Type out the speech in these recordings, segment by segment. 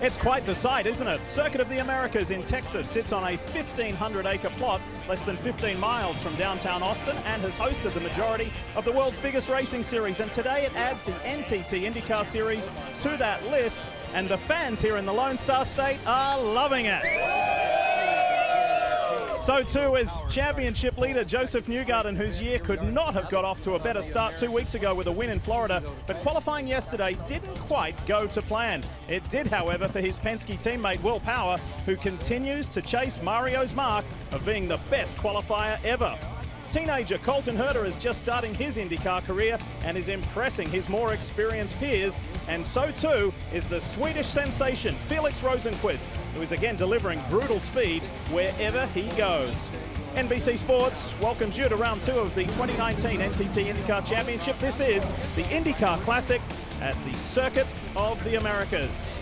It's quite the sight, isn't it? Circuit of the Americas in Texas sits on a 1,500-acre plot less than 15 miles from downtown Austin and has hosted the majority of the world's biggest racing series. And today it adds the NTT IndyCar Series to that list, and the fans here in the Lone Star State are loving it. So too is championship leader Joseph Newgarden, whose year could not have got off to a better start 2 weeks ago with a win in Florida, but qualifying yesterday didn't quite go to plan. It did, however, for his Penske teammate Will Power, who continues to chase Mario's mark of being the best qualifier ever. Teenager Colton Herta is just starting his IndyCar career and is impressing his more experienced peers, and so too is the Swedish sensation Felix Rosenquist, who is again delivering brutal speed wherever he goes. NBC Sports welcomes you to round 2 of the 2019 NTT IndyCar Championship. This is the IndyCar Classic at the Circuit of the Americas.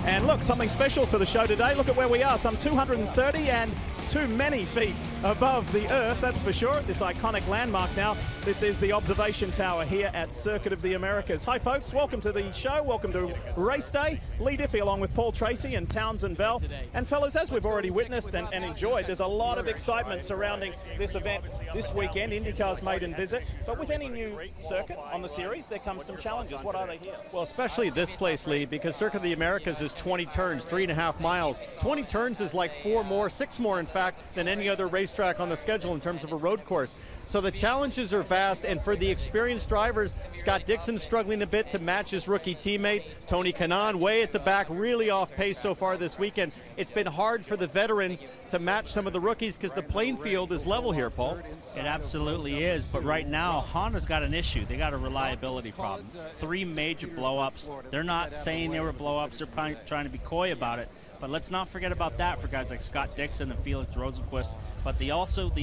And look, something special for the show today. Look at where we are, some 230 and too many feet above the earth, that's for sure, at this iconic landmark now. This is the observation tower here at Circuit of the Americas. Hi folks, welcome to the show, welcome to race day. Lee Diffie along with Paul Tracy and Townsend Bell. And fellas, as we've already witnessed and enjoyed, there's a lot of excitement surrounding this event this weekend, IndyCar's maiden visit. But with any new circuit on the series, there comes some challenges. What are they here? Well, especially this place, Lee, because Circuit of the Americas is 20 turns, 3.5 miles. 20 turns is like 6 more in fact, than any other racetrack on the schedule in terms of a road course. So the challenges are vast, and for the experienced drivers, Scott Dixon struggling a bit to match his rookie teammate. Tony Kanaan way at the back, really off pace so far this weekend. It's been hard for the veterans to match some of the rookies because the playing field is level here, Paul. It absolutely is, but right now Honda's got an issue. They got a reliability problem. 3 major blow-ups. They're not saying they were blow-ups. They're trying to be coy about it. But let's not forget about that for guys like Scott Dixon and Felix Rosenquist. But the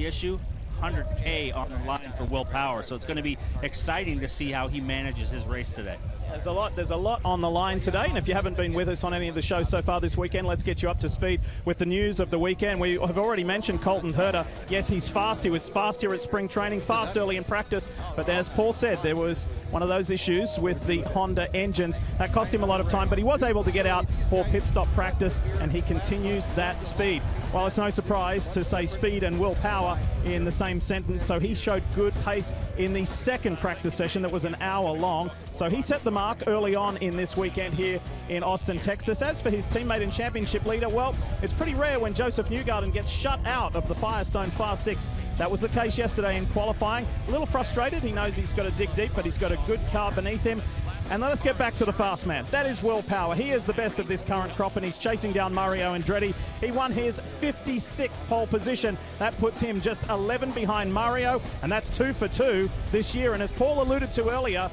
issue, 100K on the line for Will Power. So it's going to be exciting to see how he manages his race today. There's a lot on the line today, and if you haven't been with us on any of the shows so far this weekend, let's get you up to speed with the news of the weekend. We have already mentioned Colton Herta. Yes, he's fast. He was fast here at spring training, fast early in practice, but as Paul said, there was one of those issues with the Honda engines that cost him a lot of time, but he was able to get out for pit stop practice, and he continues that speed. Well, it's no surprise to say speed and Will Power in the same sentence, so he showed good pace in the second practice session that was an hour long. So he set the mark early on in this weekend here in Austin, Texas. As for his teammate and championship leader, well, it's pretty rare when Joseph Newgarden gets shut out of the Firestone Fast 6. That was the case yesterday in qualifying. A little frustrated. He knows he's got to dig deep, but he's got a good car beneath him. And let's get back to the fast man. That is Will Power. He is the best of this current crop, and he's chasing down Mario Andretti. He won his 56th pole position. That puts him just 11 behind Mario, and that's 2 for 2 this year. And as Paul alluded to earlier,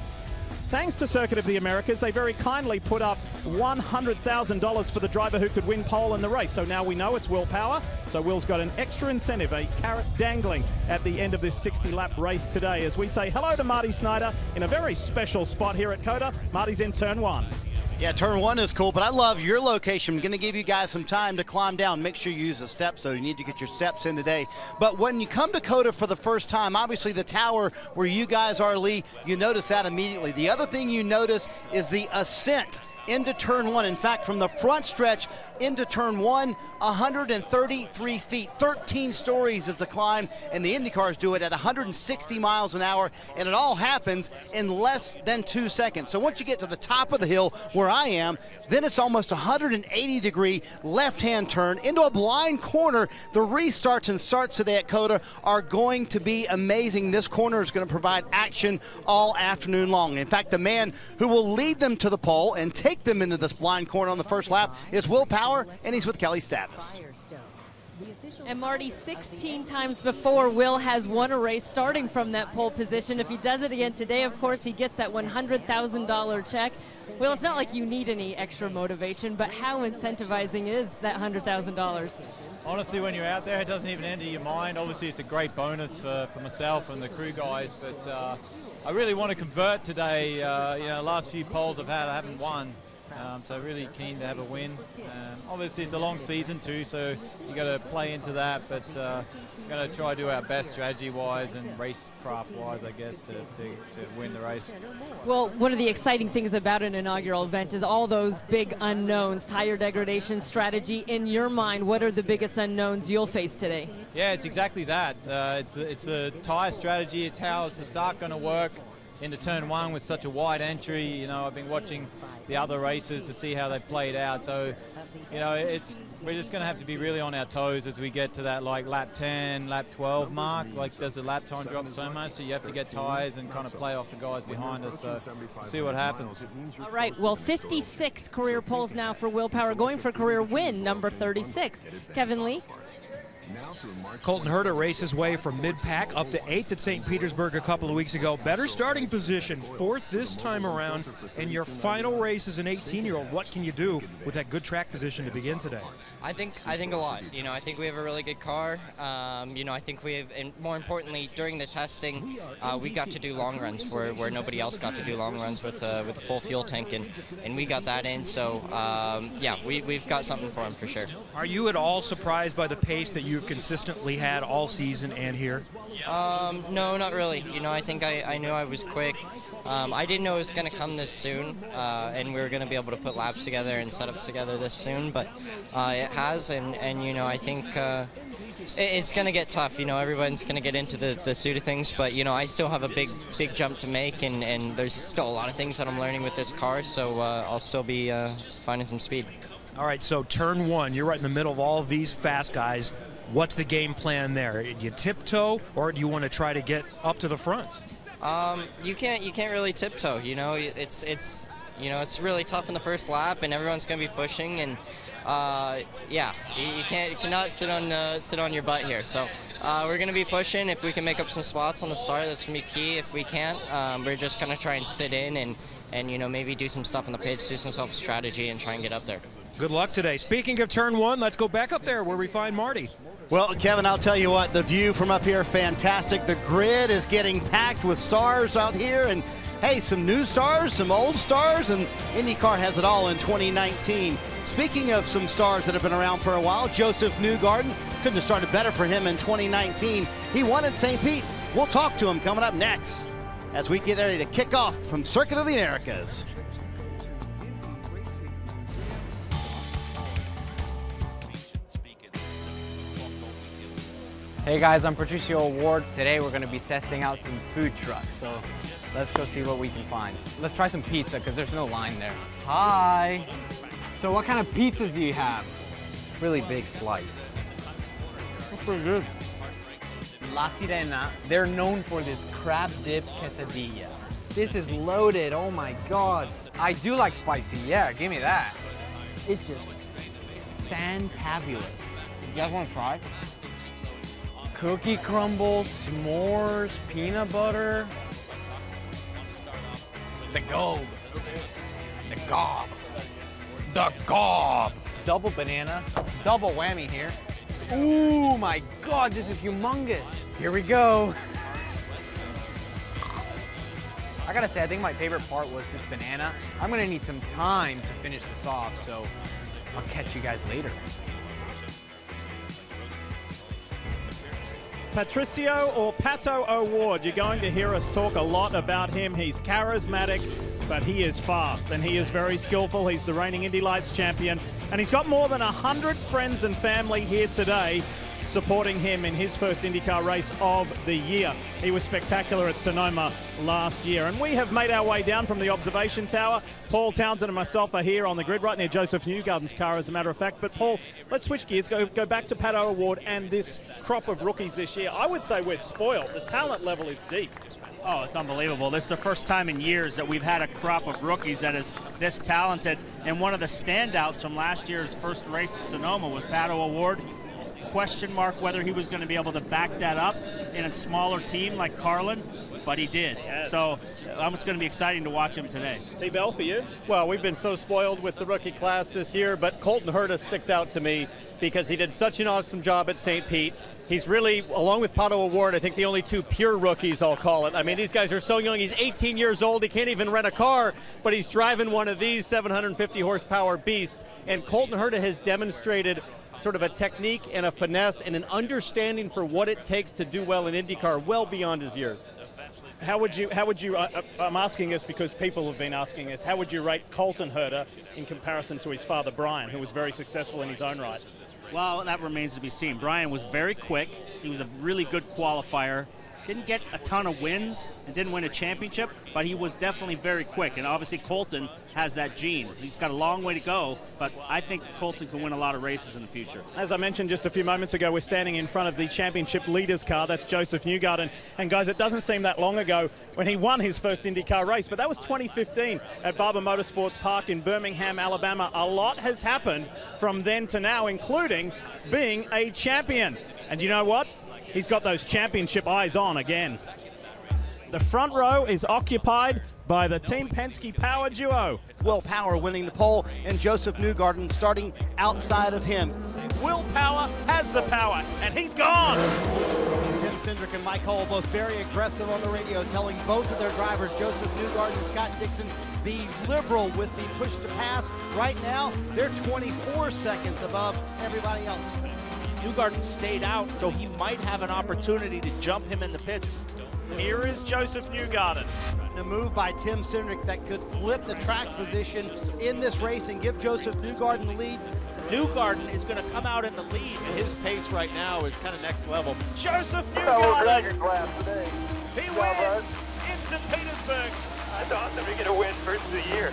thanks to Circuit of the Americas, they very kindly put up $100,000 for the driver who could win pole in the race. So now we know it's Will Power. So Will's got an extra incentive, a carrot dangling at the end of this 60-lap race today. As we say hello to Marty Snyder in a very special spot here at COTA. Marty's in turn 1. Yeah, turn 1 is cool, but I love your location. I'm going to give you guys some time to climb down. Make sure you use the steps, so you need to get your steps in today. But when you come to COTA for the first time, obviously the tower where you guys are, Lee, you notice that immediately. The other thing you notice is the ascent into turn 1. In fact, from the front stretch into turn 1, 133 feet, 13 stories is the climb, and the IndyCars do it at 160 miles an hour, and it all happens in less than 2 seconds. So once you get to the top of the hill where I am, then it's almost 180-degree left-hand turn into a blind corner. The restarts and starts today at COTA are going to be amazing. This corner is going to provide action all afternoon long. In fact, the man who will lead them to the pole and take them into this blind corner on the first lap is Will Power, and he's with Kelly Stavis. And Marty, 16 times before, Will has won a race starting from that pole position. If he does it again today, of course, he gets that $100,000 check. Will, it's not like you need any extra motivation, but how incentivizing is that $100,000? Honestly, when you're out there, it doesn't even enter your mind. Obviously, it's a great bonus for myself and the crew guys, but I really want to convert today. You know, the last few poles I've had, I haven't won. So really keen to have a win. Obviously, it's a long season too, so you got to play into that. But we're going to try to do our best strategy-wise and racecraft-wise, I guess, to win the race. Well, one of the exciting things about an inaugural event is all those big unknowns, tire degradation strategy. In your mind, what are the biggest unknowns you'll face today? Yeah, it's exactly that. It's a tire strategy. It's how is the start going to work into turn one with such a wide entry. You know, I've been watching the other races to see how they played out. So, you know, we're just going to have to be really on our toes as we get to that like lap 10, lap 12 mark. Like, does the lap time drop so much? So you have to get tires and kind of play off the guys behind us. So see what happens. All right. Well, 56 career poles now for Willpower, going for career win number 36. Kevin Lee. Colton Herta raced his way from mid-pack up to 8th at St. Petersburg a couple of weeks ago. Better starting position, 4th this time around. In your final race as an 18-year-old, what can you do with that good track position to begin today? I think a lot. You know, I think we have a really good car. You know, I think we have, and more importantly, during the testing, we got to do long runs where nobody else got to do long runs with a full fuel tank, and we got that in. So yeah, we've got something for him for sure. Are you at all surprised by the pace that you've consistently had all season and here? No, not really. You know, I think I knew I was quick. I didn't know it was going to come this soon, and we were going to be able to put laps together and setups together this soon, but it has, and you know, I think it's going to get tough. You know, everyone's going to get into the suit of things, but you know, I still have a big jump to make, and there's still a lot of things that I'm learning with this car, so I'll still be finding some speed. All right, so turn one, you're right in the middle of all of these fast guys. What's the game plan there? Do you tiptoe, or do you want to try to get up to the front? You can't really tiptoe. You know, it's you know, it's really tough in the first lap, and everyone's going to be pushing, and yeah, you cannot sit on your butt here. So we're going to be pushing. If we can make up some spots on the start, that's going to be key. If we can't, we're just going to try and sit in and you know, maybe do some stuff in the pits, do some self-strategy, and try and get up there. Good luck today. Speaking of turn one, let's go back up there where we find Marty. Well, Kevin, I'll tell you what, the view from up here, fantastic. The grid is getting packed with stars out here, and hey, some new stars, some old stars, and IndyCar has it all in 2019. Speaking of some stars that have been around for a while, Joseph Newgarden, couldn't have started better for him in 2019. He won at St. Pete. We'll talk to him coming up next as we get ready to kick off from Circuit of the Americas. Hey guys, I'm Patricio Ward. Today we're going to be testing out some food trucks, so let's go see what we can find. Let's try some pizza because there's no line there. Hi! So what kind of pizzas do you have? Really big slice. That's pretty good. La Sirena, they're known for this crab dip quesadilla. This is loaded, oh my God. I do like spicy, yeah, give me that. It's just fantabulous. You guys want to try? Cookie crumbles, s'mores, peanut butter. The gob. The gob. The gob. Double banana, double whammy here. Ooh, my God, this is humongous. Here we go. I gotta say, I think my favorite part was this banana. I'm gonna need some time to finish this off, so I'll catch you guys later. Patricio or Pato O'Ward, you're going to hear us talk a lot about him. He's charismatic, but he is fast and he is very skillful. He's the reigning Indy Lights champion, and he's got more than 100 friends and family here today supporting him in his first IndyCar race of the year. He was spectacular at Sonoma last year, and we have made our way down from the observation tower. Paul Townsend and myself are here on the grid right near Joseph Newgarden's car, as a matter of fact. But Paul, let's switch gears, go back to Pato O'Ward and this crop of rookies this year. I would say we're spoiled. The talent level is deep. Oh, it's unbelievable. This is the first time in years that we've had a crop of rookies that is this talented. And one of the standouts from last year's first race at Sonoma was Pato O'Ward. Question mark whether he was going to be able to back that up in a smaller team like Carlin. but he did. So it's going to be exciting to watch him today. T-Bell, for you? Well, we've been so spoiled with the rookie class this year, but Colton Herta sticks out to me because he did such an awesome job at St. Pete. He's really, along with Pato O'Ward, I think the only two pure rookies, I'll call it. I mean, these guys are so young. He's 18 years old. He can't even rent a car, but he's driving one of these 750 horsepower beasts. And Colton Herta has demonstrated sort of a technique and a finesse and an understanding for what it takes to do well in IndyCar well beyond his years. How would you, I'm asking this because people have been asking this, how would you rate Colton Herta in comparison to his father, Brian, who was very successful in his own right? Well, that remains to be seen. Brian was very quick. He was a really good qualifier. Didn't get a ton of wins and didn't win a championship, but he was definitely very quick. And obviously Colton has that gene. He's got a long way to go, but I think Colton can win a lot of races in the future. As I mentioned just a few moments ago, we're standing in front of the championship leaders car. That's Joseph Newgarden. And guys, it doesn't seem that long ago when he won his first IndyCar race, but that was 2015 at Barber Motorsports Park in Birmingham, Alabama. A lot has happened from then to now, including being a champion. And you know what? He's got those championship eyes on again. The front row is occupied by the Team Penske Power duo. Will Power winning the pole, and Joseph Newgarden starting outside of him. Will Power has the power, and he's gone. Tim Cindric and Mike Hull both very aggressive on the radio, telling both of their drivers, Joseph Newgarden and Scott Dixon, be liberal with the push to pass. Right now, they're 24 seconds above everybody else. Newgarden stayed out, so he might have an opportunity to jump him in the pits. Here is Joseph Newgarden. A move by Tim Cindric that could flip the track position in this race and give Joseph Newgarden the lead. Newgarden is going to come out in the lead. And his pace right now is kind of next level. Joseph Newgarden. Today. He wins in St. Petersburg. I thought they were going to win first of the year.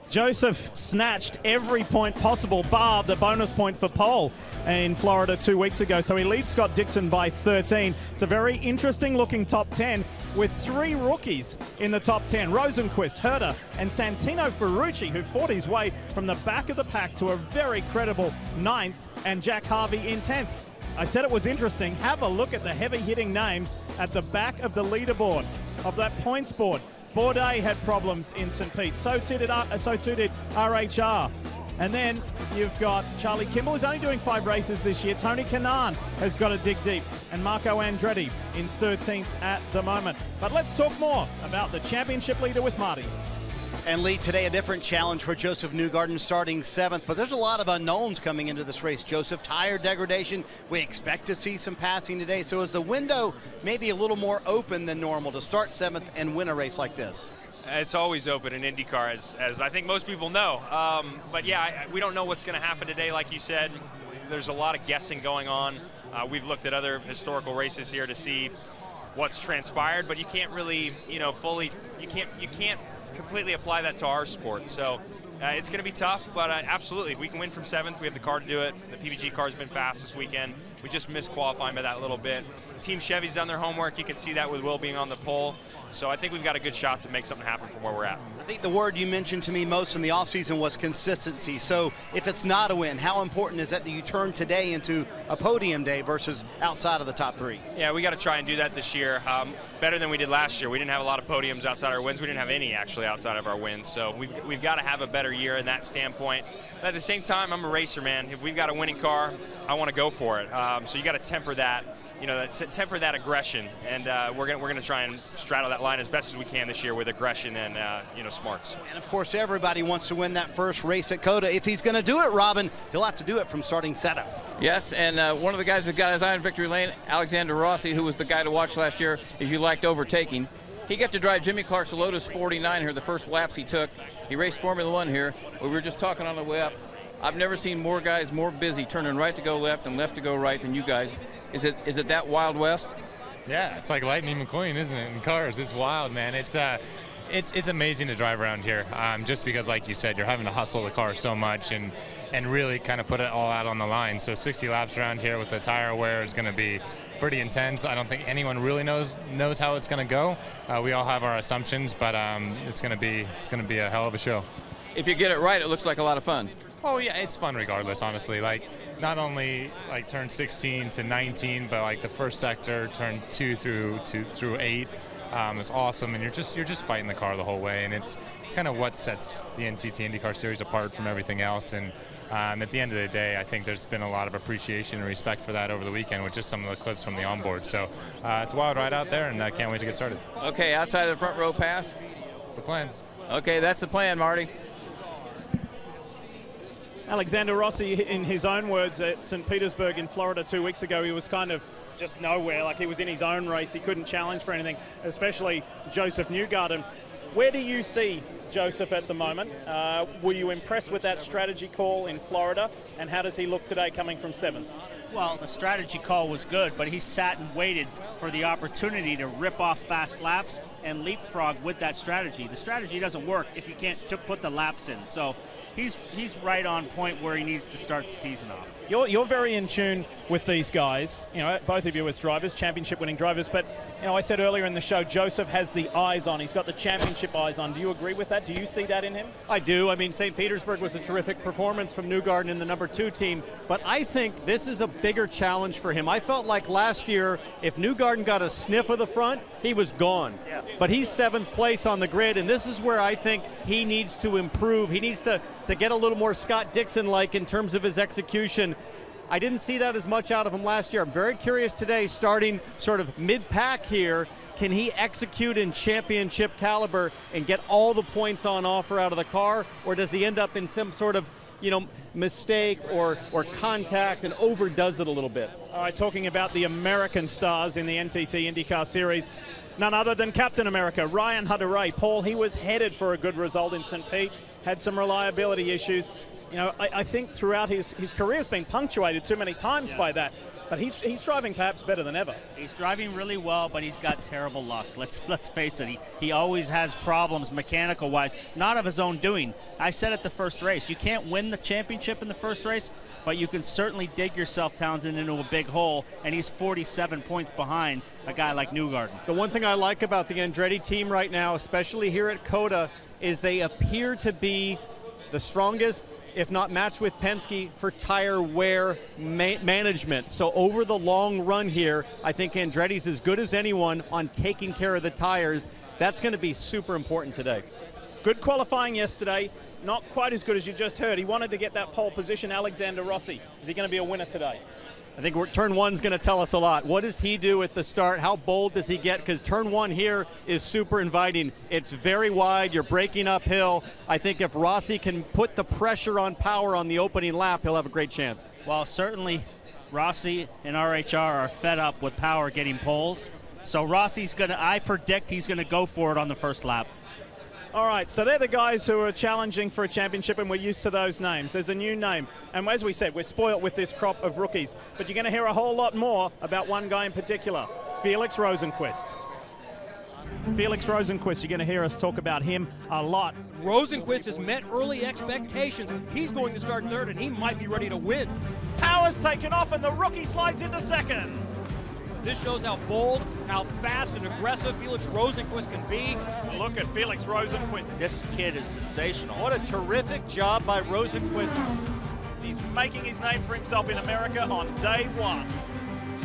Joseph snatched every point possible, bar the bonus point for pole in Florida 2 weeks ago. So he leads Scott Dixon by 13. It's a very interesting looking top 10 with 3 rookies in the top 10. Rosenquist, Herta, and Santino Ferrucci, who fought his way from the back of the pack to a very credible 9th, and Jack Harvey in 10th. I said it was interesting. Have a look at the heavy-hitting names at the back of the leaderboard, of that points board. Bourdais had problems in St. Pete. So too did RHR. And then you've got Charlie Kimball, who's only doing 5 races this year. Tony Kanaan has got to dig deep. And Marco Andretti in 13th at the moment. But let's talk more about the championship leader with Marty. And Lee, today a different challenge for Joseph Newgarden, starting 7th, but there's a lot of unknowns coming into this race. Joseph, tire degradation, we expect to see some passing today, so is the window maybe a little more open than normal to start 7th and win a race like this? It's always open in IndyCar, as I think most people know. But yeah, we don't know what's going to happen today, like you said. There's a lot of guessing going on. We've looked at other historical races here to see what's transpired, but you can't really, fully, you can't completely apply that to our sport. So it's going to be tough, but absolutely, if we can win from 7th, we have the car to do it. The PVG car's been fast this weekend. We just missed qualifying by that little bit. Team Chevy's done their homework. You can see that with Will being on the pole. So I think we've got a good shot to make something happen from where we're at. I think the word you mentioned to me most in the offseason was consistency. So if it's not a win, how important is that you turn today into a podium day versus outside of the top 3? Yeah, we got to try and do that this year. Better than we did last year. We didn't have a lot of podiums outside our wins. We didn't have any actually outside of our wins. So we've got to have a better year in that standpoint. But at the same time, I'm a racer, man. If we've got a winning car, I want to go for it. So you got to temper that. Temper that aggression, and we're gonna try and straddle that line as best as we can this year with aggression and smarts. And of course, everybody wants to win that first race at COTA. If he's going to do it, Robin, he'll have to do it from starting 7th. Yes, and one of the guys that got his eye on victory lane, Alexander Rossi, who was the guy to watch last year if you liked overtaking. He got to drive Jimmy Clark's Lotus 49 here, the first laps he took. He raced Formula 1 here. We were just talking on the way up. I've never seen more guys more busy turning right to go left and left to go right than you guys. Is it that Wild West? Yeah, it's like Lightning McQueen, isn't it, in cars? It's wild, man. It's amazing to drive around here, just because, like you said, you're having to hustle the car so much and really kind of put it all out on the line. So 60 laps around here with the tire wear is going to be pretty intense. I don't think anyone really knows how it's going to go. We all have our assumptions, but it's going to be a hell of a show. If you get it right, it looks like a lot of fun. Oh yeah, it's fun regardless, honestly. Like, not only like turn 16 to 19, but like the first sector, turn 2 through 8. It's awesome, and you're just fighting the car the whole way, and it's kind of what sets the NTT IndyCar Series apart from everything else. And at the end of the day, I think there's been a lot of appreciation and respect for that over the weekend with just some of the clips from the onboard. So it's a wild ride out there, and I can't wait to get started. Okay, outside of the front row pass. That's the plan. Okay, that's the plan, Marty. Alexander Rossi, in his own words at St. Petersburg in Florida 2 weeks ago, he was kind of just nowhere, like he was in his own race. He couldn't challenge for anything, especially Joseph Newgarden. Where do you see Joseph at the moment? Were you impressed with that strategy call in Florida, and how does he look today coming from 7th? Well, the strategy call was good, but he sat and waited for the opportunity to rip off fast laps and leapfrog with that strategy. The strategy doesn't work if you can't put the laps in. So he's right on point where he needs to start the season off. You're very in tune with these guys, you know, both of you as drivers, championship-winning drivers, but, you know, I said earlier in the show, Joseph has the eyes on. He's got the championship eyes on. Do you agree with that? Do you see that in him? I do. I mean, St. Petersburg was a terrific performance from Newgarden in the number 2 team, but I think this is a bigger challenge for him. I felt like last year, if Newgarden got a sniff of the front, he was gone. Yeah. But he's 7th place on the grid, and this is where I think he needs to improve. He needs to get a little more Scott Dixon-like in terms of his execution. I didn't see that as much out of him last year. I'm very curious today, starting sort of mid-pack here, can he execute in championship caliber and get all the points on offer out of the car, or does he end up in some sort of, you know, mistake or contact and overdoes it a little bit? All right, talking about the American stars in the NTT IndyCar Series, none other than Captain America, Ryan Hunter-Reay. Paul, he was headed for a good result in St. Pete, had some reliability issues. You know, I think throughout his career has been punctuated too many times by that. But he's driving perhaps better than ever. He's driving really well, but he's got terrible luck. Let's face it. He always has problems mechanical-wise, not of his own doing. I said at the first race, you can't win the championship in the first race, but you can certainly dig yourself, Townsend, into a big hole, and he's 47 points behind a guy like Newgarden. The one thing I like about the Andretti team right now, especially here at COTA, is they appear to be the strongest, if not matched with Penske, for tire wear management. So over the long run here, I think Andretti's as good as anyone on taking care of the tires. That's going to be super important today. Good qualifying yesterday, not quite as good as you just heard. He wanted to get that pole position. Alexander Rossi, is he going to be a winner today? I think turn 1's going to tell us a lot. What does he do at the start? How bold does he get? Because turn 1 here is super inviting. It's very wide. You're braking uphill. I think if Rossi can put the pressure on power on the opening lap, he'll have a great chance. Well, certainly Rossi and RHR are fed up with power getting poles. So Rossi's going to, I predict he's going to go for it on the first lap. All right, so they're the guys who are challenging for a championship, and we're used to those names. There's a new name, and as we said, we're spoiled with this crop of rookies. But you're going to hear a whole lot more about one guy in particular, Felix Rosenquist. Felix Rosenquist, you're going to hear us talk about him a lot. Rosenquist has met early expectations. He's going to start 3rd, and he might be ready to win. Power's taken off, and the rookie slides into 2nd. This shows how bold, how fast and aggressive Felix Rosenquist can be. Look at Felix Rosenquist. This kid is sensational. What a terrific job by Rosenquist. He's making his name for himself in America on day 1.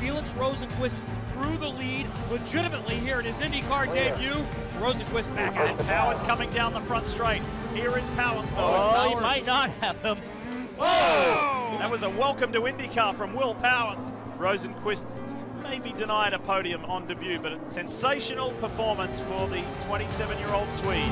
Felix Rosenquist through the lead legitimately here in his IndyCar debut. Rosenquist back at it. Power's coming down the front straight. Here is Power. Oh, he might not have him. Oh! That was a welcome to IndyCar from Will Power. Rosenquist maybe denied a podium on debut, but a sensational performance for the 27-year-old Swede.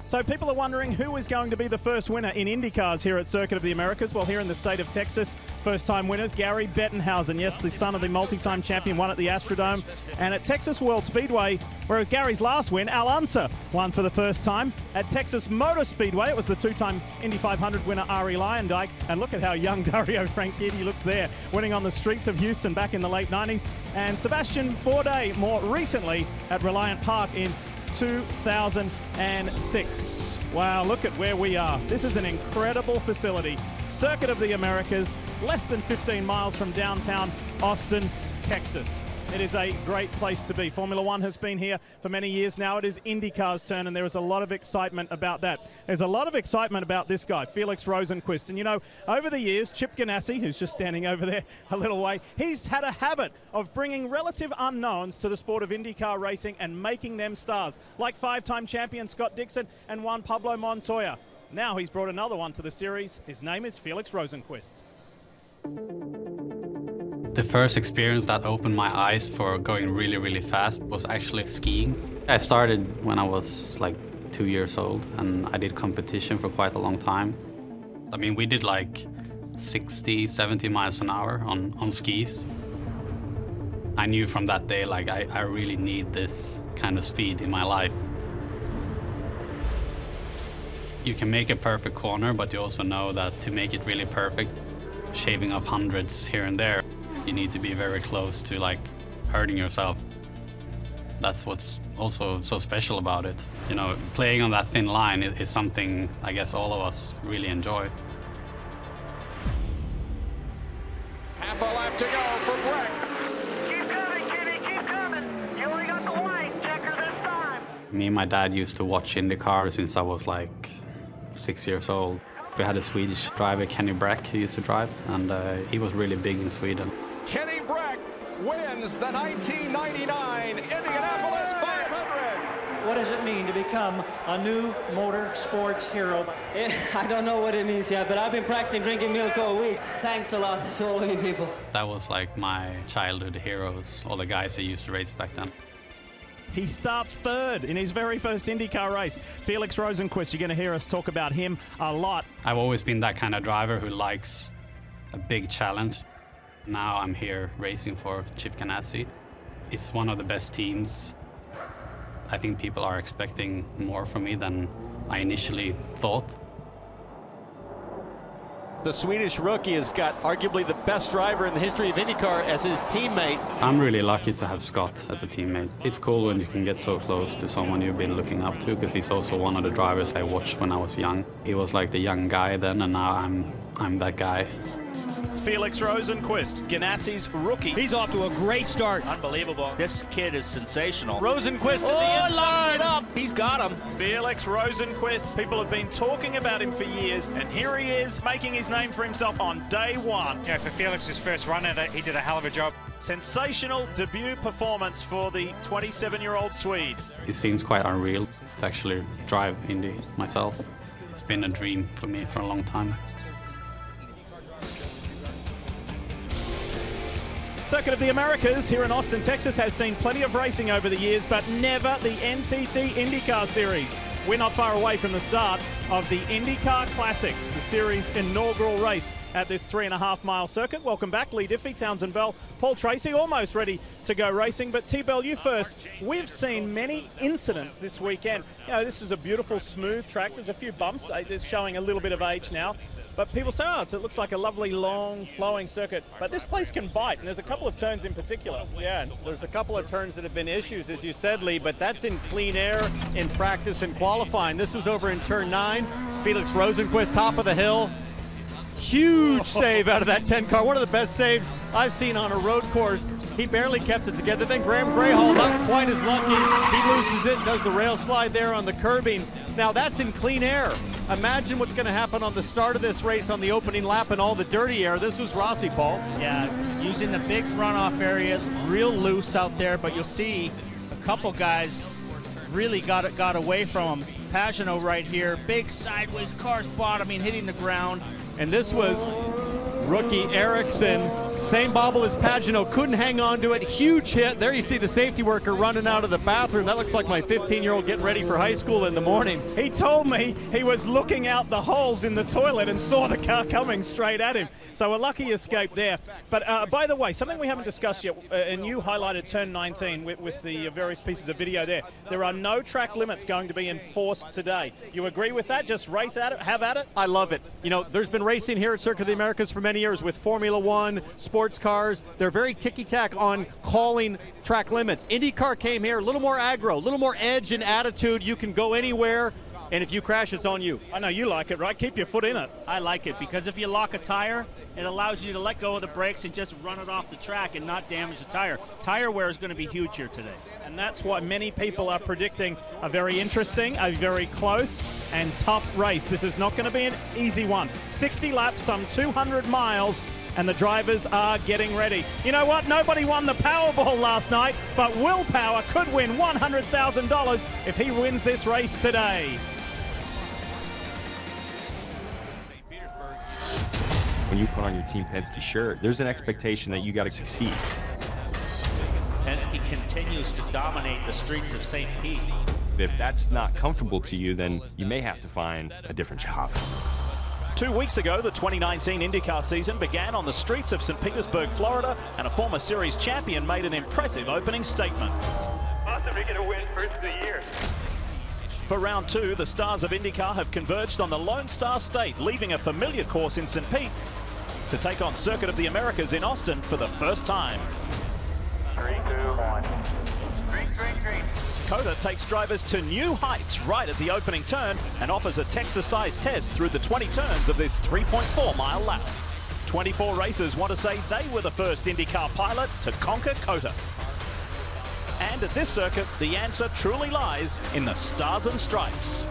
So people are wondering who is going to be the first winner in IndyCars here at Circuit of the Americas. Well, here in the state of Texas, first-time winners, Gary Bettenhausen. Yes, the son of the multi-time champion, won at the Astrodome. And at Texas World Speedway, where Gary's last win, Al Unser won for the first time. At Texas Motor Speedway, it was the 2-time Indy 500 winner, Arie Luyendyk. And look at how young Dario Franchitti looks there, winning on the streets of Houston back in the late 90s. And Sebastian Bourdais, more recently, at Reliant Park in 2006. Wow, look at where we are. This is an incredible facility. Circuit of the Americas, less than 15 miles from downtown Austin, Texas. It is a great place to be. Formula One has been here for many years now. It is IndyCar's turn, and there is a lot of excitement about that. There's a lot of excitement about this guy, Felix Rosenquist. And, you know, over the years, Chip Ganassi, who's just standing over there a little way, he's had a habit of bringing relative unknowns to the sport of IndyCar racing and making them stars, like five-time champion Scott Dixon and Juan Pablo Montoya. Now he's brought another one to the series. His name is Felix Rosenquist. The first experience that opened my eyes for going really, really fast was actually skiing. I started when I was like 2 years old, and I did competition for quite a long time. I mean, we did like 60, 70 miles an hour on skis. I knew from that day, like, I really need this kind of speed in my life. You can make a perfect corner, but you also know that to make it really perfect, shaving off hundreds here and there, you need to be very close to like hurting yourself. That's what's also so special about it. You know, playing on that thin line is something I guess all of us really enjoy. Half a lap to go for Breck. Keep coming, Kenny, keep coming. You only got the white checker this time. Me and my dad used to watch IndyCar since I was like 6 years old. We had a Swedish driver, Kenny Breck, who used to drive, and he was really big in Sweden. Kenny Breck wins the 1999 Indianapolis 500. What does it mean to become a new motor sports hero? I don't know what it means yet, but I've been practicing drinking milk all week. Thanks a lot to all of you people. That was like my childhood heroes, all the guys that used to race back then. He starts third in his very first IndyCar race. Felix Rosenquist, you're going to hear us talk about him a lot. I've always been that kind of driver who likes a big challenge. Now I'm here racing for Chip Ganassi. It's one of the best teams. I think people are expecting more from me than I initially thought. The Swedish rookie has got arguably the best driver in the history of IndyCar as his teammate. I'm really lucky to have Scott as a teammate. It's cool when you can get so close to someone you've been looking up to, because he's also one of the drivers I watched when I was young. He was like the young guy then, and now I'm that guy. Felix Rosenquist, Ganassi's rookie. He's off to a great start. Unbelievable. This kid is sensational. Rosenquist to the inside. Up. He's got him. Felix Rosenquist. People have been talking about him for years, and here he is making his name for himself on day one. Yeah, for Felix's first run at it, he did a hell of a job. Sensational debut performance for the 27-year-old Swede. It seems quite unreal to actually drive Indy myself. It's been a dream for me for a long time. Circuit of the Americas here in Austin, Texas has seen plenty of racing over the years, but never the NTT IndyCar Series. We're not far away from the start of the IndyCar Classic, the series' inaugural race at this 3.5-mile circuit. Welcome back, Lee Diffie, Townsend Bell, Paul Tracy, almost ready to go racing. But T-Bell, you first. We've seen many incidents this weekend. You know, this is a beautiful, smooth track. There's a few bumps. It's showing a little bit of age now. But people say, oh, it looks like a lovely, long, flowing circuit. But this place can bite, and there's a couple of turns in particular. Yeah, there's a couple of turns that have been issues, as you said, Lee, but that's in clean air, in practice and qualifying. This was over in turn 9. Felix Rosenquist, top of the hill. Huge save out of that 10 car. One of the best saves I've seen on a road course. He barely kept it together. Then Graham Grahal, not quite as lucky. He loses it, does the rail slide there on the curbing. Now that's in clean air. Imagine what's going to happen on the start of this race on the opening lap and all the dirty air. This was Rossi, Paul. Yeah, using the big runoff area, real loose out there, but you'll see a couple guys really got away from him. Pagano right here, big sideways, cars bottoming, hitting the ground. And this was rookie Erickson. Same bobble as Pagano, couldn't hang on to it. Huge hit. There you see the safety worker running out of the bathroom. That looks like my 15-year-old getting ready for high school in the morning. He told me he was looking out the holes in the toilet and saw the car coming straight at him. So a lucky escape there. But by the way, something we haven't discussed yet, and you highlighted turn 19 with the various pieces of video there. There are no track limits going to be enforced today. You agree with that? Just race at it, have at it? I love it. You know, there's been racing here at Circuit of the Americas for many years with Formula One, sports cars. They're very ticky-tack on calling track limits. IndyCar came here, a little more aggro, a little more edge and attitude. You can go anywhere. And if you crash, it's on you. I know you like it, right? Keep your foot in it. I like it because if you lock a tire, it allows you to let go of the brakes and just run it off the track and not damage the tire. Tire wear is going to be huge here today. And that's why many people are predicting a very interesting, a very close and tough race. This is not going to be an easy one. 60 laps, some 200 miles, and the drivers are getting ready. You know what? Nobody won the Powerball last night, but Will Power could win $100,000 if he wins this race today. When you put on your Team Penske shirt, there's an expectation that you got to succeed. Penske continues to dominate the streets of St. Pete. If that's not comfortable to you, then you may have to find a different job. 2 weeks ago, the 2019 IndyCar season began on the streets of St. Petersburg, Florida, and a former series champion made an impressive opening statement. Awesome, we're going to win first of the year. For round 2, the stars of IndyCar have converged on the Lone Star State, leaving a familiar course in St. Pete to take on Circuit of the Americas in Austin for the first time. 3, 2, 1. Green. COTA takes drivers to new heights right at the opening turn and offers a Texas-sized test through the 20 turns of this 3.4-mile lap. 24 racers want to say they were the first IndyCar pilot to conquer COTA. And at this circuit, the answer truly lies in the Stars and Stripes.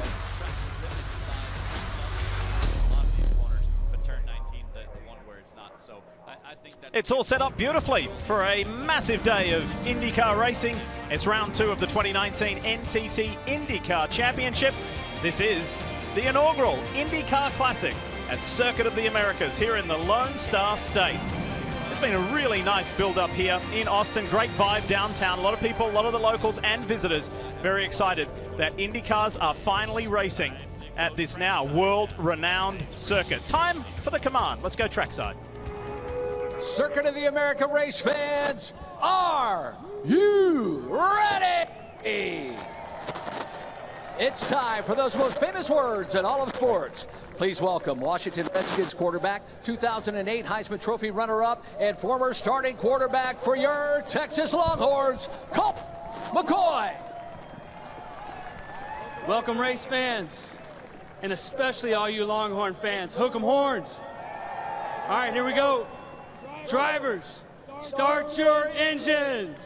It's all set up beautifully for a massive day of IndyCar racing. It's round 2 of the 2019 NTT IndyCar Championship. This is the inaugural IndyCar Classic at Circuit of the Americas here in the Lone Star State. It's been a really nice build-up here in Austin. Great vibe downtown. A lot of people, a lot of the locals and visitors very excited that IndyCars are finally racing at this now world-renowned circuit. Time for the command. Let's go trackside. Circuit of the America race fans, are you ready? It's time for those most famous words in all of sports. Please welcome Washington Redskins quarterback, 2008 Heisman Trophy runner-up, and former starting quarterback for your Texas Longhorns, Colt McCoy. Welcome, race fans, and especially all you Longhorn fans. Hook 'em horns. All right, here we go. Drivers, start your engines.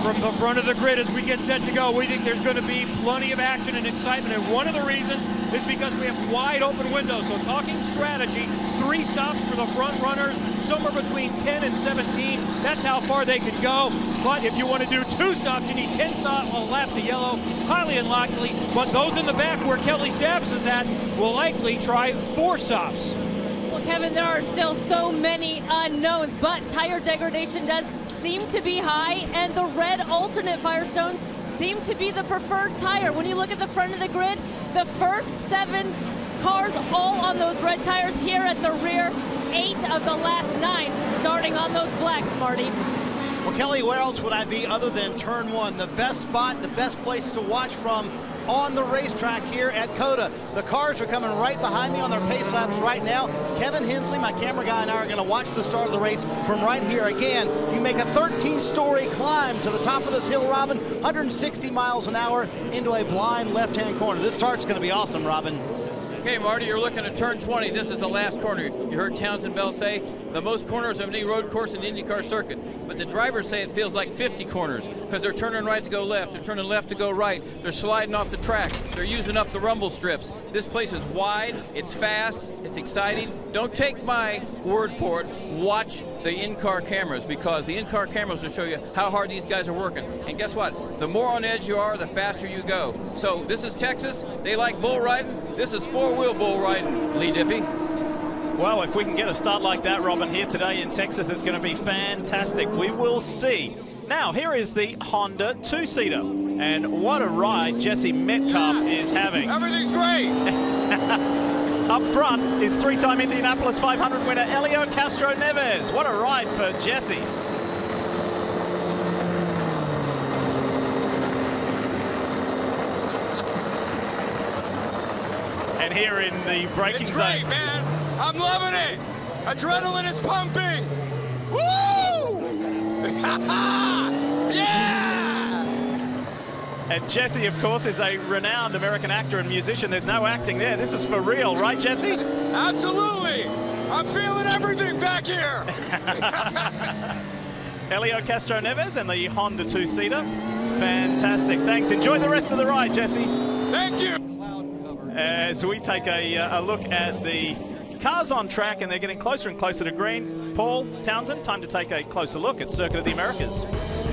From the front of the grid as we get set to go, we think there's going to be plenty of action and excitement, and one of the reasons is because we have wide open windows. So talking strategy, 3 stops for the front runners, somewhere between 10 and 17. That's how far they can go. But if you want to do 2 stops, you need 10 laps of yellow. Highly unlikely, but those in the back where Kelly Stapps is at will likely try 4 stops. Well, Kevin, there are still so many unknowns, but tire degradation does seem to be high, and the red alternate Firestones seem to be the preferred tire. When you look at the front of the grid, the first 7 cars all on those red tires. Here at the rear, 8 of the last 9 starting on those blacks, Marty. Well, Kelly, where else would I be other than turn 1? The best spot, the best place to watch from on the racetrack here at COTA. The cars are coming right behind me on their pace laps right now. Kevin Hensley, my camera guy, and I are going to watch the start of the race from right here. Again, you make a 13-story climb to the top of this hill, Robin, 160 miles an hour into a blind left-hand corner. This start's going to be awesome, Robin. Okay, Marty, you're looking at turn 20. This is the last corner. You heard Townsend Bell say the most corners of any road course in the IndyCar circuit. But the drivers say it feels like 50 corners because they're turning right to go left. They're turning left to go right. They're sliding off the track. They're using up the rumble strips. This place is wide. It's fast. It's exciting. Don't take my word for it. Watch the in-car cameras because the in-car cameras will show you how hard these guys are working. And guess what? The more on edge you are, the faster you go. So this is Texas. They like bull riding. This is four-wheel bull riding, Lee Diffie. Well, if we can get a start like that, Robin, here today in Texas, it's going to be fantastic. We will see. Now, here is the Honda 2-seater. And what a ride Jesse Metcalf is having. Everything's great. Up front is 3-time Indianapolis 500 winner Helio Castro Neves. What a ride for Jesse. And here in the braking It's great, zone. man. I'm loving it. Adrenaline is pumping. Woo! Yeah! And Jesse, of course, is a renowned American actor and musician. There's no acting there. This is for real, right, Jesse? Absolutely. I'm feeling everything back here. Elio Castro Neves and the Honda two-seater. Fantastic. Thanks. Enjoy the rest of the ride, Jesse. Thank you. As we take a look at the cars on track, and they're getting closer and closer to green. Paul Townsend, time to take a closer look at Circuit of the Americas.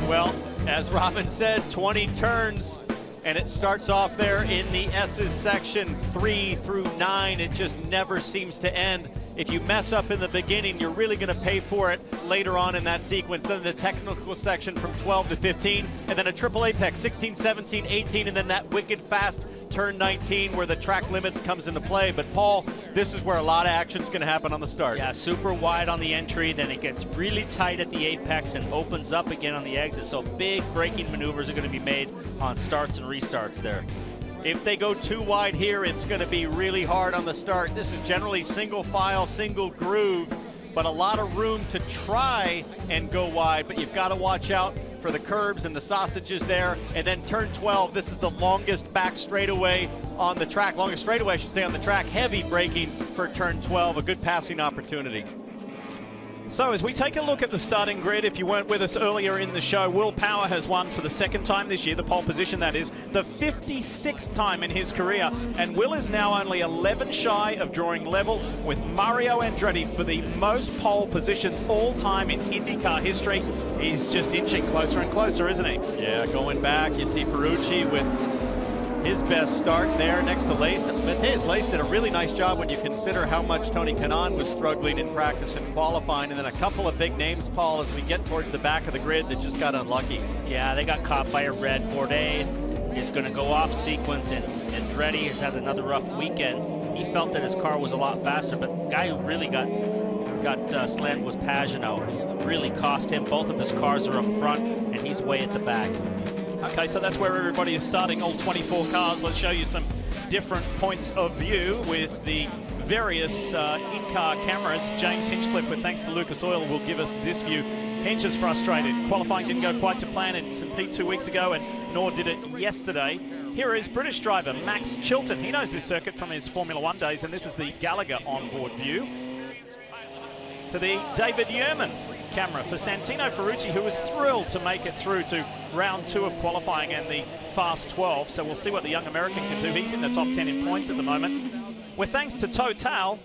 Well, as Robin said, 20 turns, and it starts off there in the S's section, 3 through 9. It just never seems to end. If you mess up in the beginning, you're really going to pay for it later on in that sequence. Then the technical section from 12 to 15, and then a triple apex, 16, 17, 18, and then that wicked fast turn 19 where the track limits comes into play. But Paul, this is where a lot of action's going to happen on the start. Yeah, super wide on the entry, then it gets really tight at the apex and opens up again on the exit. So big braking maneuvers are going to be made on starts and restarts there. If they go too wide here, it's going to be really hard on the start. This is generally single file, single groove, but a lot of room to try and go wide. But you've got to watch out for the curbs and the sausages there. And then turn 12, this is the longest back straightaway on the track. Longest straightaway, I should say, on the track. Heavy braking for turn 12, a good passing opportunity. So as we take a look at the starting grid, if you weren't with us earlier in the show, Will Power has won for the second time this year, the pole position that is, the 56th time in his career. And Will is now only 11 shy of drawing level with Mario Andretti for the most pole positions all time in IndyCar history. He's just inching closer and closer, isn't he? Yeah, going back, you see Ferrucci with his best start there next to Lace. Matheus Lace did a really nice job when you consider how much Tony Kanaan was struggling in practice and qualifying. And then a couple of big names, Paul, as we get towards the back of the grid that just got unlucky. Yeah, they got caught by a red. Bourdais is going to go off sequence, and Andretti has had another rough weekend. He felt that his car was a lot faster, but the guy who really got slammed was Pagenaud. Really cost him. Both of his cars are up front, and he's way at the back. Okay, so that's where everybody is starting, all 24 cars. Let's show you some different points of view with the various in-car cameras. James Hinchcliffe, with thanks to Lucas Oil, will give us this view. Hinch is frustrated. Qualifying didn't go quite to plan in St. Pete 2 weeks ago, and nor did it yesterday. Here is British driver Max Chilton. He knows this circuit from his Formula One days, and this is the Gallagher onboard view. To the David Yerman camera for Santino Ferrucci, who was thrilled to make it through to round 2 of qualifying and the fast 12. So we'll see what the young American can do. He's in the top 10 in points at the moment. With thanks to Total,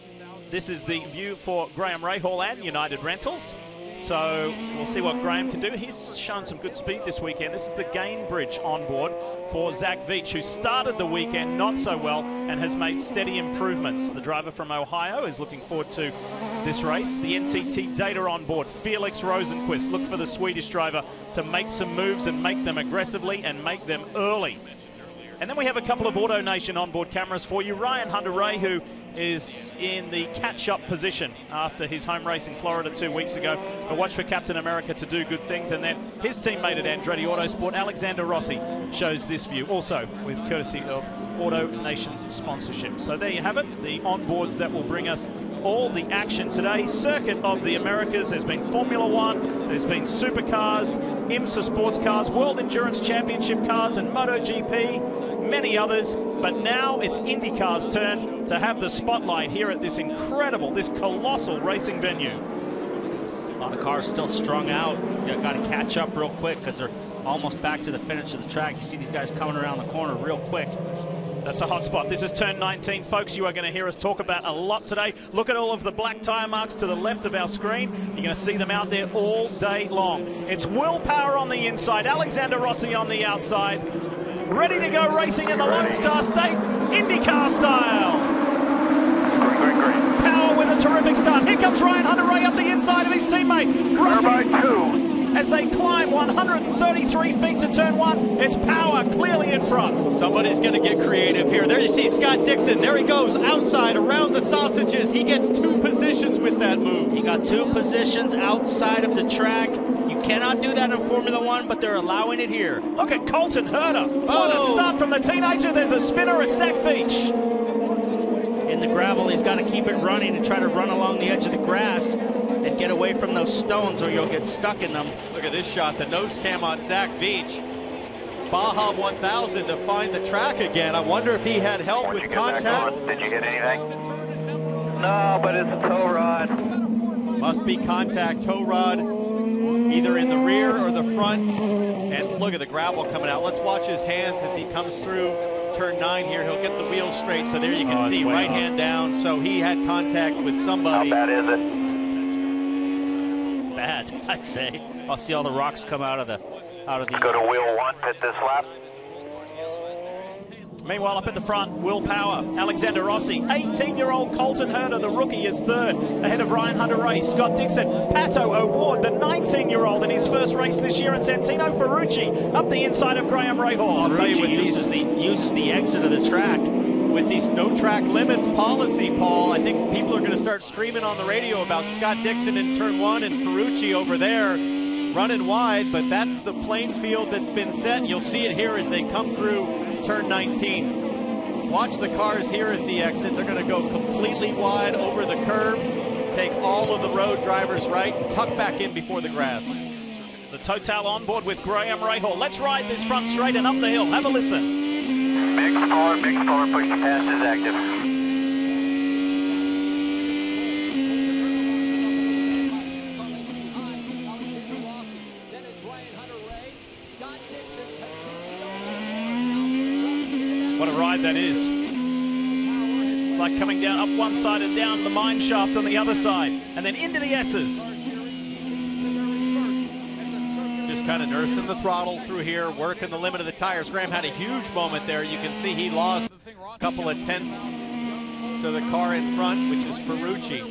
this is the view for Graham Rahal and United Rentals. So we'll see what Graham can do. He's shown some good speed this weekend. This is the Gainbridge onboard for Zach Veach, who started the weekend not so well and has made steady improvements. The driver from Ohio is looking forward to this race. The NTT data on board, Felix Rosenquist. Look for the Swedish driver to make some moves and make them aggressively and make them early. And then we have a couple of Auto Nation onboard cameras for you. Ryan Hunter-Ray, who is in the catch-up position after his home race in Florida 2 weeks ago. But watch for Captain America to do good things. And then his teammate at Andretti Autosport, Alexander Rossi, shows this view, also with courtesy of Auto Nation's sponsorship. So there you have it, the onboards that will bring us all the action today. Circuit of the Americas. There's been Formula One, there's been supercars, IMSA sports cars, World Endurance Championship cars, and MotoGP, many others. But now it's IndyCar's turn to have the spotlight here at this incredible, this colossal racing venue. A lot of cars still strung out. You got to catch up real quick because they're almost back to the finish of the track. You see these guys coming around the corner real quick. That's a hot spot. This is turn 19, folks. You are going to hear us talk about a lot today. Look at all of the black tyre marks to the left of our screen. You're going to see them out there all day long. It's Will Power on the inside, Alexander Rossi on the outside. Ready to go racing in the Lone Star State, IndyCar style. Power with a terrific start. Here comes Ryan Hunter-Ray up the inside of his teammate, Rossi. As they climb 133 feet to turn 1, it's Power clearly in front. Somebody's going to get creative here. There you see Scott Dixon. There he goes outside around the sausages. He gets 2 positions with that move. He got 2 positions outside of the track. You cannot do that in Formula One, but they're allowing it here. Look at Colton Herta. What a start from the teenager. There's a spinner at Zach Veach. in the gravel. He's got to keep it running and try to run along the edge of the grass and get away from those stones or you'll get stuck in them. Look at this shot, the nose cam on Zach Veach. Baja 1000 to find the track again. I wonder if he had help with contact. Did you get anything? No, but it's a tow rod. Must be contact, tow rod, either in the rear or the front. And look at the gravel coming out. Let's watch his hands as he comes through turn 9 here. He'll get the wheels straight. So there you can see right hand down. So he had contact with somebody. How bad is it? Bad, I'd say. I'll see all the rocks come out of the. Go to wheel 1, pit this lap. Meanwhile, up at the front, Will Power, Alexander Rossi, 18-year-old Colton Herter, the rookie, is third, ahead of Ryan Hunter-Ray, Scott Dixon, Pato O'Ward, the 19-year-old in his first race this year, and Santino Ferrucci up the inside of Graham Rahal. I'll tell you, with uses the exit of the track. With these no track limits policy, Paul, I think people are going to start screaming on the radio about Scott Dixon in turn 1 and Ferrucci over there running wide, but that's the playing field that's been set. You'll see it here as they come through turn 19. Watch the cars here at the exit. They're going to go completely wide over the curb, take all of the road drivers right, tuck back in before the grass. The Total on board with Graham Rahal. Let's ride this front straight and up the hill. Have a listen. Big 4, push the pass is active. What a ride that is. It's like coming down up one side and down the mine shaft on the other side, and then into the S's. Just kind of nursing the throttle through here, working the limit of the tires. Graham had a huge moment there. You can see he lost a couple of tenths to the car in front, which is Ferrucci.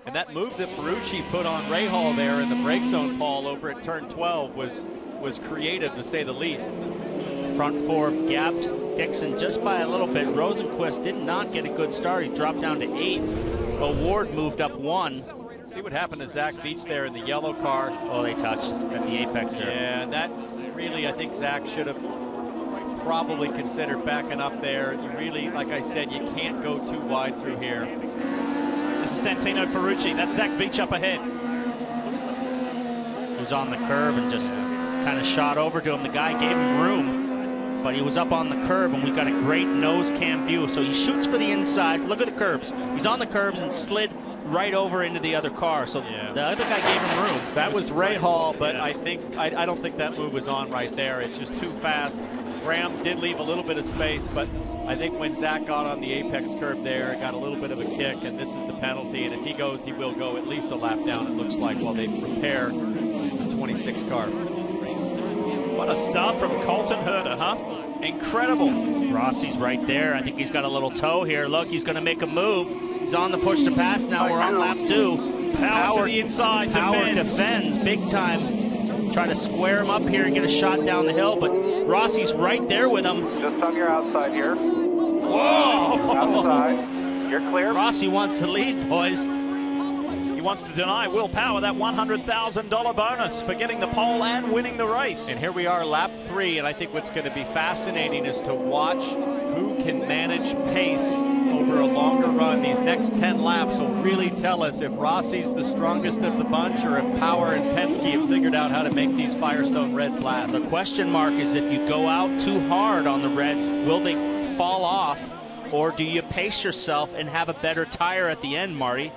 And that move that Ferrucci put on Rahal there in the brake zone, Paul, over at turn 12 was creative, to say the least. Front 4 gapped Dixon just by a little bit. Rosenquist did not get a good start. He dropped down to 8th. O'Ward moved up 1. See what happened to Zach Veach there in the yellow car. Oh, they touched at the apex there. Yeah, that really, I think Zach should have probably considered backing up there. You really, like I said, you can't go too wide through here. This is Santino Ferrucci. That's Zach Veach up ahead. He was on the curb and just kind of shot over to him. The guy gave him room, but he was up on the curb, and we've got a great nose cam view. So he shoots for the inside. Look at the curbs. He's on the curbs and slid right over into the other car. So the other guy gave him room. That was Rahal, but I don't think that move was on right there. It's just too fast. Graham did leave a little bit of space, but I think when Zach got on the apex curb there, it got a little bit of a kick, and this is the penalty. And if he goes, he will go at least a lap down, it looks like, while they prepare the 26 car. What a start from Colton Herter, huh? Incredible. Rossi's right there. I think he's got a little toe here. Look, he's going to make a move. He's on the push to pass now. We're on lap 2. Power to the inside. Power defends big time. Try to square him up here and get a shot down the hill, but Rossi's right there with him. Just on your outside here. Whoa! Outside. You're clear. Rossi wants to lead, boys. He wants to deny Will Power that $100,000 bonus for getting the pole and winning the race. And here we are, lap 3, and I think what's going to be fascinating is to watch who can manage pace over a longer run. These next 10 laps will really tell us if Rossi's the strongest of the bunch or if Power and Penske have figured out how to make these Firestone Reds last. The question mark is if you go out too hard on the Reds, will they fall off, or do you pace yourself and have a better tire at the end, Marty?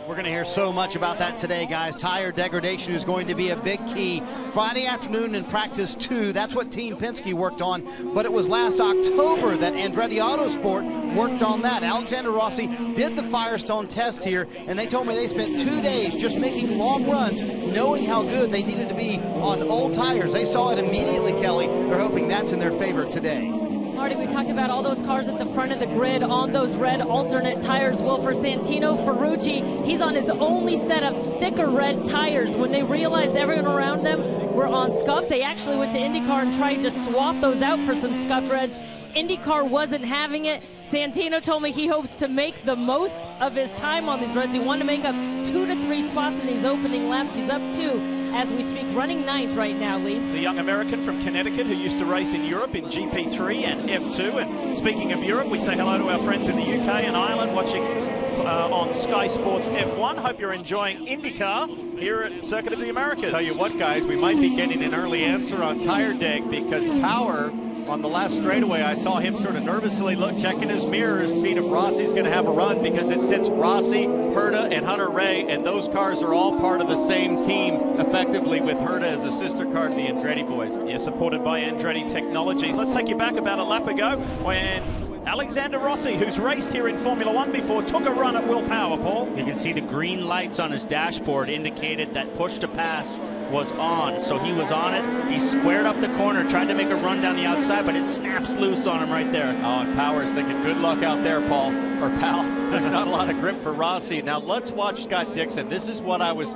We're going to hear so much about that today, guys. Tire degradation is going to be a big key. Friday afternoon in practice 2, that's what Team Penske worked on, but it was last October that Andretti Autosport worked on that. Alexander Rossi did the Firestone test here, and they told me they spent 2 days just making long runs, knowing how good they needed to be on old tires. They saw it immediately, Kelly. They're hoping that's in their favor today. Marty, we talked about all those cars at the front of the grid on those red alternate tires. Well, for Santino Ferrucci, he's on his only set of sticker red tires. When they realized everyone around them were on scuffs, they actually went to IndyCar and tried to swap those out for some scuffed reds. IndyCar wasn't having it. Santino told me he hopes to make the most of his time on these reds. He wanted to make up 2 to 3 spots in these opening laps. He's up 2 as we speak, running 9th right now, Lee. It's a young American from Connecticut who used to race in Europe in GP3 and F2. And speaking of Europe, we say hello to our friends in the UK and Ireland watching on Sky Sports F1. Hope you're enjoying IndyCar here at Circuit of the Americas. Tell you what, guys, we might be getting an early answer on tire deg because Power on the last straightaway, I saw him sort of nervously checking his mirrors, seeing if Rossi's going to have a run, because it sits Rossi, Herta, and Hunter Ray, and those cars are all part of the same team, effectively, with Herta as a sister car to the Andretti boys. Yeah, supported by Andretti Technologies. Let's take you back about a lap ago when Alexander Rossi, who's raced here in Formula One before, took a run at Will Power, Paul. You can see the green lights on his dashboard indicated that push to pass was on. So he was on it. He squared up the corner, tried to make a run down the outside, but it snaps loose on him right there. Oh, and Power's thinking, good luck out there, Paul, or pal. There's not a lot of grip for Rossi. Now let's watch Scott Dixon. This is what I was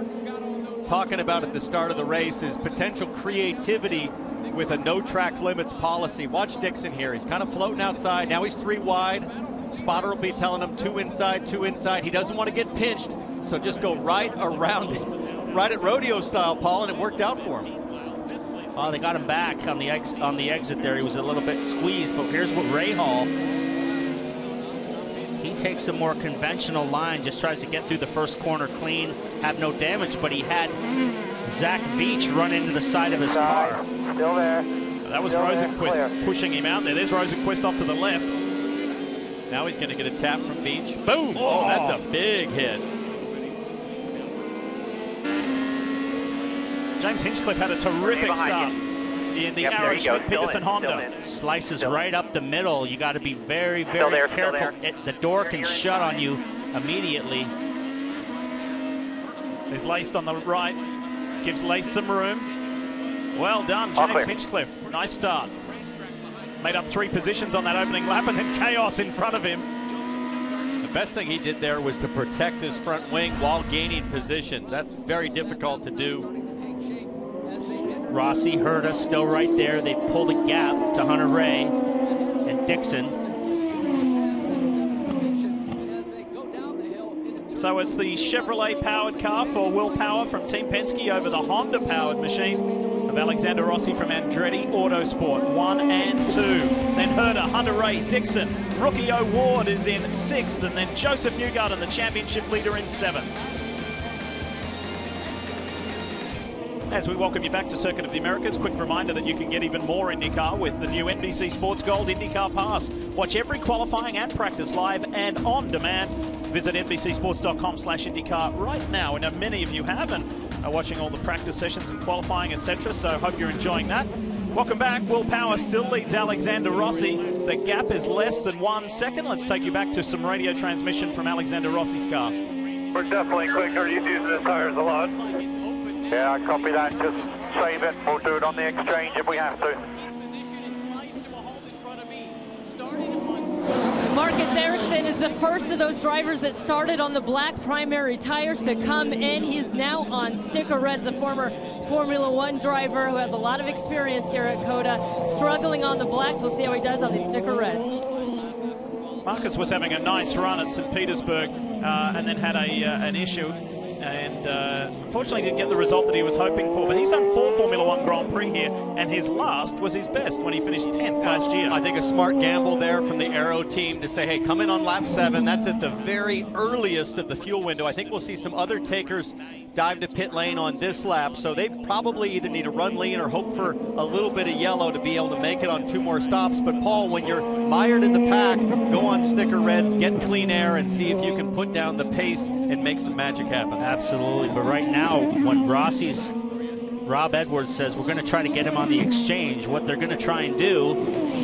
talking about at the start of the race, is potential creativity with a no track limits policy. Watch Dixon here. He's kind of floating outside. Now he's 3 wide. Spotter will be telling him 2 inside, 2 inside. He doesn't want to get pinched, so just go right around it. Right at rodeo style, Paul, and it worked out for him. Oh, they got him back on the exit there. He was a little bit squeezed, but here's what Ray Hall, he takes a more conventional line, just tries to get through the first corner clean, have no damage, but he had Zach Veach run into the side of his car. Still there. That was Rosenquist pushing him out there. There's Rosenquist off to the left. Now he's going to get a tap from Veach. Boom! Oh, that's a big hit. James Hinchcliffe had a terrific start in the Aaron Schmidt-Peterson Honda. Slices right up the middle. You got to be very, very careful. The door can shut on you immediately. He's laced on the right. Gives Lace some room. Well done, James Hinchcliffe. Nice start. Made up 3 positions on that opening lap, and then chaos in front of him. The best thing he did there was to protect his front wing while gaining positions. That's very difficult to do. Rossi, Herta still right there. They pulled a gap to Hunter Ray and Dixon. So it's the Chevrolet-powered car for Will Power from Team Penske over the Honda-powered machine of Alexander Rossi from Andretti Autosport. 1 and 2. Then Herta, Hunter Ray, Dixon. Rookie O'Ward is in 6th, and then Joseph Newgarden, the championship leader, in 7th. As we welcome you back to Circuit of the Americas, quick reminder that you can get even more IndyCar with the new NBC Sports Gold IndyCar Pass. Watch every qualifying and practice live and on demand. Visit NBCSports.com/IndyCar right now. And many of you have and are watching all the practice sessions and qualifying, etc. So hope you're enjoying that. Welcome back. Will Power still leads Alexander Rossi. The gap is less than 1 second. Let's take you back to some radio transmission from Alexander Rossi's car. We're definitely quicker. He's using his tires a lot. Yeah, I copy that. Just save it. We'll do it on the exchange if we have to. Marcus Erickson is the first of those drivers that started on the black primary tires to come in. He's now on sticker reds, the former Formula One driver who has a lot of experience here at COTA, struggling on the blacks. We'll see how he does on these sticker reds. Marcus was having a nice run at St. Petersburg and then had an issue. And unfortunately didn't get the result that he was hoping for. But he's done 4 Formula One Grand Prix here, and his last was his best when he finished 10th last year. I think a smart gamble there from the Aero team to say, hey, come in on lap 7. That's at the very earliest of the fuel window. I think we'll see some other takers dive to pit lane on this lap. So they probably either need to run lean or hope for a little bit of yellow to be able to make it on 2 more stops. But Paul, when you're mired in the pack, go on sticker reds, get clean air, and see if you can put down the pace and make some magic happen. Absolutely, but right now, when Rob Edwards says we're going to try to get him on the exchange, what they're going to try and do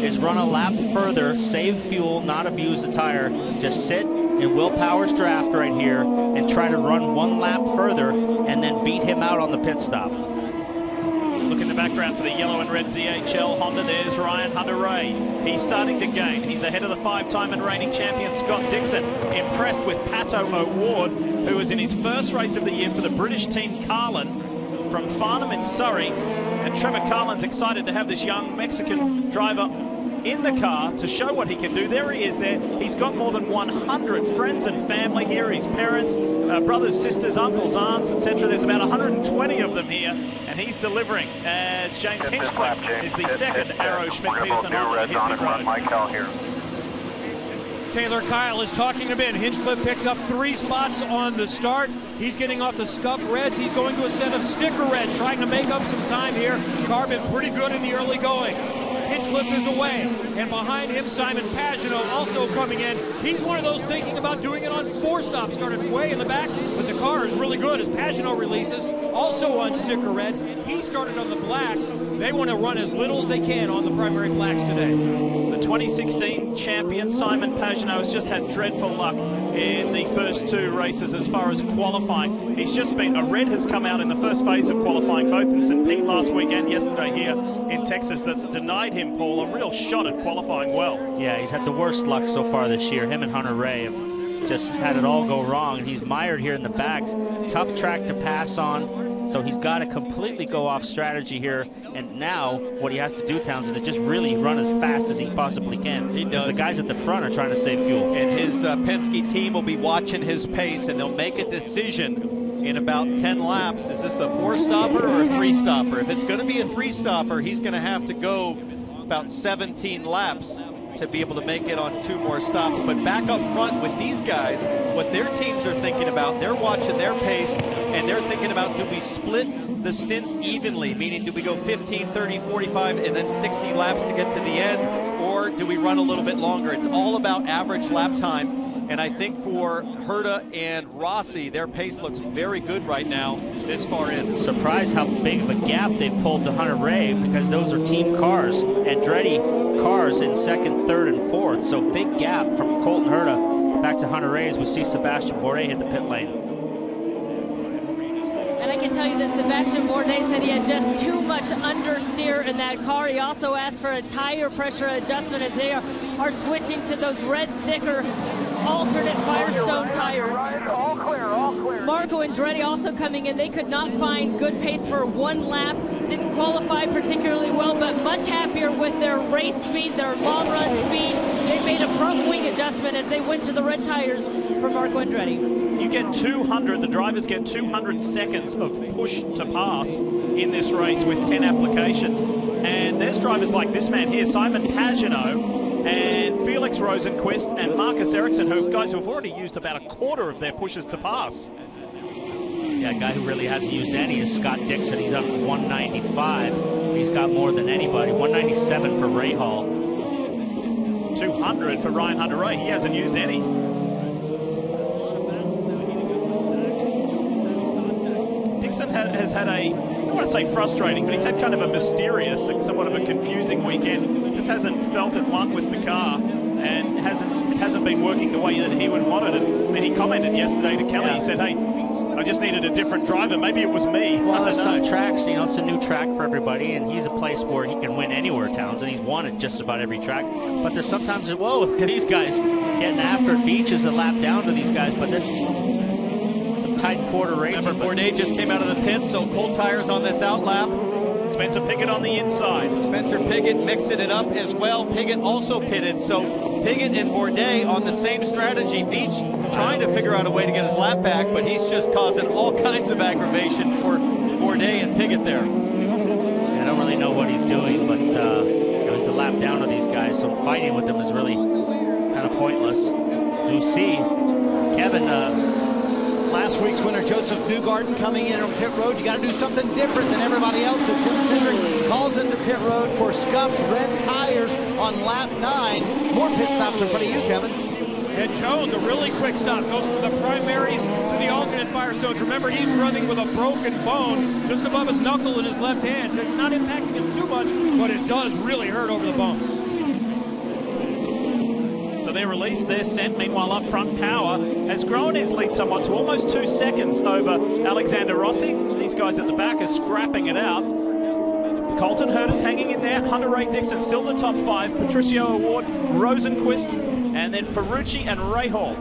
is run a lap further, save fuel, not abuse the tire, just sit in Will Power's draft right here and try to run 1 lap further and then beat him out on the pit stop. Look in the background for the yellow and red DHL Honda. There's Ryan Hunter-Ray. He's starting to gain. He's ahead of the 5-time and reigning champion Scott Dixon. Impressed with Pato O'Ward, who was in his first race of the year for the British team Carlin from Farnham in Surrey. And Trevor Carlin's excited to have this young Mexican driver in the car to show what he can do. There he is there. He's got more than 100 friends and family here, his parents, brothers, sisters, uncles, aunts, etc. There's about 120 of them here, and he's delivering as James Hinchcliffe is the second Arrow Schmidt-Peterson on the road. Here. Taylor Kyle is talking a bit. Hinchcliffe picked up 3 spots on the start. He's getting off the scuff reds. He's going to a set of sticker reds, trying to make up some time here. Car been pretty good in the early going. Hinchcliffe is away, and behind him, Simon Pagenaud also coming in. He's one of those thinking about doing it on 4 stops, started way in the back, but the car is really good as Pagenaud releases, also on sticker reds. He started on the blacks. They want to run as little as they can on the primary blacks today. The 2016 champion, Simon Pagenaud, has just had dreadful luck in the first 2 races as far as qualifying. He's just been, a red has come out in the first phase of qualifying, both in St. Pete last week and yesterday here in Texas. That's denied him, Paul, a real shot at qualifying well. Yeah, he's had the worst luck so far this year. Him and Hunter Ray have just had it all go wrong, and he's mired here in the backs. Tough track to pass on, so he's got to completely go off strategy here. And now what he has to do, Townsend, is just really run as fast as he possibly can. He does. The guys at the front are trying to save fuel. And his Penske team will be watching his pace, and they'll make a decision in about 10 laps. Is this a 4-stopper or a 3-stopper? If it's going to be a 3-stopper, he's going to have to go about 17 laps to be able to make it on 2 more stops. But back up front with these guys, what their teams are thinking about, they're watching their pace, and they're thinking about, do we split the stints evenly, meaning do we go 15, 30, 45, and then 60 laps to get to the end, or do we run a little bit longer? It's all about average lap time. And I think for Herta and Rossi, their pace looks very good right now this far in. Surprised how big of a gap they pulled to Hunter Ray, because those are team cars. Andretti cars in 2nd, 3rd, and 4th. So big gap from Colton Herta back to Hunter Ray as we see Sebastian Bourdais hit the pit lane. And I can tell you that Sebastian Bourdais said he had just too much understeer in that car. He also asked for a tire pressure adjustment as they are switching to those red sticker alternate Firestone tires. All clear, all clear. Marco Andretti also coming in. They could not find good pace for 1 lap. Didn't qualify particularly well, but much happier with their race speed, their long run speed. They made a front wing adjustment as they went to the red tires for Marco Andretti. You get 200, the drivers get 200 seconds of push to pass in this race with 10 applications. And there's drivers like this man here, Simon Pagenaud, and Felix Rosenquist and Marcus Erickson, who guys who have already used about a quarter of their pushes to pass. Yeah, a guy who really hasn't used any is Scott Dixon. He's up 195. He's got more than anybody. 197 for Ray Hall. 200 for Ryan Hunter-Ray. He hasn't used any. Dixon has had a, I don't want to say frustrating, but he's had kind of a mysterious, somewhat of a confusing weekend. Just hasn't felt at one with the car and hasn't been working the way that he would want it. And he commented yesterday to Kelly, he said, hey, I just needed a different driver. Maybe it was me. Well, there's some tracks, you know, it's a new track for everybody, and he's a place where he can win anywhere, Townsend. He's won at just about every track. But there's sometimes, whoa, look at these guys getting after it. Beach is a lap down to these guys, but this some tight quarter racing. Remember, Bourdais just came out of the pits, so cold tires on this out lap. Spencer Pigot on the inside. Spencer Pigot mixing it up as well. Pigot also pitted, so Pigot and Bourdais on the same strategy. Beach trying to figure out a way to get his lap back, but he's just causing all kinds of aggravation for Bourdais and Pigot there. I don't really know what he's doing, but you know, he's a lap down to these guys, so fighting with them is really kind of pointless. As we see, Kevin, last week's winner, Joseph Newgarden, coming in on pit road. You got to do something different than everybody else. So Tim Cindric calls into pit road for scuffed red tires on lap 9. More pit stops in front of you, Kevin. And Jones, a really quick stop, goes from the primaries to the alternate Firestones. Remember, he's running with a broken bone just above his knuckle in his left hand. So it's not impacting him too much, but it does really hurt over the bumps. So they released their scent. Meanwhile, up front, Power has grown his lead somewhat to almost 2 seconds over Alexander Rossi. These guys at the back are scrapping it out. Colton Herta's hanging in there. Hunter-Ray Dixon still the top 5. Patricio Award, Rosenquist, and then Ferrucci and Rahal.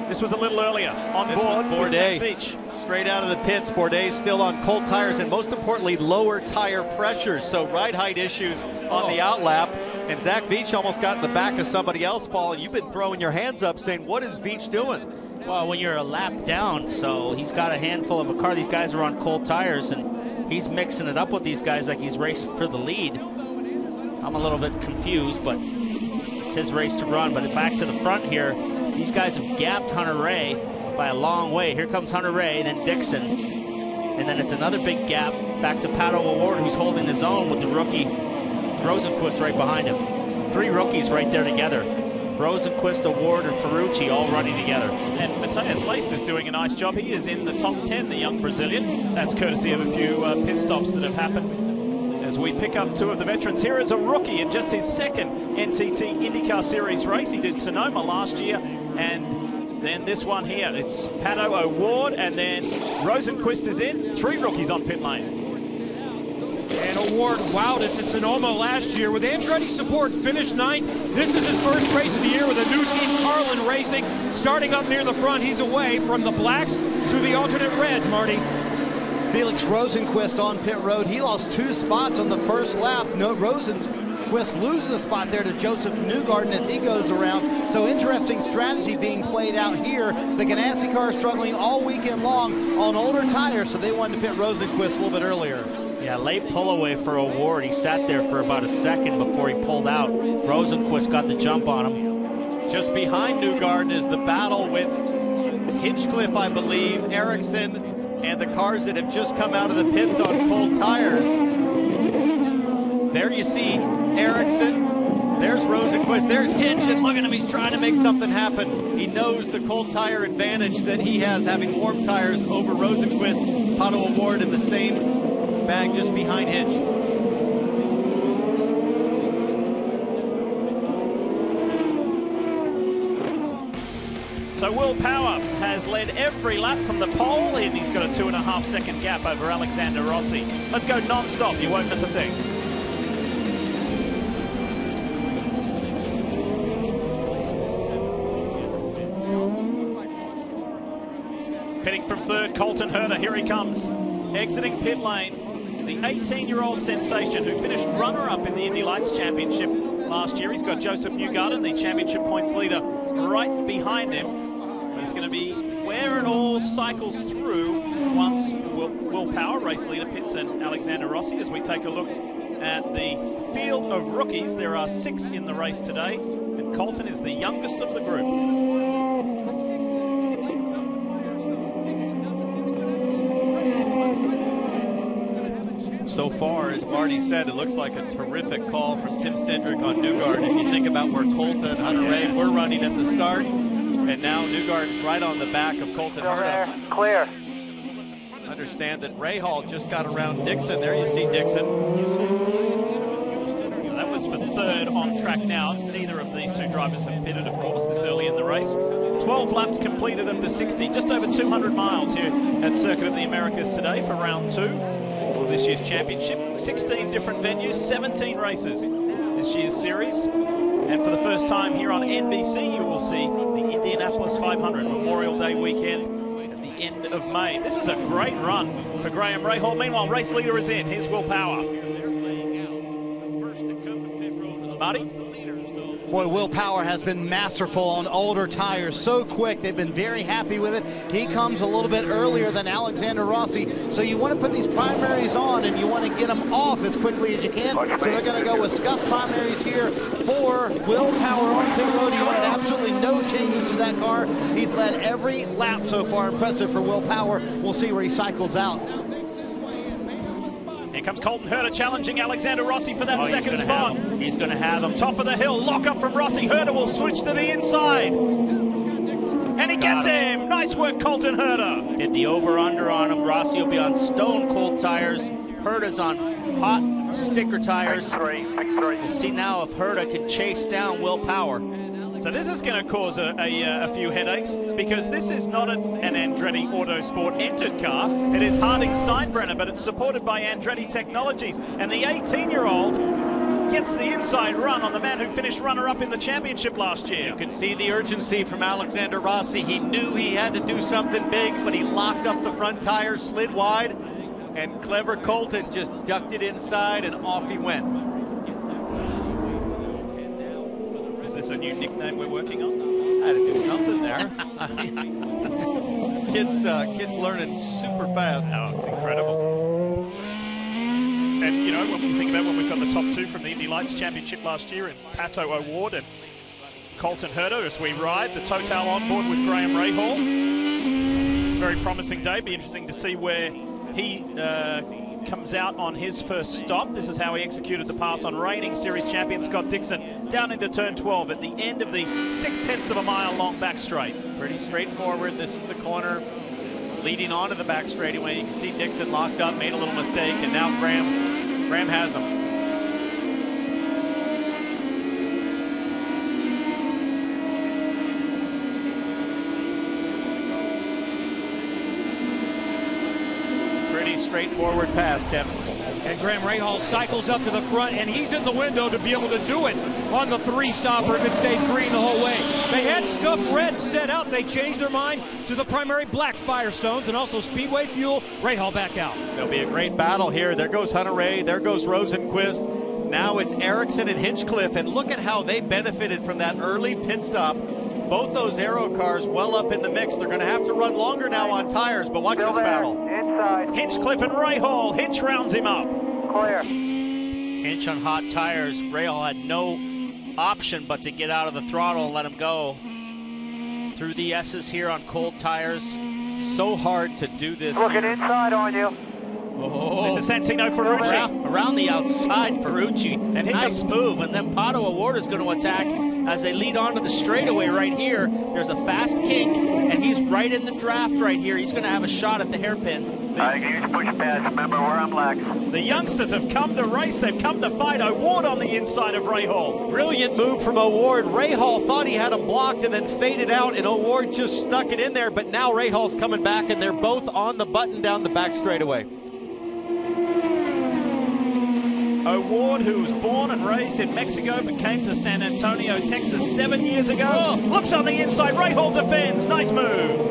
This was a little earlier on board Bourdais. Beach. Straight out of the pits, Bourdais still on cold tires and most importantly, lower tire pressures. So ride height issues on the outlap. And Zach Veach almost got in the back of somebody else, Paul, and you've been throwing your hands up saying, what is Veach doing? Well, when you're a lap down, so he's got a handful of a car. These guys are on cold tires, and he's mixing it up with these guys like he's racing for the lead. I'm a little bit confused, but it's his race to run. But back to the front here, these guys have gapped Hunter Ray by a long way. Here comes Hunter Ray, then Dixon. And then it's another big gap back to Pato O'Ward, who's holding his own with the rookie Rosenquist right behind him. 3 rookies right there together. Rosenquist, O'Ward, and Ferrucci all running together. And Matheus Leist is doing a nice job. He is in the top 10, the young Brazilian. That's courtesy of a few pit stops that have happened. As we pick up 2 of the veterans, here is a rookie in just his second NTT IndyCar Series race. He did Sonoma last year, and then this one here. It's Pato O'Ward, and then Rosenquist is in. 3 rookies on pit lane. And O'Ward wowed us at Sonoma last year. With Andretti support, finished 9th. This is his first race of the year with a new team, Carlin Racing. Starting up near the front, he's away from the blacks to the alternate reds, Marty. Felix Rosenquist on pit road. He lost 2 spots on the first lap. No, Rosenquist loses a spot there to Joseph Newgarden as he goes around. So interesting strategy being played out here. The Ganassi car is struggling all weekend long on older tires, so they wanted to pit Rosenquist a little bit earlier. Yeah, late pull away for O'Ward. He sat there for about a second before he pulled out. Rosenquist got the jump on him. Just behind Newgarden is the battle with Hinchcliffe, I believe, Erickson, and the cars that have just come out of the pits on cold tires. There you see Erickson. There's Rosenquist. There's Hinch, and look at him. He's trying to make something happen. He knows the cold tire advantage that he has having warm tires over Rosenquist. Pato O'Ward in the same bag just behind Hinch. So Will Power has led every lap from the pole, and he's got a 2.5 second gap over Alexander Rossi. Let's go non-stop, you won't miss a thing. Pitting from 3rd, Colton Herta, here he comes. Exiting pit lane, the 18-year-old sensation who finished runner-up in the Indy Lights Championship last year. He's got Joseph Newgarden, the championship points leader, right behind him. But he's going to be where it all cycles through once Will Power, race leader, pits, and Alexander Rossi. As we take a look at the field of rookies, there are 6 in the race today, and Colton is the youngest of the group. So far, as Marty said, it looks like a terrific call from Tim Cindric on Newgarden. If you think about where Colton and Hunter Ray were running at the start, and now Newgarden's right on the back of Colton Herta. Clear. Understand that Ray Hall just got around Dixon. There you see Dixon. So that was for 3rd on track now. Neither of these 2 drivers have pitted, of course, this early in the race. 12 laps completed of the 60, just over 200 miles here at Circuit of the Americas today for round 2 of this year's championship. 16 different venues, 17 races this year's series. And for the first time here on NBC, you will see the Indianapolis 500 Memorial Day weekend at the end of May. This is a great run for Graham Rahal. Meanwhile, race leader is in. Here's Will Power. Marty? Boy, Will Power has been masterful on older tires. So quick, they've been very happy with it. He comes a little bit earlier than Alexander Rossi. So you want to put these primaries on and you want to get them off as quickly as you can. So they're going to go with scuff primaries here for Will Power on pit road. He wanted absolutely no changes to that car. He's led every lap so far. Impressive for Will Power. We'll see where he cycles out. Here comes Colton Herta challenging Alexander Rossi for that second spot. He's going to have him. Top of the hill, lock up from Rossi. Herta will switch to the inside. And he gets him. Nice work, Colton Herta. Hit the over-under on him. Rossi will be on stone-cold tires. Herta's on hot sticker tires. We'll see now if Herta can chase down Will Power. So this is going to cause a few headaches, because this is not an Andretti Autosport entered car. It is Harding Steinbrenner, but it's supported by Andretti Technologies. And the 18-year-old gets the inside run on the man who finished runner-up in the championship last year. You could see the urgency from Alexander Rossi. He knew he had to do something big, but he locked up the front tire, slid wide, and clever Colton just ducked it inside, and off he went. a new nickname we're working on? I had to do something there. Kids learning super fast. Oh, it's incredible. And, you know, when we think about when we've got the top two from the Indy Lights Championship last year in Pato O'Ward and Colton Herta as we ride the Total on board with Graham Rahal. Very promising day. Be interesting to see where he comes out on his first stop. This is how he executed the pass on reigning series champion Scott Dixon down into turn 12 at the end of the 0.6 of a mile long back straight. Pretty straightforward. This is the corner leading onto the back straightaway. You can see Dixon locked up, made a little mistake, and now Graham has him. Straightforward pass, Kevin. And Graham Rahal cycles up to the front, and he's in the window to be able to do it on the 3-stopper if it stays green the whole way. They had Scuff Red set out. They changed their mind to the primary black Firestones and also Speedway Fuel. Rahal back out. There'll be a great battle here. There goes Hunter Ray. There goes Rosenquist. Now it's Erickson and Hinchcliffe, and look at how they benefited from that early pit stop. Both those aero cars well up in the mix. They're going to have to run longer now on tires, but watch this battle. Inside. Hinchcliffe and Rahal. Hinch rounds him up. Clear. Hinch on hot tires. Rahal had no option but to get out of the throttle and let him go. Through the S's here on cold tires. So hard to do this. Looking inside on you. Oh. This is Santino Ferrucci. Around the outside, Ferrucci. And nice move. And then Pato O'Ward is going to attack as they lead onto the straightaway right here. There's a fast kink, and he's right in the draft right here. He's going to have a shot at the hairpin. I can use push pass. Remember where I'm lax. The youngsters have come to race. They've come to fight. O'Ward on the inside of Rahal. Brilliant move from O'Ward. Rahal thought he had him blocked and then faded out, and O'Ward just snuck it in there. But now Rahal's coming back, and they're both on the button down the back straightaway. O'Ward, who was born and raised in Mexico but came to San Antonio, Texas 7 years ago. Oh, looks on the inside. Rahal defends. Nice move.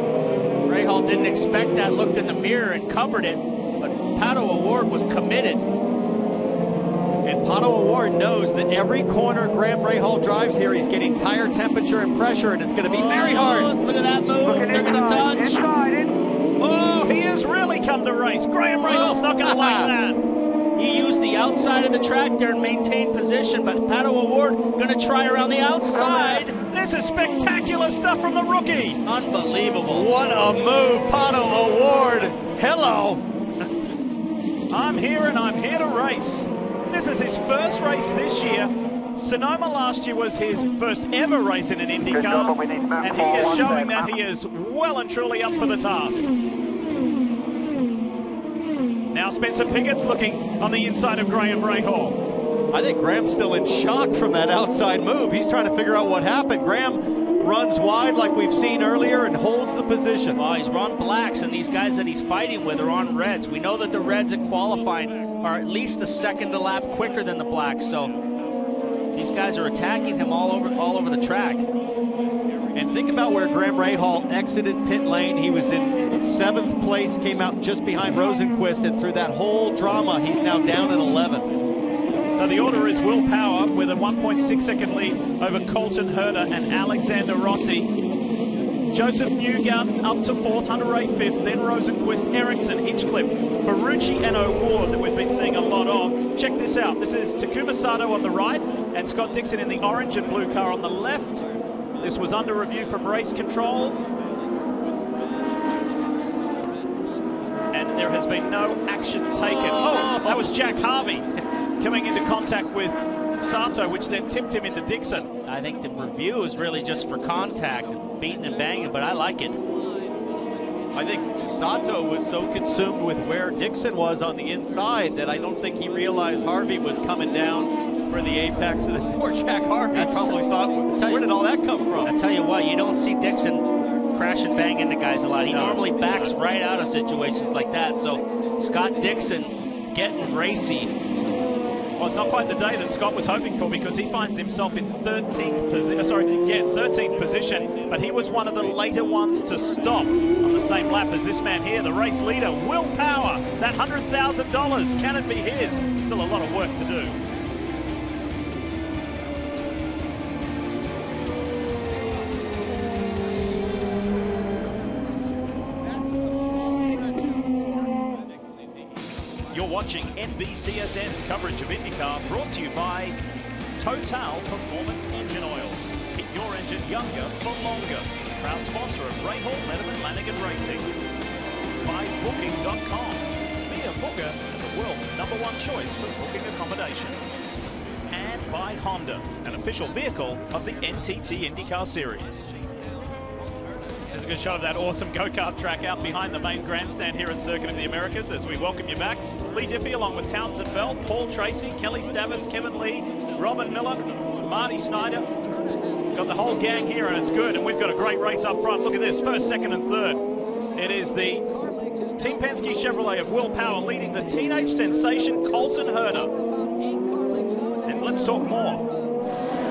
Rahal didn't expect that, looked in the mirror and covered it, but Pato O'Ward was committed. And Pato O'Ward knows that every corner Graham Rahal drives here, he's getting tire temperature and pressure, and it's going to be very hard. Look at that move. They're going to touch. Inside. Oh, he has really come to race. Graham Rahal's not going to like that. He used the outside of the track there and maintained position, but Pato O'Ward going to try around the outside. This is spectacular stuff from the rookie. Unbelievable. What a move, Pato O'Ward. Hello. I'm here and I'm here to race. This is his first race this year. Sonoma last year was his first ever race in an IndyCar, and he is showing that he is well and truly up for the task. Now Spencer Pickett's looking on the inside of Graham Rahal. I think Graham's still in shock from that outside move. He's trying to figure out what happened. Graham runs wide like we've seen earlier and holds the position. Well, he's run blacks, and these guys that he's fighting with are on reds. We know that the reds at qualifying are at least a second a lap quicker than the blacks, so these guys are attacking him all over the track. And think about where Graham Rahal exited pit lane. He was in 7th place, came out just behind Rosenquist, and through that whole drama, he's now down at 11th. So the order is Will Power with a 1.6 second lead over Colton Herta and Alexander Rossi. Joseph Newgarden up to 4th, Hunter Ray 5th, then Rosenquist, Erickson, Hinchcliffe, Ferrucci and O'Ward that we've been seeing a lot of. Check this out. This is Takuma Sato on the right and Scott Dixon in the orange and blue car on the left. This was under review from race control. And there has been no action taken. Oh, that was Jack Harvey coming into contact with Sato, which then tipped him into Dixon. I think the review is really just for contact, beating and banging, but I like it. I think Sato was so consumed with where Dixon was on the inside that I don't think he realized Harvey was coming down for the apex, and then poor Jack Harvey probably thought, where did all that come from? I tell you what, you don't see Dixon crash and bang into guys a lot. He normally backs right out of situations like that. So Scott Dixon getting racy. Well, it's not quite the day that Scott was hoping for, because he finds himself in 13th position, but he was one of the later ones to stop on the same lap as this man here, the race leader, Will Power. That $100,000, can it be his? Still a lot of work to do. watching NBCSN's coverage of IndyCar, brought to you by Total Performance Engine Oils. Keep your engine younger for longer. Proud sponsor of Rahal, Letterman, Lanigan Racing. By Booking.com. Be a booker and the world's #1 choice for booking accommodations. And by Honda, an official vehicle of the NTT IndyCar Series. There's a good shot of that awesome go-kart track out behind the main grandstand here at Circuit of the Americas as we welcome you back. Lee Diffie along with Townsend Bell, Paul Tracy, Kelly Stavis, Kevin Lee, Robin Miller, Marty Snyder. We've got the whole gang here and it's good, and we've got a great race up front. Look at this, first, second and third. It is the Team Penske Chevrolet of Will Power leading the teenage sensation Colton Herta. And let's talk more.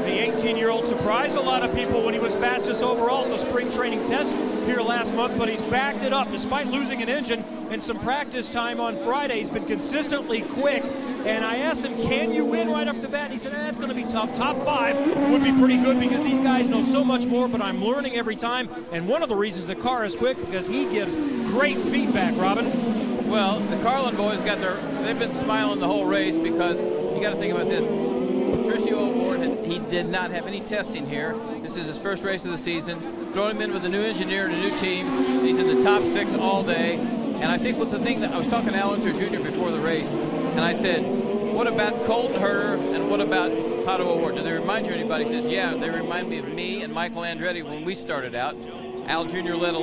The 18-year-old surprised a lot of people when he was fastest overall at the spring training test here last month, but he's backed it up despite losing an engine and some practice time on Friday. He's been consistently quick, and I asked him, can you win right off the bat? And he said, that's going to be tough. Top 5 would be pretty good because these guys know so much more, but I'm learning every time, and one of the reasons the car is quick because he gives great feedback, Robin. Well, the Carlin boys they've been smiling the whole race because you got to think about this. Patricio O'Ward, he did not have any testing here. This is his first race of the season. Throwing him in with a new engineer and a new team. He's in the top 6 all day. And I think with the thing that I was talking to Alan Jr. before the race, and I said, what about Colton Herta and what about Pato O'Ward? Do they remind you of anybody? He says, yeah, they remind me of me and Michael Andretti when we started out. Al Jr. led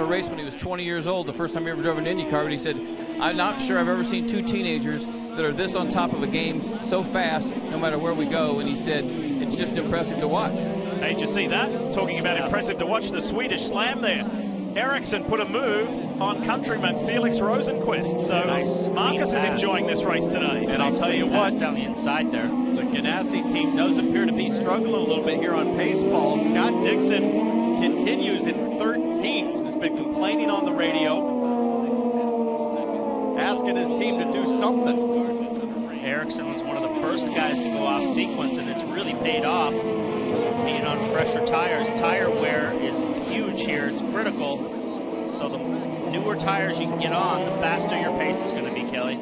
a race when he was 20 years old, the first time he ever drove an IndyCar, but he said, I'm not sure I've ever seen 2 teenagers that are this on top of a game so fast, no matter where we go. And he said, it's just impressive to watch. Hey, did you see that? Talking about impressive to watch, the Swedish slam there. Erickson put a move on countryman Felix Rosenquist. So nice Marcus is enjoying this race today. And I'll tell you what, down the inside there. The Ganassi team does appear to be struggling a little bit here on pace, Paul. Scott Dixon continues in 13th. Has been complaining on the radio, asking his team to do something. Erickson was one of the first guys to go off sequence, and it's really paid off being on fresher tires. Tire wear is huge here. It's critical. So the newer tires you can get on, the faster your pace is going to be, Kelly.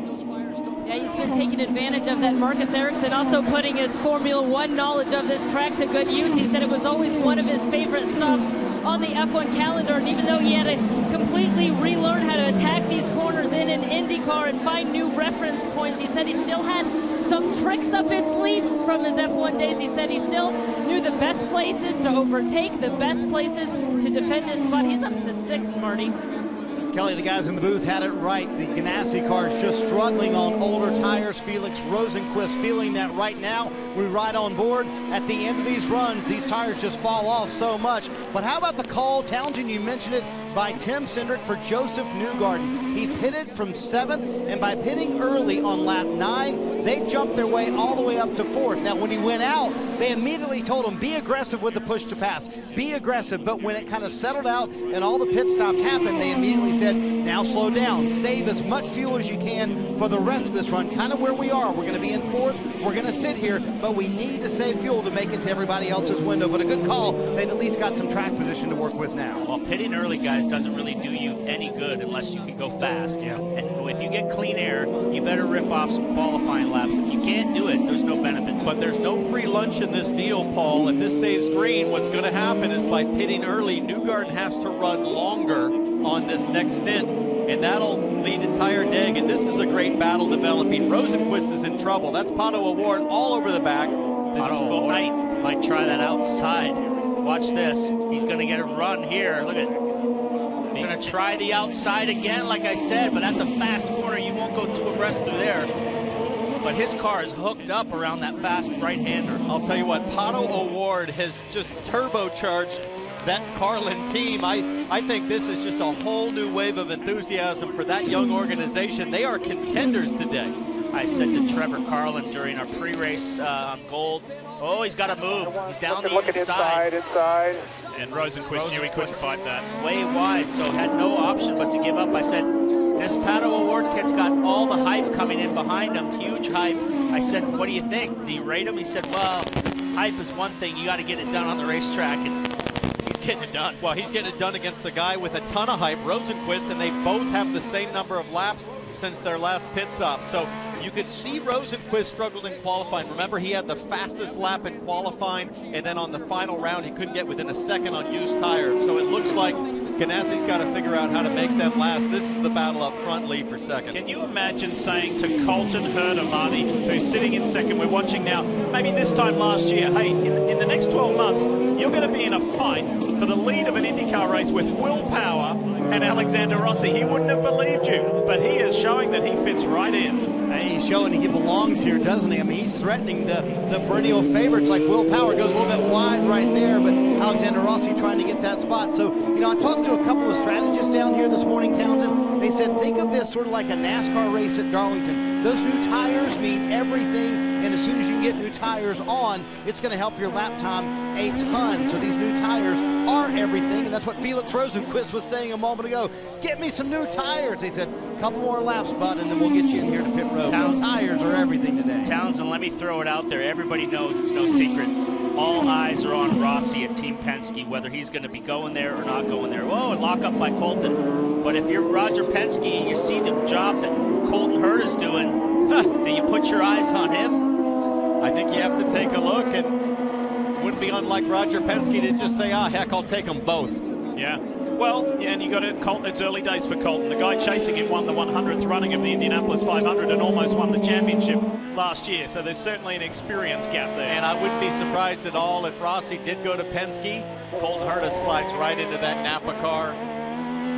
Yeah, he's been taking advantage of that. Marcus Erickson also putting his Formula One knowledge of this track to good use. He said it was always one of his favorite stops on the F1 calendar, and even though he had to completely relearn how to attack these corners in an IndyCar and find new reference points, he said he still had some tricks up his sleeves from his F1 days. He said he still knew the best places to overtake, the best places to defend his spot. He's up to 6th, Marty. Kelly, the guys in the booth had it right. The Ganassi car is just struggling on older tires. Felix Rosenquist feeling that right now. We ride on board. At the end of these runs, these tires just fall off so much. But how about the call, Townsend, you mentioned it, by Tim Cindric for Joseph Newgarden. He pitted from 7th, and by pitting early on lap 9, they jumped their way all the way up to 4th. Now, when he went out, they immediately told him, be aggressive with the push to pass. Be aggressive. But when it kind of settled out and all the pit stops happened, they immediately said, now slow down. Save as much fuel as you can for the rest of this run. Kind of where we are. We're going to be in 4th. We're going to sit here, but we need to save fuel to make it to everybody else's window. But a good call. They've at least got some track position to work with now. Well, pitting early, guys, doesn't really do you any good unless you can go fast. Yeah. And if you get clean air, you better rip off some qualifying laps. If you can't do it, there's no benefit to it. But there's no free lunch in this deal, Paul. If this stays green, what's going to happen is by pitting early, Newgarden has to run longer on this next stint, and that'll lead to tire deg, and this is a great battle developing. Rosenquist is in trouble. That's Pato O'Ward all over the back. This is for 8th. Might try that outside. Watch this. He's going to get a run here. Look at He's going to try the outside again, like I said, but that's a fast corner. You won't go too abreast through there. But his car is hooked up around that fast right-hander. I'll tell you what, Pato O'Ward has just turbocharged that Carlin team. I think this is just a whole new wave of enthusiasm for that young organization. They are contenders today. I said to Trevor Carlin during our pre-race on Gold, oh, he's got to move. He's down the inside. And Rosenquist knew he couldn't fight that. Way wide, so had no option but to give up. I said, this Pato O'Ward kid's got all the hype coming in behind him, huge hype. I said, what do you think? Do you rate him? He said, well, hype is one thing. You got to get it done on the racetrack. And He's getting it done. Well, he's getting it done against a guy with a ton of hype, Rosenquist, and they both have the same number of laps since their last pit stop. So you could see Rosenquist struggled in qualifying. Remember, he had the fastest lap in qualifying, and then on the final round, he couldn't get within a second on used tires. So it looks like Ganassi's got to figure out how to make them last. This is the battle up front, Lee for second. Can you imagine saying to Colton Herta, Marty, who's sitting in second, we're watching now, maybe this time last year, hey, in the next 12 months, you're going to be in a fight for the lead of an IndyCar race with Will Power and Alexander Rossi. He wouldn't have believed you, but he is showing that he fits right in. He's showing he belongs here, doesn't he? I mean, he's threatening the perennial favorites. Like Will Power goes a little bit wide right there, but Alexander Rossi trying to get that spot. So, you know, I talked to a couple of strategists down here this morning, Townsend. They said, think of this sort of like a NASCAR race at Darlington. Those new tires mean everything, and as soon as you can get new tires on, it's going to help your lap time a ton. So these new tires are everything, and that's what Felix Rosenquist was saying a moment ago. Get me some new tires. They said, a couple more laps, bud, and then we'll get you in here to pit road. Tires are everything today. Townsend, let me throw it out there. Everybody knows it's no secret. All eyes are on Rossi at Team Penske, whether he's going to be going there or not going there. Whoa, lock up by Colton. But if you're Roger Penske and you see the job that Colton Herta is doing, do you put your eyes on him? I think you have to take a look, and wouldn't be unlike Roger Penske to just say, ah, heck, I'll take them both. Yeah. Well, yeah, and you got to, it's early days for Colton. The guy chasing him won the 100th running of the Indianapolis 500 and almost won the championship last year. So there's certainly an experience gap there. And I wouldn't be surprised at all if Rossi did go to Penske. Colton Herta slides right into that Napa car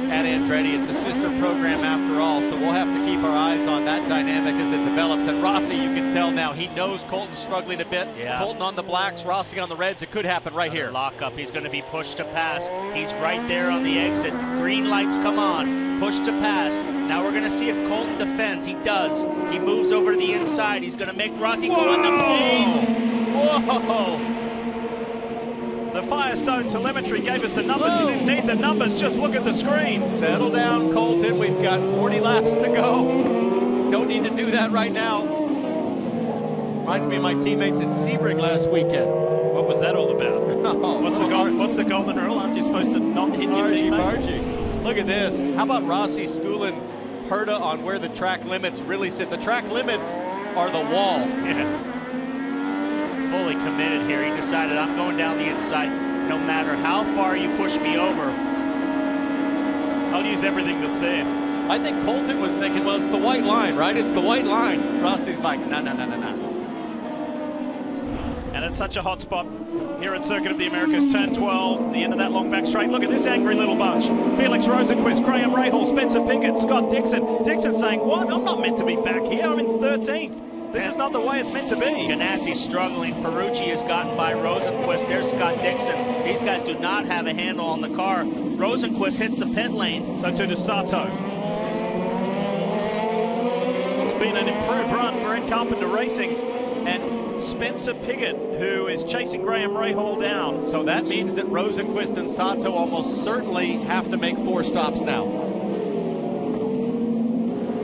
at Andretti. It's a sister program after all, so we'll have to keep our eyes on that dynamic as it develops. And Rossi, you can tell now, he knows Colton's struggling a bit. Yeah. Colton on the blacks, Rossi on the reds. It could happen right here. Lock up. He's going to be pushed to pass. He's right there on the exit. Green lights come on. Push to pass. Now we're going to see if Colton defends. He does. He moves over to the inside. He's going to make Rossi go in the paint. Whoa! The Firestone telemetry gave us the numbers. You didn't need the numbers, just look at the screen. Settle down, Colton. We've got 40 laps to go. Don't need to do that right now. Reminds me of my teammates at Sebring last weekend. What was that all about? Oh, what's the golden rule? Aren't you supposed to not hit your teammate? Look at this. How about Rossi schooling Herta on where the track limits really sit? The track limits are the wall. Yeah. Fully committed here. He decided, I'm going down the inside no matter how far you push me over. I'll use everything that's there. I think Colton was thinking, well, it's the white line, right? It's the white line. Rossi's like, no. And it's such a hot spot here at Circuit of the Americas, turn 12, the end of that long back straight. Look at this angry little bunch. Felix Rosenquist, Graham Rahal, Spencer Pickett, Scott Dixon. Dixon saying, what? I'm not meant to be back here. I'm in 13th. This is not the way it's meant to be. Ganassi struggling. Ferrucci has gotten by Rosenquist. There's Scott Dixon. These guys do not have a handle on the car. Rosenquist hits the pit lane. So too does Sato. It's been an improved run for Ed Carpenter Racing. And Spencer Piggott, who is chasing Graham Rahal down. So that means that Rosenquist and Sato almost certainly have to make 4 stops now.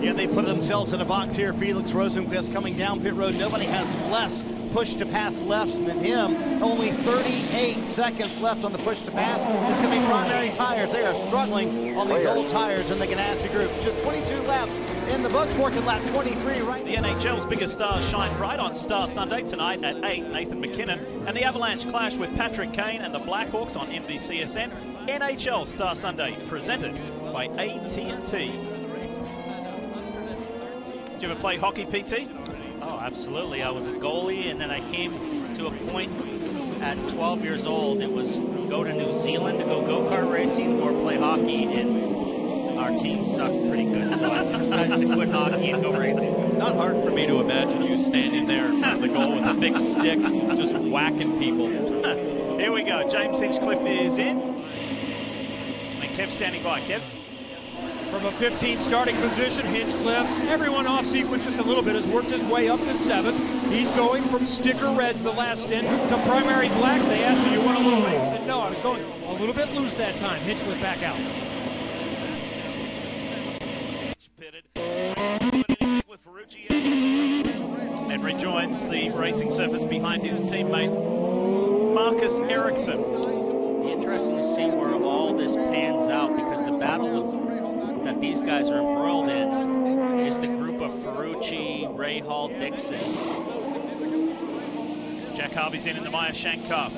Yeah, they put themselves in a box here. Felix Rosenquist coming down pit road. Nobody has less push to pass left than him. Only 38 seconds left on the push to pass. It's going to be primary tires. They are struggling on these old tires in the Ganassi group. Just 22 laps in the books, working lap 23 right now. The NHL's biggest stars shine bright on Star Sunday tonight at 8, Nathan McKinnon. And the Avalanche clash with Patrick Kane and the Blackhawks on NBCSN. NHL Star Sunday presented by AT&T. Did you ever play hockey, PT? Oh, absolutely. I was a goalie, and then I came to a point at 12 years old. It was go to New Zealand to go-kart racing or play hockey, and our team sucked pretty good, so I decided to quit hockey and go racing. It's not hard for me to imagine you standing there at the goal with a big stick, just whacking people. Here we go. James Hinchcliffe is in. And Kev standing by. Kev? From a 15 starting position, Hinchcliffe, everyone off sequence just a little bit, has worked his way up to 7th. He's going from sticker reds the last stint to primary blacks. They asked him, you want a little late? He said, no, I was going a little bit loose that time. Hinchcliffe back out. And rejoins the racing surface behind his teammate, Marcus Erickson. interesting to see where all this pans out, because the battle that these guys are embroiled in is the group of Ferrucci, Rahal, Dixon. Jack Harvey's in the Meyer Shank car.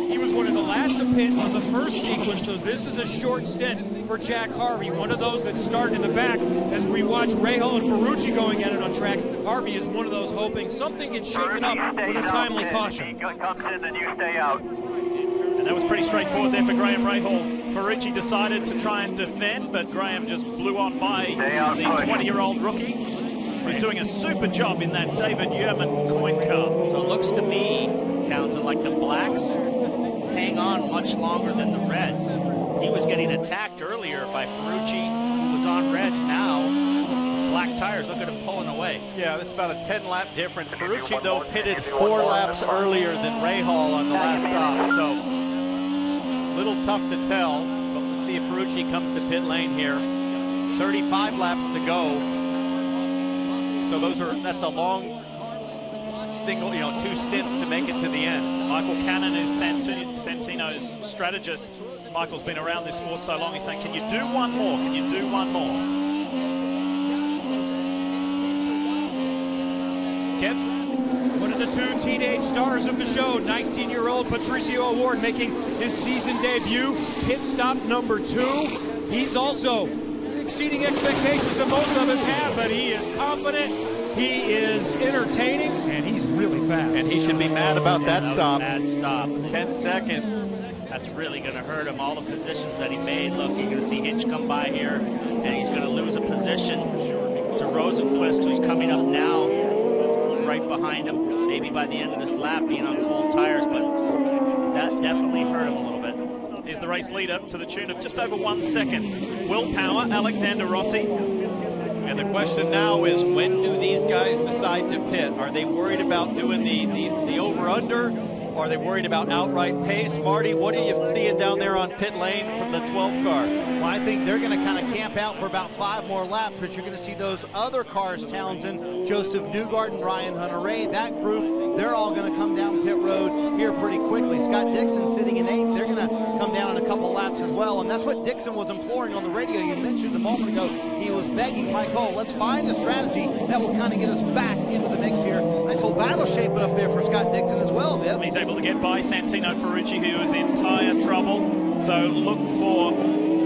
He was one of the last to pit on the first sequence, so this is a short stint for Jack Harvey, one of those that started in the back. As we watch Rahal and Ferrucci going at it on track, Harvey is one of those hoping something gets shaken up with a timely caution. Comes in and you stay out. And that was pretty straightforward there for Graham Rahal. Ferrucci decided to try and defend, but Graham just blew on by the 20-year-old rookie, who's doing a super job in that David Yerman coin car. So it looks to me, Townsend, like the blacks hang on much longer than the reds. He was getting attacked earlier by Ferrucci, who was on reds. Now, black tires, look at him pulling away. Yeah, this is about a 10-lap difference. Ferrucci, though, pitted 4 laps earlier than Rahal on the last stop, so a little tough to tell. But let's see if Ferrucci comes to pit lane here. 35 laps to go. So that's a long single, 2 stints to make it to the end. Michael Cannon is Santino's strategist. Michael's been around this sport so long, he's saying, can you do one more? Can you do one more? Kev? One of the 2 teenage stars of the show, 19-year-old Patricio O'Ward making his season debut, pit stop number 2. He's also exceeding expectations that most of us have, but he is confident, he is entertaining, and he's really fast. And he should be mad about that stop. Bad stop. 10 seconds. That's really going to hurt him. All the positions that he made. Look, you're going to see Hitch come by here, and he's going to lose a position to Rosenquist, who's coming up now right behind him, maybe by the end of this lap, being on cold tires, but that definitely hurt him a little bit. Is the race leader to the tune of just over 1 second. Will Power, Alexander Rossi. And the question now is, when do these guys decide to pit? Are they worried about doing the over-under? Or are they worried about outright pace? Marty, what are you seeing down there on pit lane from the 12 car? Well, I think they're going to kind of camp out for about 5 more laps, but you're going to see those other cars, Townsend, Joseph Newgarden, Ryan Hunter-Reay, that group, they're all going to come down pit road here pretty quickly. Scott Dixon sitting in 8th, they're going to come down in a couple laps as well, and that's what Dixon was imploring on the radio. You mentioned a moment ago, he was begging Mike Hull, let's find a strategy that will kind of get us back into the mix here. Nice little battle shaping up there for Scott Dixon as well, Dev. He's able to get by Santino Ferrucci, who is in tire trouble. So look for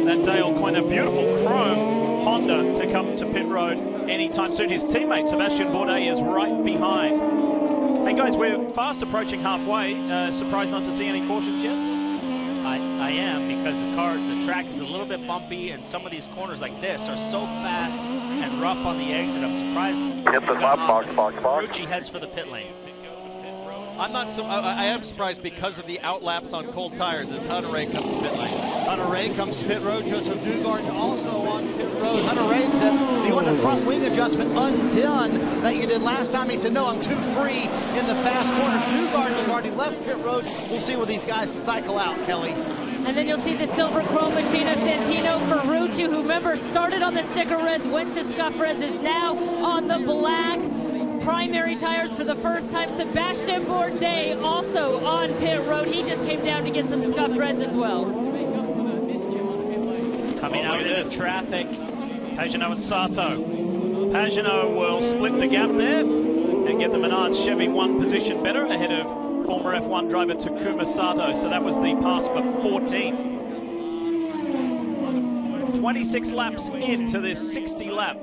that Dale Coyne, a beautiful chrome Honda, to come to pit road anytime soon. His teammate Sebastian Bourdais is right behind. Hey guys, we're fast approaching halfway. Surprised not to see any cautions yet? I am, because the track is a little bit bumpy, and some of these corners like this are so fast and rough on the exit. I'm surprised. Hit the box. Ferrucci heads for the pit lane. I am surprised because of the outlaps on cold tires as Hunter-Reay comes to pit lane. Hunter-Reay comes to pit road. Joseph Newgarden also on pit road. Hunter-Reay said, "Do you want the front wing adjustment undone that you did last time?" He said, "No, I'm too free in the fast corners." Newgarden has already left pit road. We'll see where these guys cycle out, Kelly. And then you'll see the silver chrome machine of Santino Ferrucci, who, remember, started on the sticker reds, went to scuff reds, is now on the black primary tires for the first time. Sebastian Bourdais also on pit road. He just came down to get some scuffed reds as well. Coming out into traffic. Pagenaud and Sato. Pagenaud will split the gap there and get the Menard Chevy 1 position better ahead of former F1 driver Takuma Sato. So that was the pass for 14th. 26 laps into this 60-lap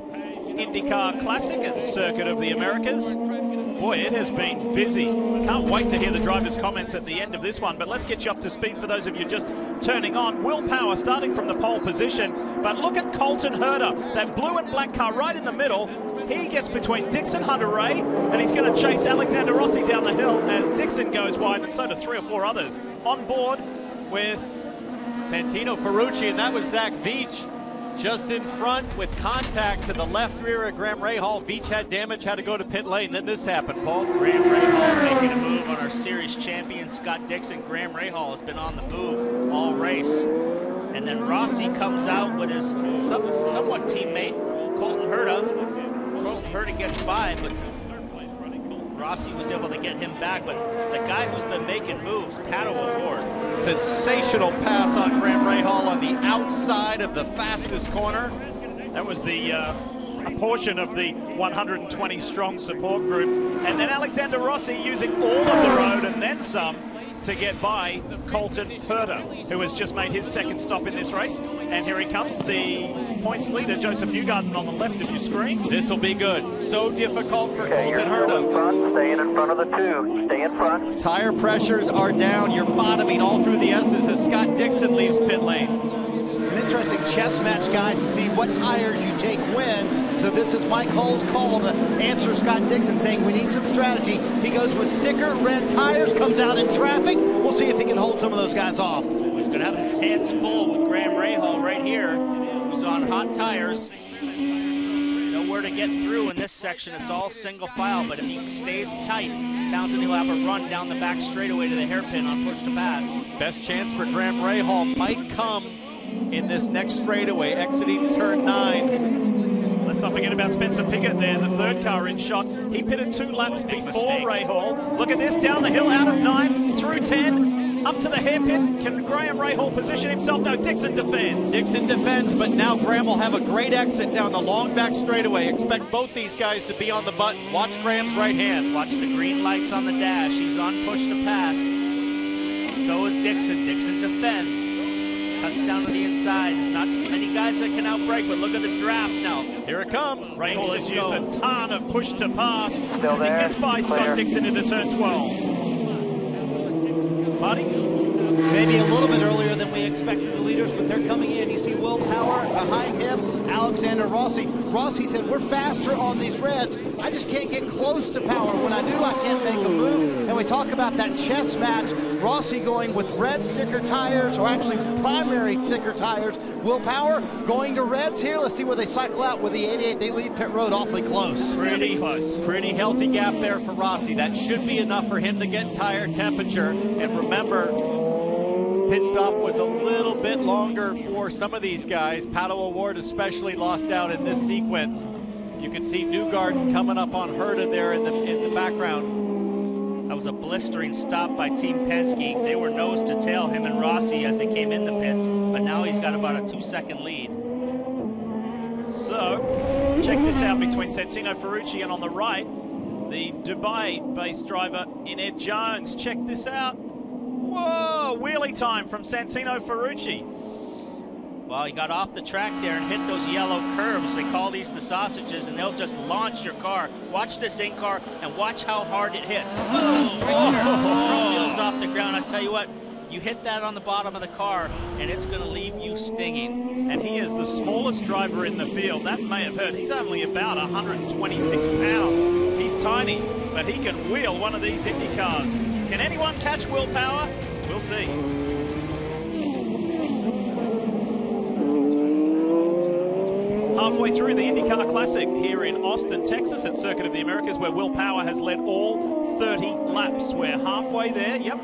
IndyCar Classic and Circuit of the Americas. Boy, it has been busy. Can't wait to hear the drivers' comments at the end of this one, but let's get you up to speed for those of you just turning on. Will Power starting from the pole position, but look at Colton Herta, that blue and black car right in the middle. He gets between Dixon, Hunter-Reay, and he's going to chase Alexander Rossi down the hill as Dixon goes wide, and so do 3 or 4 others. On board with Santino Ferrucci, and that was Zach Veach just in front with contact to the left rear of Graham Rahal. Veach had damage, had to go to pit lane. Then this happened, Paul. Graham Rahal making a move on our series champion, Scott Dixon. Graham Rahal has been on the move all race. And then Rossi comes out with his somewhat teammate, Colton Herta. Colton Herta gets by, but Rossi was able to get him back, but the guy who's been making moves, Pato O'Ward. Sensational pass on Graham Rahal on the outside of the fastest corner. That was the a portion of the 120 strong support group. And then Alexander Rossi using all of the road and then some to get by Colton Herta, who has just made his second stop in this race. And here he comes, the points leader, Joseph Newgarden, on the left of your screen. This will be good. So difficult for Okay, Colton you're still in Herta. front, staying in front of the two. Stay in front. Tire pressures are down. You're bottoming all through the S's as Scott Dixon leaves pit lane. An interesting chess match, guys, to see what tires you take when. So this is Mike Hull's call to answer Scott Dixon, saying we need some strategy. He goes with sticker red tires, comes out in traffic. We'll see if he can hold some of those guys off. He's going to have his hands full with Graham Rahal right here, who's on hot tires. Nowhere to get through in this section. It's all single file, but if he stays tight, Townsend will have a run down the back straightaway to the hairpin on push to pass. Best chance for Graham Rahal might come in this next straightaway, exiting turn 9. Let's not forget about Spencer Piggott there, the third car in shot. He pitted 2 laps before Rahal. Look at this, down the hill, out of 9, through 10, up to the hairpin. Can Graham Rahal position himself? No, Dixon defends. Dixon defends, but now Graham will have a great exit down the long back straightaway. Expect both these guys to be on the button. Watch Graham's right hand. Watch the green lights on the dash. He's on push to pass. So is Dixon. Dixon defends. Cuts down to the inside. There's not many guys that can outbrake, but look at the draft now. Here it comes. Rahal has used a ton of push to pass Still as he there. gets by Scott Clear. Dixon into turn 12. Marty? Maybe a little bit earlier than we expected the leaders, but they're coming in. You see Will Power behind him, Alexander Rossi. Rossi said, we're faster on these reds. I just can't get close to Power. When I do, I can't make a move. And we talk about that chess match. Rossi going with red sticker tires, or actually primary sticker tires. Will Power going to reds here. Let's see where they cycle out with the 88. They leave pit road awfully close. Pretty close. Pretty healthy gap there for Rossi. That should be enough for him to get tire temperature. And remember, pit stop was a little bit longer for some of these guys. Pato O'Ward especially lost out in this sequence. You can see Newgarden coming up on Herta there in the background. That was a blistering stop by Team Penske. They were nose to tail, him and Rossi, as they came in the pits, but now he's got about a 2-second lead. So, check this out between Santino Ferrucci and on the right, the Dubai-based driver in Ed Jones. Check this out. Whoa, wheelie time from Santino Ferrucci. Well, he got off the track there and hit those yellow curves. They call these the sausages, and they'll just launch your car. Watch this in-car and watch how hard it hits. Oh, front wheels off the ground. I tell you what, you hit that on the bottom of the car, and it's going to leave you stinging. And he is the smallest driver in the field. That may have hurt. He's only about 126 pounds. He's tiny, but he can wheel one of these Indy cars. Can anyone catch Will Power? We'll see. Halfway through the IndyCar Classic here in Austin, Texas at Circuit of the Americas, where Will Power has led all 30 laps. We're halfway there, yep.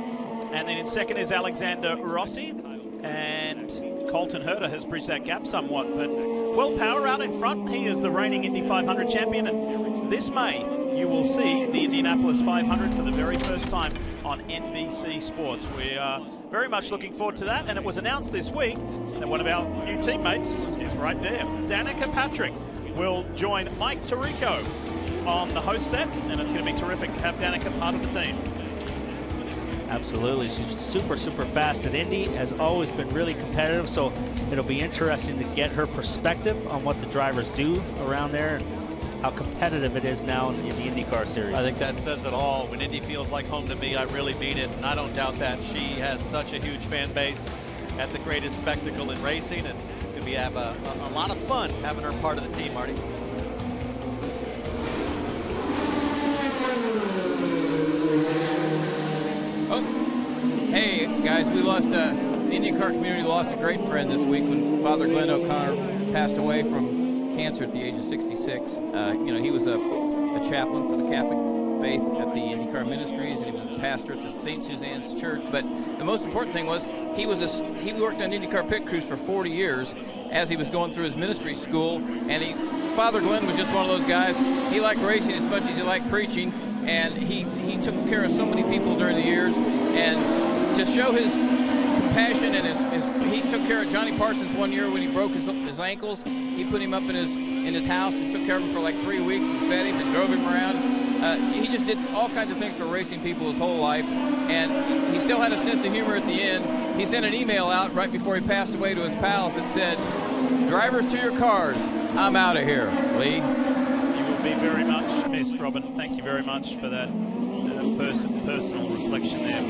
And then in second is Alexander Rossi, and Colton Herta has bridged that gap somewhat. But Will Power out in front. He is the reigning Indy 500 champion, and this May you will see the Indianapolis 500 for the very first time on NBC Sports. We are very much looking forward to that, and it was announced this week that one of our new teammates is right there. Danica Patrick will join Mike Tirico on the host set, and it's going to be terrific to have Danica part of the team. Absolutely. She's super, super fast at Indy, has always been really competitive, so it'll be interesting to get her perspective on what the drivers do around there and how competitive it is now in the IndyCar series. I think that says it all. When Indy feels like home to me, I really mean it, and I don't doubt that. She has such a huge fan base at the greatest spectacle in racing, and it's going to be a lot of fun having her part of the team, Marty. Oh, hey guys, we lost the IndyCar community lost a great friend this week when Father Glenn O'Connor passed away from cancer at the age of 66. You know, he was a chaplain for the Catholic faith at the IndyCar Ministries, and he was the pastor at the St. Suzanne's Church. But the most important thing was he worked on IndyCar pit crews for 40 years as he was going through his ministry school. And Father Glenn was just one of those guys. He liked racing as much as he liked preaching, and he took care of so many people during the years, and to show his compassion and he took care of Johnny Parsons one year when he broke his ankles. He put him up in his house and took care of him for like 3 weeks and fed him and drove him around. He just did all kinds of things for racing people his whole life, and he still had a sense of humor at the end. He sent an email out right before he passed away to his pals that said, "Drivers to your cars, I'm out of here, Lee." You will be very much missed, Robin. Thank you very much for that personal reflection there,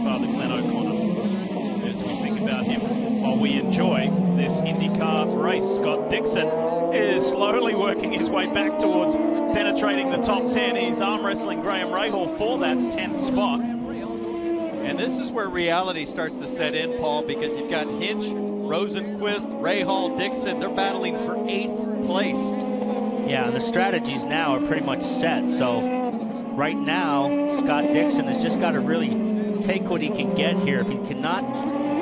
Father Glenn O'Connor, as we think about him while we enjoy this IndyCar race. Scott Dixon is slowly working his way back towards penetrating the top 10. He's arm wrestling Graham Rahal for that 10th spot. And this is where reality starts to set in, Paul, because you've got Hinch, Rosenquist, Rahal, Dixon. They're battling for 8th place. Yeah, the strategies now are pretty much set. So right now, Scott Dixon has just got to really take what he can get here. If he cannot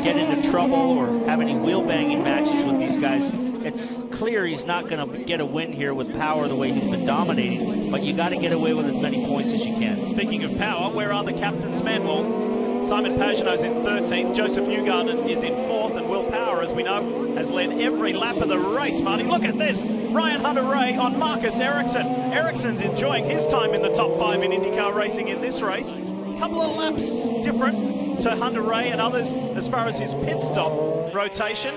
get into trouble or have any wheel banging matches with these guys, it's clear he's not going to get a win here with power the way he's been dominating, but you got to get away with as many points as you can. Speaking of power, where are the captain's men? Well, Simon Pagenaud's in 13th, Joseph Newgarden is in 4th, and Will Power, as we know, has led every lap of the race. Marty, look at this. Ryan Hunter-Reay on Marcus Erickson. Erickson's enjoying his time in the top 5 in IndyCar racing in this race. A couple of laps different to Hunter-Reay and others as far as his pit stop rotation.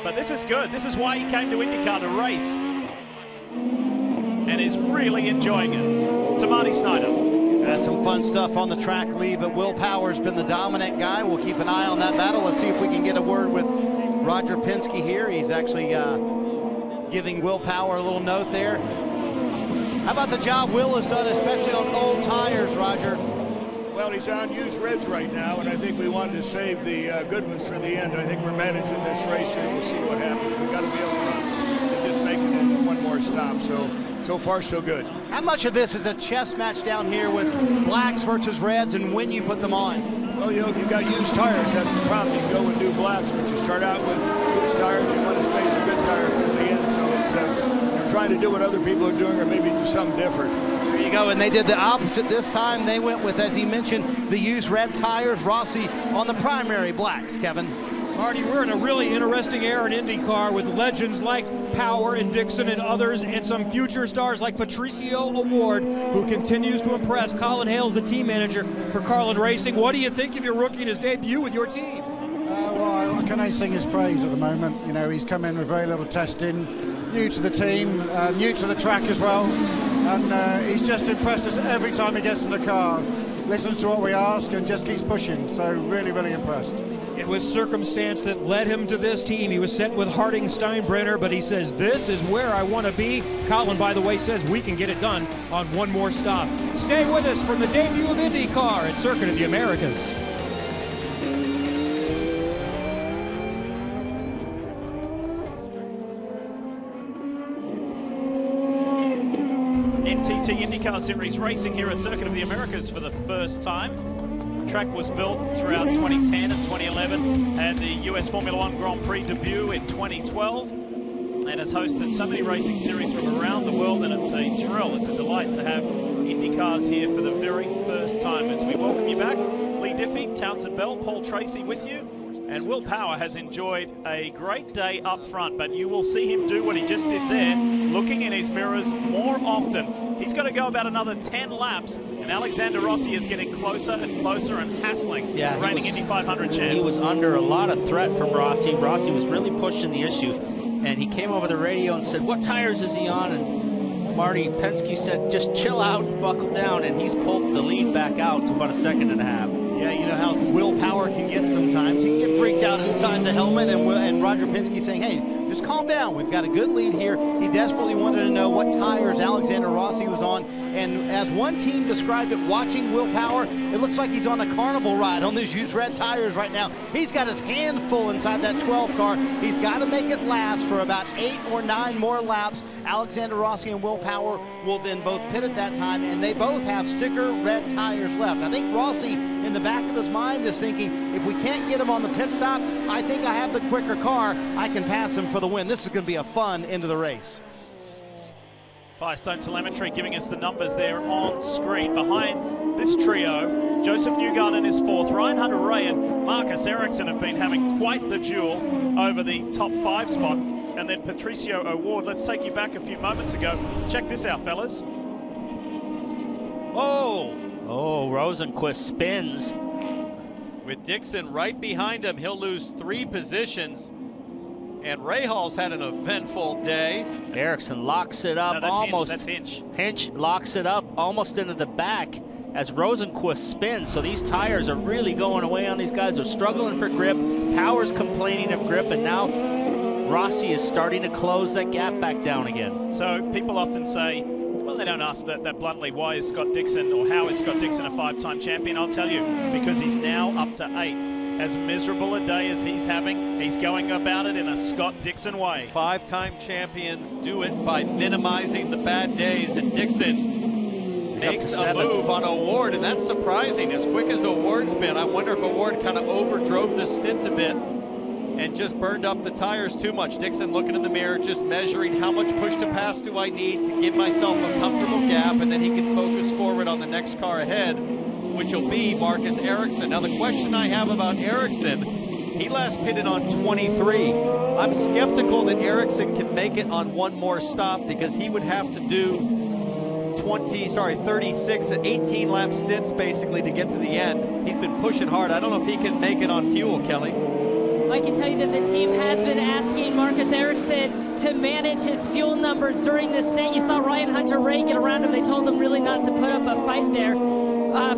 But this is good. This is why he came to IndyCar to race. And is really enjoying it. To Marty Snyder. That's some fun stuff on the track, Lee, but Will Power's been the dominant guy. We'll keep an eye on that battle. Let's see if we can get a word with Roger Penske here. He's actually giving Will Power a little note there. How about the job Will has done, especially on old tires, Roger? Well, he's on used reds right now, and I think we wanted to save the good ones for the end. I think we're managing this race and we'll see what happens. We've got to be able to just make it in one more stop. So far, so good. How much of this is a chess match down here with blacks versus reds and when you put them on? Well, you've got used tires. That's the problem. You can go and do blacks, but you start out with used tires. You want to save the good tires in the end. So it's you're trying to do what other people are doing or maybe do something different. There you go, and they did the opposite this time. They went with, as he mentioned, the used red tires. Rossi on the primary blacks, Kevin. Marty, we're in a really interesting era in IndyCar with legends like Power and Dixon and others, and some future stars like Patricio Award, who continues to impress. Colin Hale's the team manager for Carlin Racing. What do you think of your rookie in his debut with your team? Well, I can only sing his praise at the moment. You know, he's come in with very little testing, new to the team, new to the track as well, and he's just impressed us every time he gets in the car. Listens to what we ask and just keeps pushing, so really, really impressed. It was circumstance that led him to this team. He was set with Harding Steinbrenner, but he says, this is where I want to be. Colin, by the way, says we can get it done on one more stop. Stay with us from the debut of IndyCar at Circuit of the Americas. NTT IndyCar Series racing here at Circuit of the Americas for the first time. The track was built throughout 2010 and 2011, and the US Formula One Grand Prix debut in 2012, and has hosted so many racing series from around the world, and it's a thrill, it's a delight to have IndyCars here for the very first time. As we welcome you back, Lee Diffie, Townsend Bell, Paul Tracy with you. And Will Power has enjoyed a great day up front, but you will see him do what he just did there, looking in his mirrors more often. He's got to go about another 10 laps, and Alexander Rossi is getting closer and closer and hassling the reigning Indy 500 champ. He was under a lot of threat from Rossi. Rossi was really pushing the issue, and he came over the radio and said, what tires is he on? And Marty Penske said, just chill out and buckle down, and he's pulled the lead back out to about a second and a half. Yeah, you know how Will Power can get sometimes. He can get freaked out inside the helmet, and Roger Penske saying, hey, just calm down. We've got a good lead here. He desperately wanted to know what tires Alexander Rossi was on. And as one team described it, watching Will Power, it looks like he's on a carnival ride on those used red tires right now. He's got his hand full inside that 12 car. He's got to make it last for about 8 or 9 more laps. Alexander Rossi and Will Power will then both pit at that time, and they both have sticker red tires left. I think Rossi, in the back of his mind, is thinking, if we can't get him on the pit stop, I think I have the quicker car. I can pass him for the win. This is going to be a fun end of the race. Firestone telemetry giving us the numbers there on screen. Behind this trio, Joseph Newgarden is fourth. Ryan Hunter-Reay and Marcus Erickson have been having quite the duel over the top 5 spot. And then Patricio O'Ward, let's take you back a few moments ago. Check this out, fellas. Oh, Rosenquist spins. With Dixon right behind him, he'll lose 3 positions. And Rahal's had an eventful day. Erickson locks it up, no, that's almost. Hinch, that's Hinch. Hinch locks it up almost into the back as Rosenquist spins. So these tires are really going away on these guys. They're struggling for grip. Power's complaining of grip, and now Rossi is starting to close that gap back down again. So people often say, well, they don't ask that bluntly, why is Scott Dixon, or how is Scott Dixon a 5-time champion? I'll tell you, because he's now up to 8th. As miserable a day as he's having, he's going about it in a Scott Dixon way. 5-time champions do it by minimizing the bad days, and Dixon makes a move on O'Ward, and that's surprising. As quick as O'Ward's been, I wonder if O'Ward kind of overdrove the stint a bit and just burned up the tires too much. Dixon looking in the mirror, just measuring how much push to pass do I need to give myself a comfortable gap, and then he can focus forward on the next car ahead, which will be Marcus Erickson. Now the question I have about Erickson, he last pitted on 23. I'm skeptical that Erickson can make it on one more stop, because he would have to do 36 at 18 lap stints basically to get to the end. He's been pushing hard. I don't know if he can make it on fuel, Kelly. I can tell you that the team has been asking Marcus Erickson to manage his fuel numbers during this stint. You saw Ryan Hunter-Reay get around him. They told him really not to put up a fight there.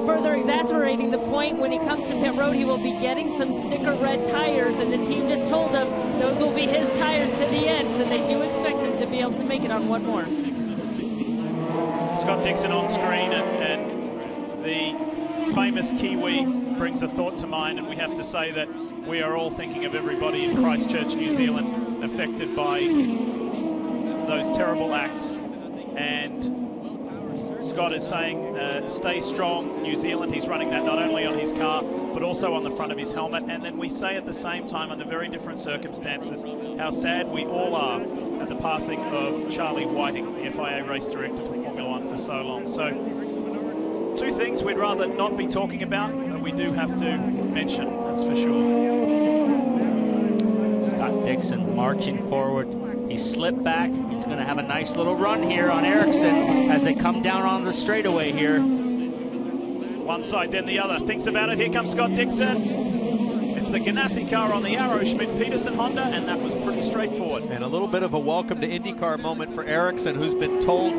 Further exacerbating the point, when he comes to pit road, he will be getting some sticker red tires, and the team just told him those will be his tires to the end, so they do expect him to be able to make it on one more. Scott Dixon on screen, and the famous Kiwi brings a thought to mind, and we have to say that we are all thinking of everybody in Christchurch, New Zealand, affected by those terrible acts. And Scott is saying, stay strong, New Zealand. He's running that not only on his car, but also on the front of his helmet. And then we say at the same time, under very different circumstances, how sad we all are at the passing of Charlie Whiting, the FIA race director for Formula One for so long. So 2 things we'd rather not be talking about, but we do have to mention, that's for sure. Scott Dixon marching forward. He slipped back. He's going to have a nice little run here on Erickson as they come down on the straightaway here. One side, then the other. Thinks about it. Here comes Scott Dixon. It's the Ganassi car on the arrow, Schmidt-Peterson Honda, and that was pretty straightforward. And a little bit of a welcome to IndyCar moment for Erickson, who's been told,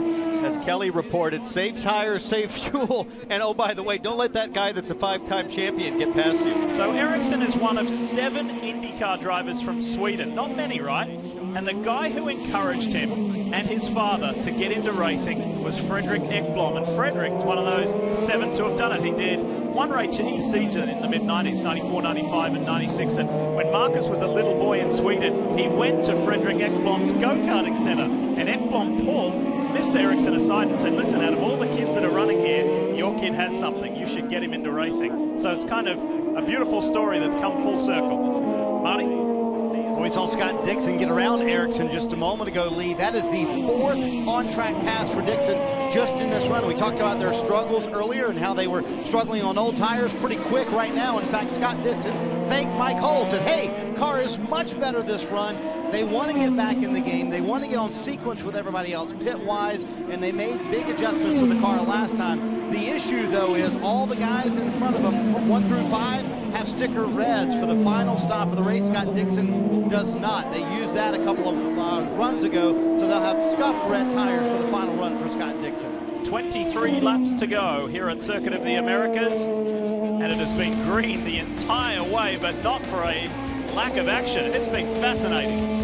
as Kelly reported, save tires, save fuel, and oh, by the way, don't let that guy that's a 5-time champion get past you. So Erickson is one of 7 IndyCar drivers from Sweden. Not many, right? And the guy who encouraged him and his father to get into racing was Fredrik Ekblom. And Fredrik's one of those 7 to have done it. He did 1 race season in the mid-90s, 94, 95, and 96. And when Marcus was a little boy in Sweden, he went to Fredrik Ekblom's go-karting center. And Ekblom pulled Mr. Erickson aside and said, listen, out of all the kids that are running here, your kid has something. You should get him into racing. So it's kind of a beautiful story that's come full circle. Marty? Well, we saw Scott Dixon get around Erickson just a moment ago, Lee. That is the 4th on-track pass for Dixon just in this run. We talked about their struggles earlier and how they were struggling on old tires. Pretty quick right now. In fact, Scott Dixon thanked Mike Hull, said, hey, car is much better this run. They want to get back in the game. They want to get on sequence with everybody else pit-wise, and they made big adjustments to the car last time. The issue, though, is all the guys in front of them, 1 through 5, have sticker reds for the final stop of the race. Scott Dixon does not. They used that a couple of runs ago, so they'll have scuffed red tires for the final run for Scott Dixon. 23 laps to go here at Circuit of the Americas, and it has been green the entire way, but not for a lack of action. It's been fascinating.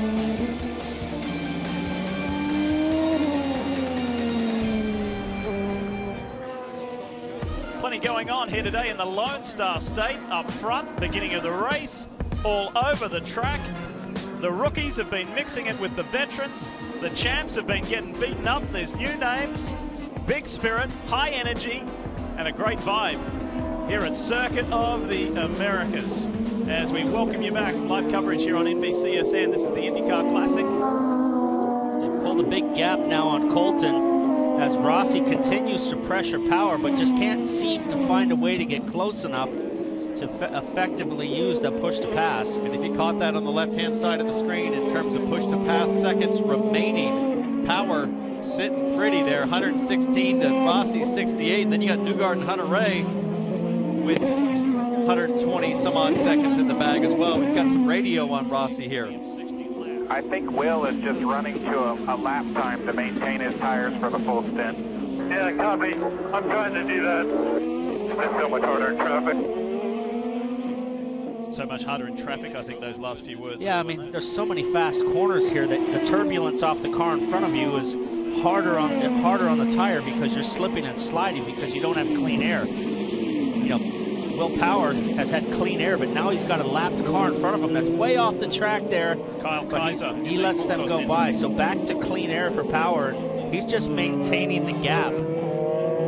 Plenty going on here today in the Lone Star State. Up front, beginning of the race, all over the track. The rookies have been mixing it with the veterans. The champs have been getting beaten up. There's new names, big spirit, high energy, and a great vibe here at Circuit of the Americas. As we welcome you back, live coverage here on NBCSN. This is the IndyCar Classic. They pulled a big gap now on Colton. as Rossi continues to pressure Power, but just can't seem to find a way to get close enough to effectively use that push to pass. And if you caught that on the left-hand side of the screen in terms of push to pass seconds remaining, Power sitting pretty there, 116 to Rossi's 68. And then you got Newgarden, Hunter Ray with 120 some odd seconds in the bag as well. We've got some radio on Rossi here. I think Will is just running to a lap time to maintain his tires for the full stint. Yeah, copy. I'm trying to do that. It's so much harder in traffic. So much harder in traffic, I think those last few words. Yeah, I mean, there's so many fast corners here that the turbulence off the car in front of you is harder on the tire because you're slipping and sliding because you don't have clean air. You know, Will Power has had clean air, but now he's got a lapped car in front of him that's way off the track there. It's Kyle Kaiser. He lets them go by. So back to clean air for Power. He's just maintaining the gap.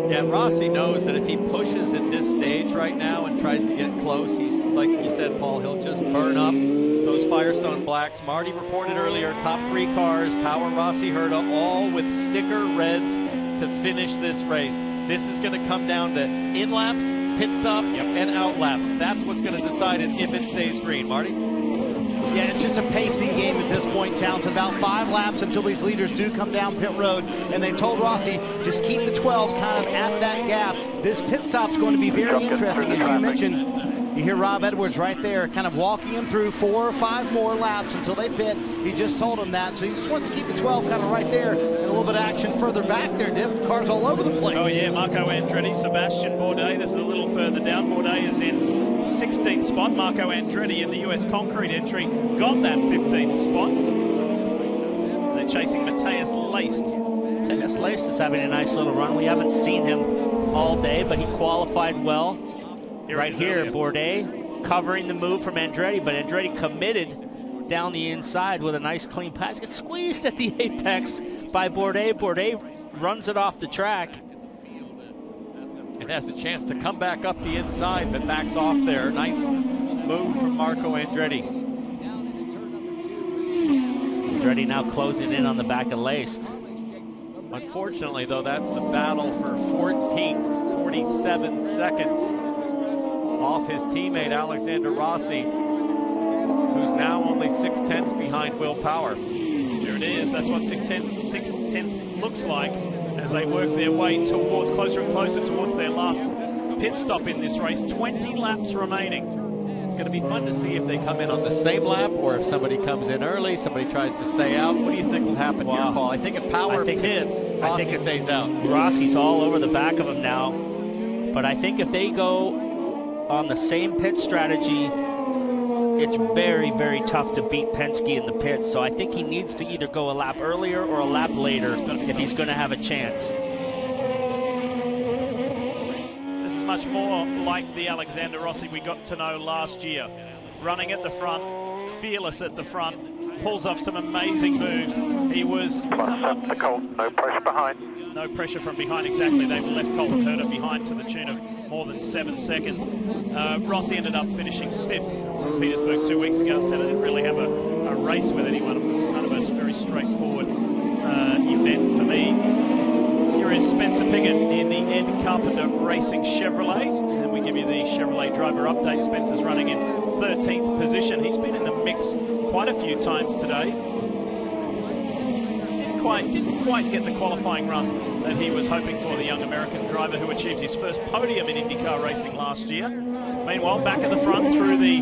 Yeah, Rossi knows that if he pushes at this stage right now and tries to get close, he's, like you said, Paul, he'll just burn up those Firestone Blacks. Marty reported earlier, top 3 cars, Power, Rossi, Herta, all with sticker reds to finish this race. This is going to come down to in-laps, pit stops, and out-laps. That's what's going to decide it if it stays green. Marty? Yeah, it's just a pacing game at this point, Townsend. About 5 laps until these leaders do come down pit road, and they told Rossi, just keep the 12 kind of at that gap. This pit stop's going to be very interesting, as you mentioned. You hear Rob Edwards right there kind of walking him through 4 or 5 more laps until they pit. He just told him that, so he just wants to keep the 12 kind of right there, and a little bit of action further back there, Dip. Cars all over the place. Oh yeah, Marco Andretti, Sebastian Bourdais. This is a little further down. Bourdais is in 16th spot. Marco Andretti in the US Concrete entry got that 15th spot. They're chasing Matthias Leist. Matthias Leist is having a nice little run. We haven't seen him all day, but he qualified well. Right here, Bourdais covering the move from Andretti, but Andretti committed down the inside with a nice clean pass. Gets squeezed at the apex by Bourdais. Bourdais runs it off the track. And has a chance to come back up the inside, but backs off there. Nice move from Marco Andretti. Andretti now closing in on the back of Leist. Unfortunately, though, that's the battle for 14th, 47 seconds off his teammate Alexander Rossi, who's now only 6/10 behind Will Power. There it is. That's what 6/10 looks like as they work their way towards, closer and closer towards their last pit stop in this race. 20 laps remaining. It's going to be fun to see if they come in on the same lap or if somebody comes in early, somebody tries to stay out. What do you think will happen here, Paul? I think if Power pits, Rossi stays out. Rossi's all over the back of him now. But I think if they go on the same pit strategy, it's very, very tough to beat Penske in the pits. So I think he needs to either go a lap earlier or a lap later if he's going to have a chance. This is much more like the Alexander Rossi we got to know last year. Running at the front, fearless at the front, pulls off some amazing moves. He was... No pressure behind. No pressure from behind, exactly. They've left Colton Herta behind to the tune of more than 7 seconds. Rossi ended up finishing 5th in St. Petersburg 2 weeks ago and said I didn't really have a race with anyone. It was kind of a very straightforward event for me. Here is Spencer Piggott in the Ed Carpenter Racing Chevrolet. And we give you the Chevrolet driver update. Spencer's running in 13th position. He's been in the mix quite a few times today. Didn't quite get the qualifying run that he was hoping for, the young American driver who achieved his first podium in IndyCar racing last year. Meanwhile, back at the front through the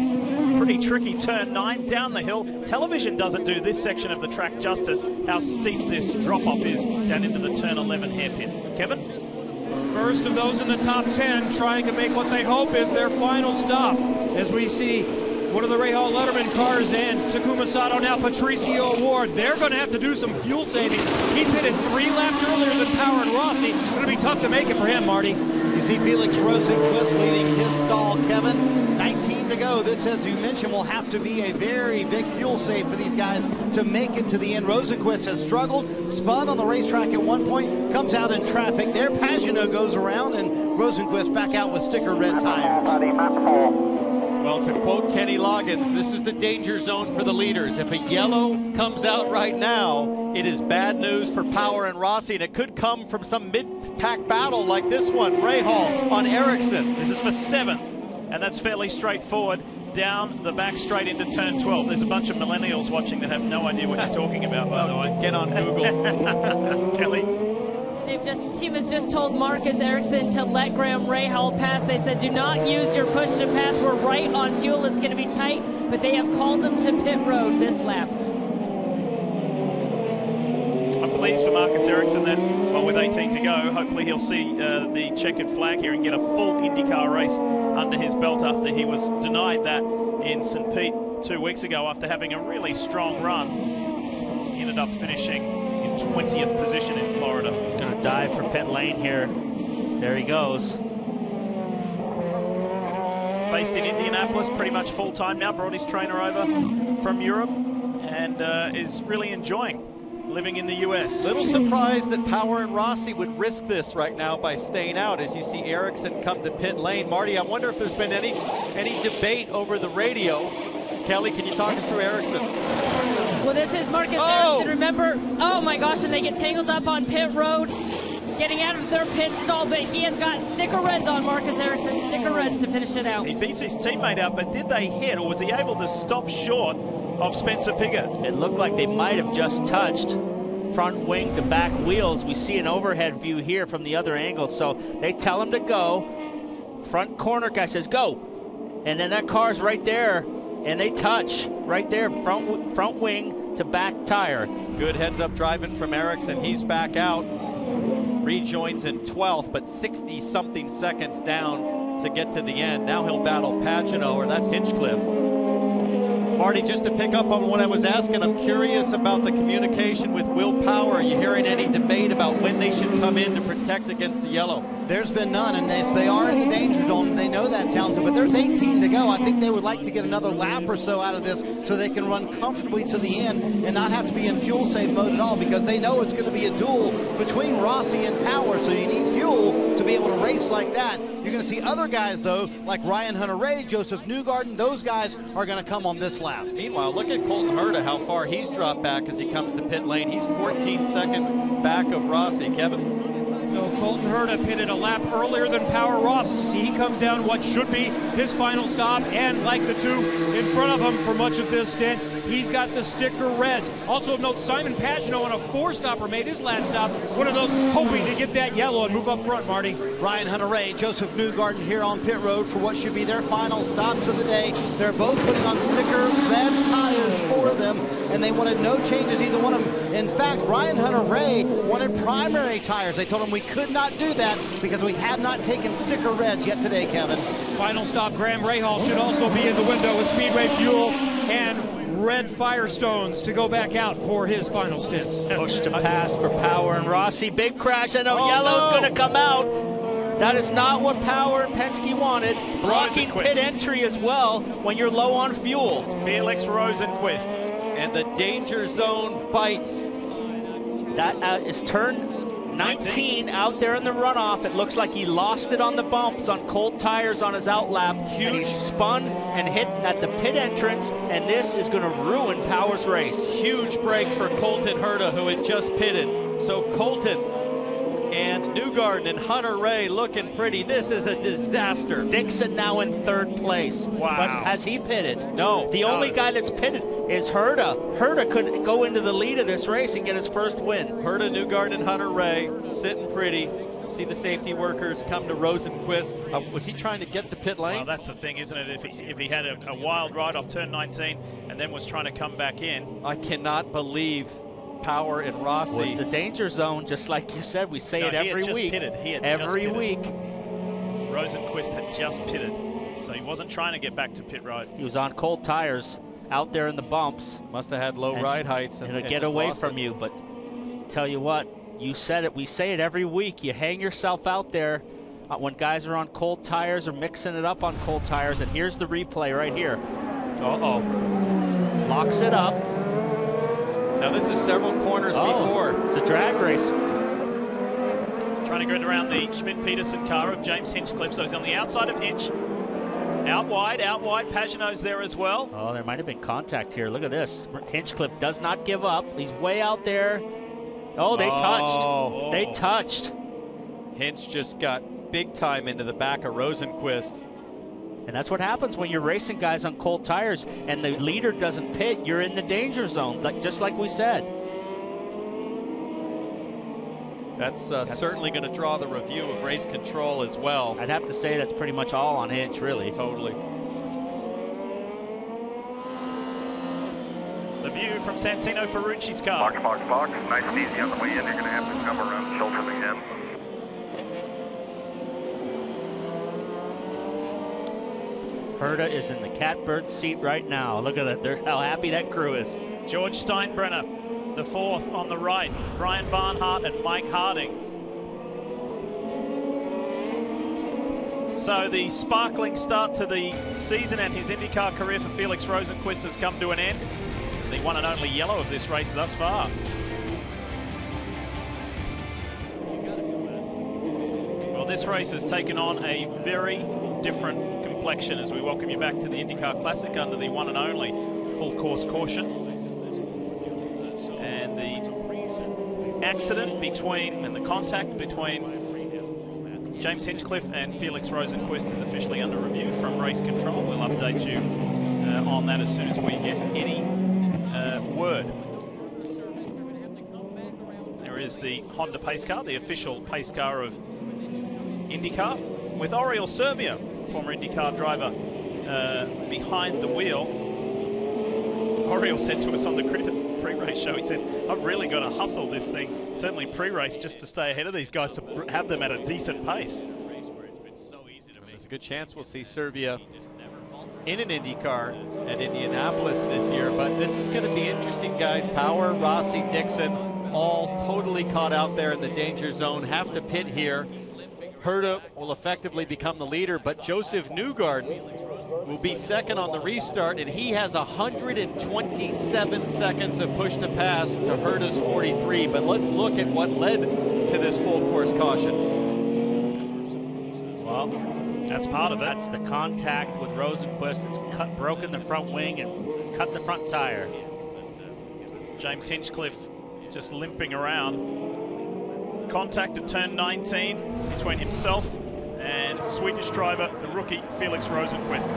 pretty tricky turn 9 down the hill. Television doesn't do this section of the track justice, how steep this drop-off is down into the turn 11 hairpin. Kevin? First of those in the top 10 trying to make what they hope is their final stop. As we see one of the Ray Hall Letterman cars and Takuma Sato, now Patricio Award. They're going to have to do some fuel saving. He pitted 3 laps earlier than Power and Rossi. It's going to be tough to make it for him, Marty. You see Felix Rosenquist leading his stall, Kevin. 19 to go. This, as you mentioned, will have to be a very big fuel save for these guys to make it to the end. Rosenquist has struggled, spun on the racetrack at one point, comes out in traffic. There, Pagano goes around, and Rosenquist back out with sticker red tires. Well, to quote Kenny Loggins, this is the danger zone for the leaders. If a yellow comes out right now, it is bad news for Power and Rossi, and it could come from some mid-pack battle like this one. Rahal on Erickson. This is for 7th, and that's fairly straightforward. Down the back straight into turn 12. There's a bunch of millennials watching that have no idea what you're talking about, by the way. Get on Google. Kelly? Team has just told Marcus Erickson to let Graham Rahal pass. They said, do not use your push to pass. We're right on fuel. It's going to be tight, but they have called him to pit road this lap. I'm pleased for Marcus Erickson that, well, with 18 to go, hopefully he'll see the checkered flag here and get a full IndyCar race under his belt after he was denied that in St. Pete 2 weeks ago after having a really strong run. He ended up finishing in 20th position in Florida. He's going to dive for pit lane here. There he goes. Based in Indianapolis, pretty much full-time now. Brought his trainer over from Europe and is really enjoying living in the US. Little surprised that Power and Rossi would risk this right now by staying out as you see Erickson come to pit lane. Marty, I wonder if there's been any debate over the radio. Kelly, can you talk us through Erickson? Well, this is Marcus Erickson. Remember, oh my gosh, and they get tangled up on pit road, getting out of their pit stall, but he has got sticker reds on Marcus Erickson, sticker reds to finish it out. He beats his teammate out, but did they hit, or was he able to stop short of Spencer Piggott? It looked like they might have just touched front wing to back wheels. We see an overhead view here from the other angle, so they tell him to go. Front corner guy says go, and then that car's right there, and they touch right there, front wing to back tire. Good heads-up driving from Erickson. He's back out, rejoins in 12th, but 60-something seconds down to get to the end. Now he'll battle Pagano, or that's Hinchcliffe. Marty, just to pick up on what I was asking, I'm curious about the communication with Will Power. Are you hearing any debate about when they should come in to protect against the yellow? There's been none, and they are in the danger zone. They know that, Townsend, but there's 18 to go. I think they would like to get another lap or so out of this so they can run comfortably to the end and not have to be in fuel save mode at all, because they know it's going to be a duel between Rossi and Power, so you need fuel to be able to race like that. You're going to see other guys, though, like Ryan Hunter-Reay, Joseph Newgarden. Those guys are going to come on this lap. Meanwhile, look at Colton Herta, how far he's dropped back as he comes to pit lane. He's 14 seconds back of Rossi. Kevin? So Colton Herta pitted a lap earlier than Power Ross. He comes down what should be his final stop, and like the two in front of him for much of this stint, he's got the sticker reds. Also of note, Simon Pagano on a 4-stopper made his last stop. One of those hoping to get that yellow and move up front, Marty. Ryan Hunter-Reay, Joseph Newgarden here on pit road for what should be their final stops of the day. They're both putting on sticker red tires for them, and they wanted no changes, either one of them. In fact, Ryan Hunter-Reay wanted primary tires. They told him we could not do that because we have not taken sticker reds yet today, Kevin. Final stop, Graham Rahal should also be in the window with Speedway fuel and red Firestones to go back out for his final stints. Push to pass for Power and Rossi. Big crash. I know yellow's going to come out. That is not what Power and Penske wanted. Blocking pit entry as well when you're low on fuel. Felix Rosenquist. And the danger zone bites. That is turn 19 out there in the runoff. It looks like he lost it on the bumps on cold tires on his outlap. And he spun and hit at the pit entrance, and this is going to ruin Power's race. Huge break for Colton Herta, who had just pitted. So Colton and Newgarden and Hunter-Reay looking pretty. This is a disaster. Dixon now in 3rd place. Wow. But has he pitted? No. The only guy that's pitted is Herta. Herta could go into the lead of this race and get his first win. Herta, Newgarden, and Hunter-Reay sitting pretty. See the safety workers come to Rosenquist. Was he trying to get to pit lane? Well, that's the thing, isn't it? If he had a wild ride off turn 19 and then was trying to come back in. I cannot believe Power and Rossi. Was the danger zone, just like you said. We say it every week. He had every just pitted. week. Rosenquist had just pitted, so he wasn't trying to get back to pit road. He was on cold tires out there in the bumps. Must have had low ride heights. And get away from you, but tell you what, you said it. We say it every week. You hang yourself out there when guys are on cold tires or mixing it up on cold tires, and here's the replay right here. Uh-oh. Locks it up. Now this is several corners before. It's a drag race. Trying to get around the Schmidt-Peterson car of James Hinchcliffe, so he's on the outside of Hinch. Out wide, Pagenaud's there as well. Oh, there might have been contact here. Look at this. Hinchcliffe does not give up. He's way out there. Oh, they touched. Oh. They touched. Hinch just got big time into the back of Rosenquist. And that's what happens when you're racing guys on cold tires and the leader doesn't pit. You're in the danger zone, just like we said. That's certainly going to draw the review of race control as well. I'd have to say that's pretty much all on Hinch, really. Totally. The view from Santino Ferrucci's car. Box. Nice and easy on the way in. You're going to have to come around Chilton again. Herta is in the catbird seat right now. Look at that. There's how happy that crew is. George Steinbrenner, the fourth on the right. Brian Barnhart and Mike Harding. So the sparkling start to the season and his IndyCar career for Felix Rosenquist has come to an end. The one and only yellow of this race thus far. Well, this race has taken on a very different complexion as we welcome you back to the IndyCar Classic under the one and only full course caution. And the accident between, and the contact between James Hinchcliffe and Felix Rosenquist is officially under review from race control. We'll update you on that as soon as we get any word. There is the Honda pace car, the official pace car of IndyCar, with Oriol Servia, former IndyCar driver, behind the wheel. Oriol said to us on the pre-race show, he said, I've really got to hustle this thing, certainly pre-race, just to stay ahead of these guys, to have them at a decent pace. There's a good chance we'll see Servia in an IndyCar at Indianapolis this year, but this is going to be interesting, guys. Power, Rossi, Dixon, all totally caught out there in the danger zone, have to pit here. Herta will effectively become the leader, but Joseph Newgarden will be second on the restart, and he has 127 seconds of push to pass to Herta's 43. But let's look at what led to this full course caution. Well, that's part of it. That's the contact with Rosenquist. It's broken the front wing and cut the front tire. James Hinchcliffe just limping around. Contact at turn 19 between himself and Swedish driver, the rookie, Felix Rosenquist.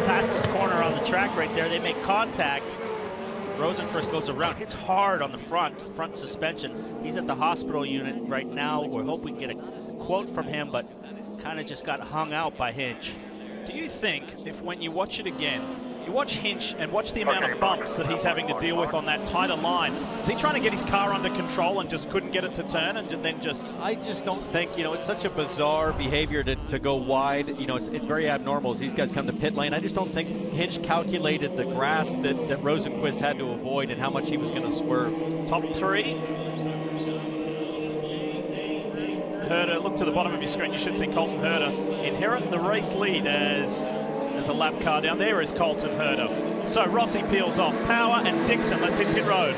Fastest corner on the track right there. They make contact. Rosenquist goes around, hits hard on the front suspension. He's at the hospital unit right now. We hope we can get a quote from him, but kind of just got hung out by Hinch. Do you think, if when you watch it again, you watch Hinch and watch the amount of bumps that he's having to deal with on that tighter line, is he trying to get his car under control and just couldn't get it to turn and then just... I just don't think, it's such a bizarre behavior to go wide. It's very abnormal as these guys come to pit lane. I just don't think Hinch calculated the grass that Rosenquist had to avoid and how much he was going to swerve. Top three. Herta, look to the bottom of your screen. You should see Colton Herta inherit the race lead as a lap car down. There is Colton Herta. So Rossi peels off. Power and Dixon. Let's hit pit road.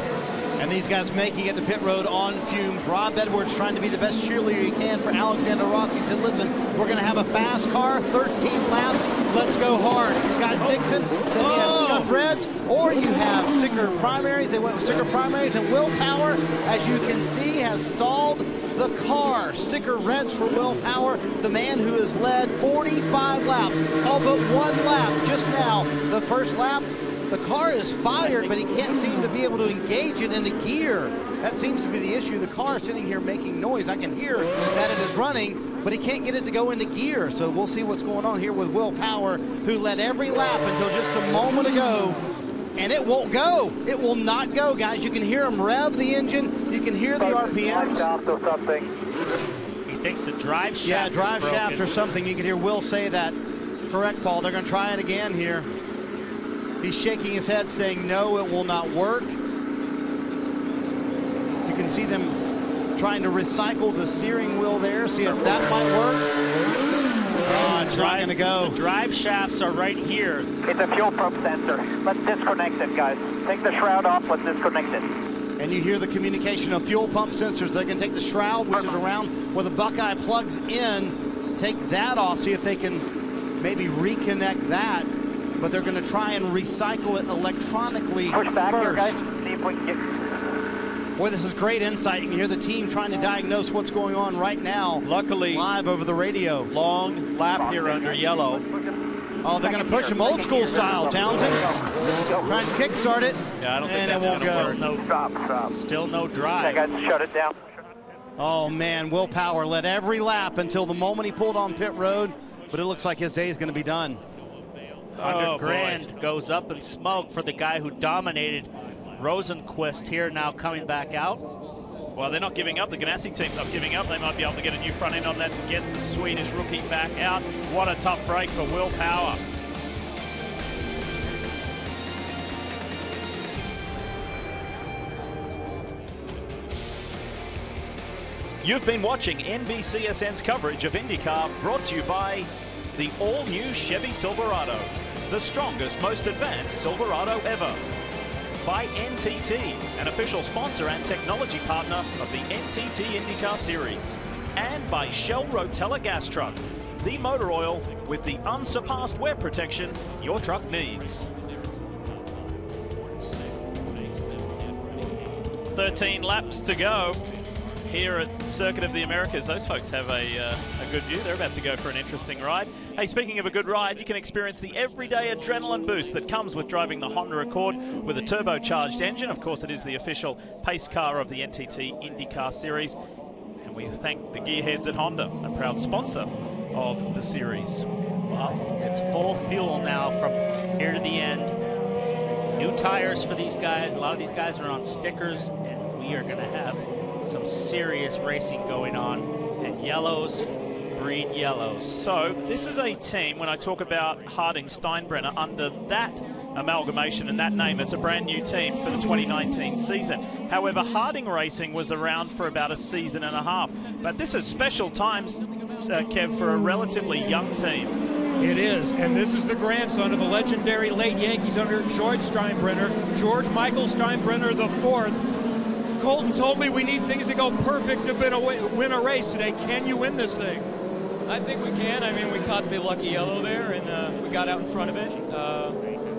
And these guys making it to pit road on fumes. Rob Edwards trying to be the best cheerleader he can for Alexander Rossi. He said, listen, we're going to have a fast car, 13 laps. Let's go hard. Scott Dixon said he had scuff reds, or you have sticker primaries. They went with sticker primaries, and Will Power, as you can see, has stalled the car. Sticker reds for Will Power, the man who has led 45 laps, all but one lap just now. The first lap, the car is fired, but he can't seem to be able to engage it into gear. That seems to be the issue. The car is sitting here making noise. I can hear that it is running, but he can't get it to go into gear. So we'll see what's going on here with Will Power, who led every lap until just a moment ago. And it won't go. It will not go, guys. You can hear him rev the engine. You can hear the RPMs. He thinks the drive shaft Yeah, drive shaft or something. You can hear Will say that. Correct, Paul. They're going to try it again here. He's shaking his head saying, no, it will not work. You can see them trying to recycle the steering wheel there, see if that might work. Oh, it's not going to go. The drive shafts are right here. It's a fuel pump sensor. Let's disconnect it, guys. Take the shroud off. Let's disconnect it. And you hear the communication of fuel pump sensors. They're going to take the shroud, which is around where the Buckeye plugs in, take that off, see if they can maybe reconnect that, but they're going to try and recycle it electronically Push back first. here, guys. See if we can get... Boy, this is great insight. You can hear the team trying to diagnose what's going on right now. Luckily, live over the radio. Long lap here under yellow. Oh, they're going to push him old school style, Townsend. Trying to kickstart it. Yeah, I don't think and that's it won't go. No, stop. Still no drive. Yeah, guys, shut it down. Oh, man, Will Power led every lap until the moment he pulled on pit road, but it looks like his day is going to be done. 100 grand goes up in smoke for the guy who dominated. Rosenquist here now coming back out. Well, they're not giving up. The Ganassi team's not giving up. They might be able to get a new front end on that and get the Swedish rookie back out. What a tough break for Will Power. You've been watching NBCSN's coverage of IndyCar, brought to you by the all-new Chevy Silverado, the strongest, most advanced Silverado ever. By NTT, an official sponsor and technology partner of the NTT IndyCar Series. And by Shell Rotella Gas Truck, the motor oil with the unsurpassed wear protection your truck needs. 13 laps to go here at Circuit of the Americas. Those folks have a good view. They're about to go for an interesting ride. Hey, speaking of a good ride, you can experience the everyday adrenaline boost that comes with driving the Honda Accord with a turbocharged engine. Of course, it is the official pace car of the NTT IndyCar Series. And we thank the gearheads at Honda, a proud sponsor of the series. Well, it's full fuel now from here to the end. New tires for these guys. A lot of these guys are on stickers, and we are going to have some serious racing going on. And yellows breed yellows. So this is a team, when I talk about Harding Steinbrenner, under that amalgamation and that name, it's a brand new team for the 2019 season. However, Harding Racing was around for about a season and a half. But this is special times, Kev, for a relatively young team. It is, and this is the grandson of the legendary late Yankees owner George Steinbrenner, George Michael Steinbrenner IV. Colton told me we need things to go perfect to win a race today. Can you win this thing? I think we can. I mean, we caught the lucky yellow there, and we got out in front of it.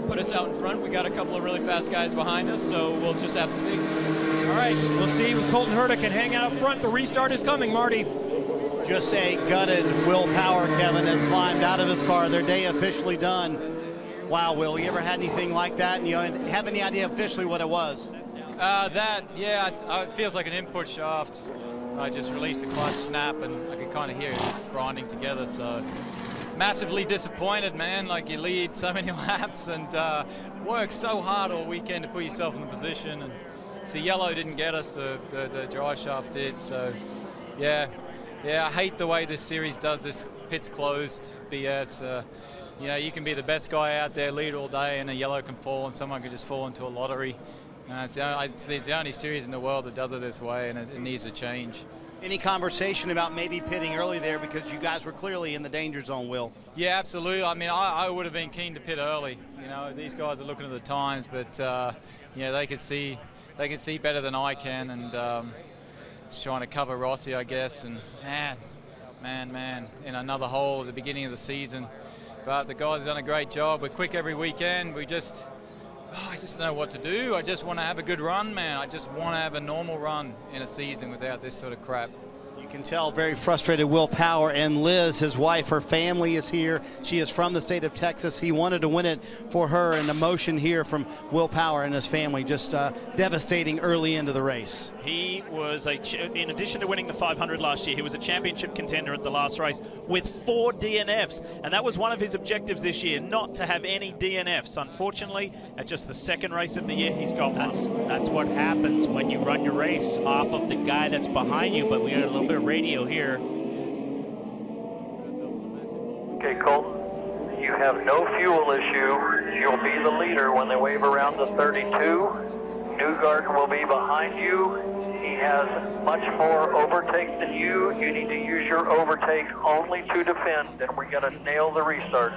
Put us out in front. We got a couple of really fast guys behind us, so we'll just have to see. All right, we'll see if Colton Herta can hang out front. The restart is coming, Marty. Just a gutted Will Power, Kevin, has climbed out of his car. Their day officially done. Wow, Will, you ever had anything like that? And you have any idea officially what it was? It feels like an input shaft. I just released the clutch snap, and I could kind of hear it grinding together. So massively disappointed, man. Like, you lead so many laps and work so hard all weekend to put yourself in the position. And if the yellow didn't get us, the drive shaft did. So yeah, I hate the way this series does this pits closed BS. You can be the best guy out there, lead all day, and a yellow can fall, and someone could just fall into a lottery. It's the only series in the world that does it this way, and it needs to change. Any conversation about maybe pitting early there, because you guys were clearly in the danger zone, Will? Yeah, absolutely. I mean, I would have been keen to pit early. These guys are looking at the times, but they can see better than I can, and just trying to cover Rossi, I guess. And man, in another hole at the beginning of the season. But the guys have done a great job. We're quick every weekend. I just don't know what to do. I just want to have a good run, man. I just want to have a normal run in a season without this sort of crap. You can tell very frustrated Will Power, and Liz, his wife, her family is here. She is from the state of Texas. He wanted to win it for her, and emotion here from Will Power and his family, just devastating early into the race. He was, in addition to winning the 500 last year, he was a championship contender at the last race with 4 DNFs, and that was one of his objectives this year, not to have any DNFs. Unfortunately, at just the second race of the year, he's got one. That's what happens when you run your race off of the guy that's behind you, but we got a little bit of radio here. Okay, Colton, you have no fuel issue. You'll be the leader when they wave around the 32. Newgarden will be behind you. He has much more overtake than you. You need to use your overtake only to defend, and we're going to nail the restart.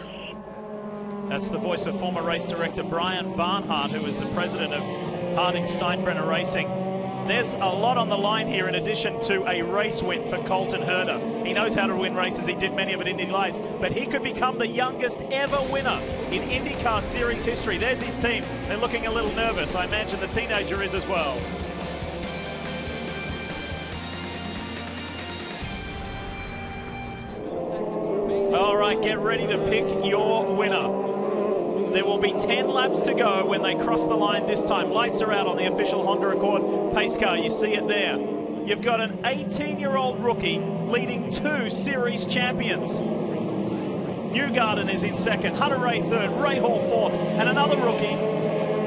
That's the voice of former race director Brian Barnhart, who is the president of Harding Steinbrenner Racing. There's a lot on the line here in addition to a race win for Colton Herta. He knows how to win races. He did many of it in Indy Lights, but he could become the youngest ever winner in IndyCar Series history. There's his team. They're looking a little nervous. I imagine the teenager is as well. All right, get ready to pick your winner. There will be 10 laps to go when they cross the line this time. Lights are out on the official Honda Accord pace car. You see it there. You've got an 18-year-old rookie leading 2 series champions. Newgarden is in second, Hunter Ray third, Ray Hall fourth, and another rookie,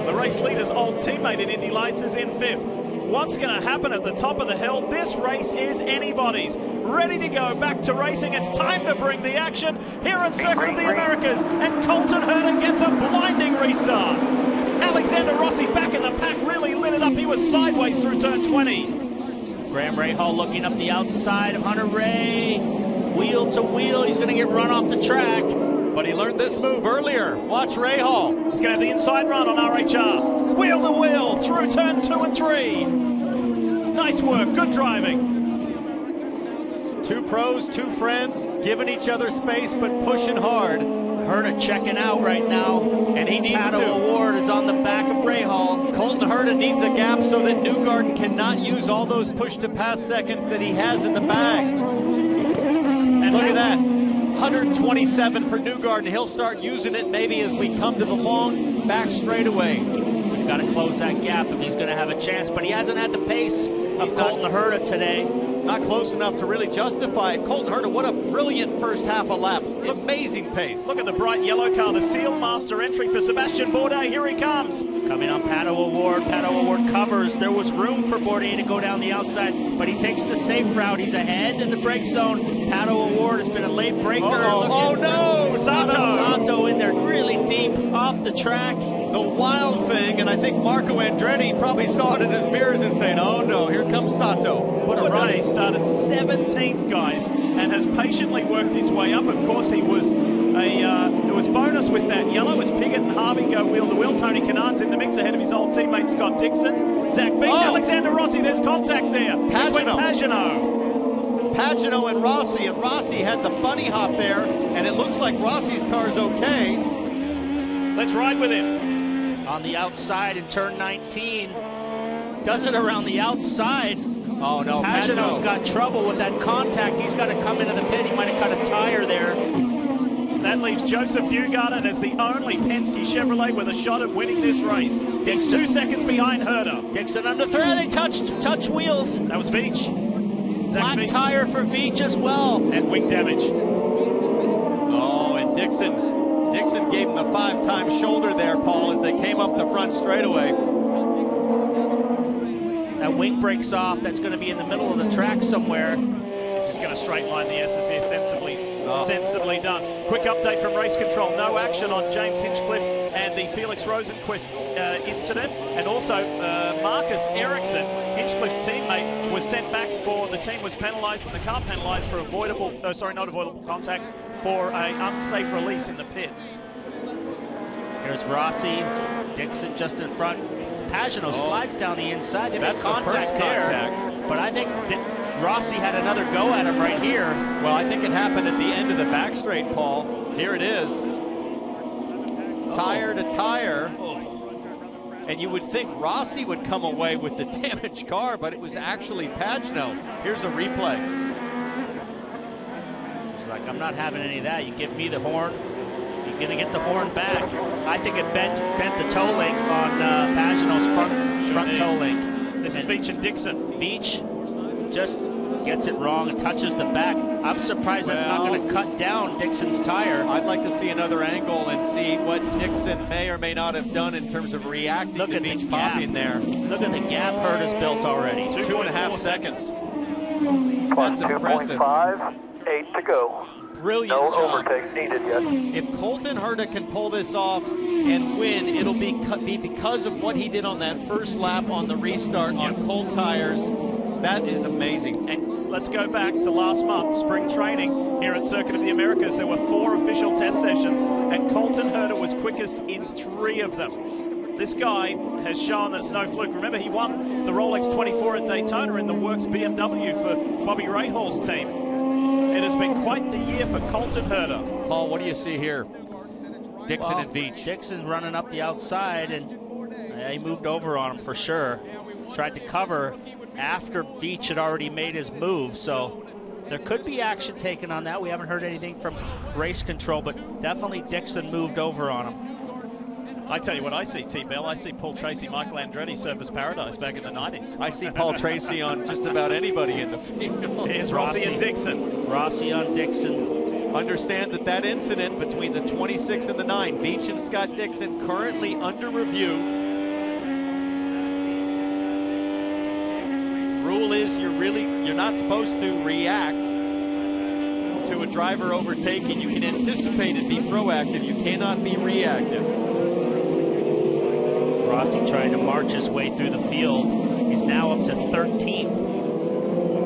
the race leader's old teammate in Indy Lights, is in fifth. What's going to happen at the top of the hill? This race is anybody's. Ready to go back to racing. It's time to bring the action here at Circuit of the Americas. And Colton Herta gets a blinding restart. Alexander Rossi back in the pack really lit it up. He was sideways through turn 20. Graham Rahal looking up the outside of Hunter Ray. Wheel to wheel. He's going to get run off the track. But he learned this move earlier. Watch Rahal. He's going to have the inside run on RHR. Wheel to wheel through turn 2 and 3. Nice work. Good driving. 2 pros, 2 friends, giving each other space but pushing hard. Herta checking out right now, and he needs Paddle to. Award is on the back of Rahal. Colton Herta needs a gap so that Newgarden cannot use all those push-to-pass seconds that he has in the bag. And look at that, 127 for Newgarden. He'll start using it maybe as we come to the long back straightaway. He's got to close that gap if he's going to have a chance, but he hasn't had the pace of Colton Herta today. Not close enough to really justify it. Colton Herta, what a brilliant first half of lap. Amazing pace. Look at the bright yellow car, the Seal Master entry for Sebastian Bourdais. Here he comes. He's coming on Paddle Award. Paddle Award covers. There was room for Bourdais to go down the outside, but he takes the safe route. He's ahead in the brake zone. Paddle Award has been a late breaker. Oh no! Sato in there really deep off the track. The wild thing, and I think Marco Andretti probably saw it in his mirrors and saying, oh no, here comes Sato. What a run. He started 17th, guys, and has patiently worked his way up. Of course, he was it was bonus with that yellow. It was Piggott and Harvey go wheel to wheel. Tony Kanan's in the mix ahead of his old teammate Scott Dixon. Zach Veach, Alexander Rossi, there's contact there. Pagano and Rossi had the bunny hop there, and it looks like Rossi's car's okay. Let's ride with him. On the outside in turn 19. Does it around the outside. Oh no, Pagano's got trouble with that contact. He's got to come into the pit. He might have cut a tire there. That leaves Joseph Newgarden as the only Penske Chevrolet with a shot at winning this race. Dixon 2 seconds behind Herta. Dixon under threat. They touch wheels. That was Veach. Flat tire for Veach as well. And wing damage. Oh, and Dixon gave him the 5-time shoulder there, Paul, as they came up the front straightaway. That wing breaks off. That's going to be in the middle of the track somewhere. This is going to straight line the S's here, sensibly done. Quick update from race control. No action on James Hinchcliffe and the Felix Rosenquist incident. And also Marcus Erickson, Hinchcliffe's teammate, was sent back for, the team was penalised and the car penalised for not avoidable contact, for an unsafe release in the pits. Here's Rossi, Dixon just in front. Pagano slides down the inside. They make contact there, but I think Rossi had another go at him right here. Well, I think it happened at the end of the back straight, Paul. Here it is. Tire to tire. And you would think Rossi would come away with the damaged car, but it was actually Pagano. Here's a replay. It's like, I'm not having any of that. You give me the horn, you're going to get the horn back. I think it bent the toe link on Pagano's front toe link. This is Veach and Dixon. Veach just gets it wrong and touches the back. I'm surprised that's not going to cut down Dixon's tire. I'd like to see another angle and see what Dixon may or may not have done in terms of reacting to Veach popping there. Look at the gap Herta's built already. 2.5 seconds. That's impressive. 2.58 to go. Brilliant job. No overtakes needed yet. If Colton Herta can pull this off and win, it'll be because of what he did on that first lap on the restart on cold tires. That is amazing. And let's go back to last month, spring training here at Circuit of the Americas. There were 4 official test sessions, and Colton Herta was quickest in 3 of them. this guy has shown that it's no fluke. Remember, he won the Rolex 24 at Daytona in the Works BMW for Bobby Rahall's team. It has been quite the year for Colton Herta. Paul, what do you see here? Dixon and Veach. Dixon running up the outside, and he moved over on him for sure. Tried to cover after Veach had already made his move, so there could be action taken on that. We haven't heard anything from race control, but definitely Dixon moved over on him. I tell you what I see, T-Bell. I see Paul Tracy, Michael Andretti, Surface Paradise back in the 90s. I see Paul Tracy on just about anybody in the field. Here's Rossi and Dixon. Rossi on Dixon. Understand that incident between the 26 and the 9, Veach and Scott Dixon, currently under review. Rule is you're not supposed to react to a driver overtaking. You can anticipate and be proactive. You cannot be reactive. Rossi trying to march his way through the field. He's now up to 13th.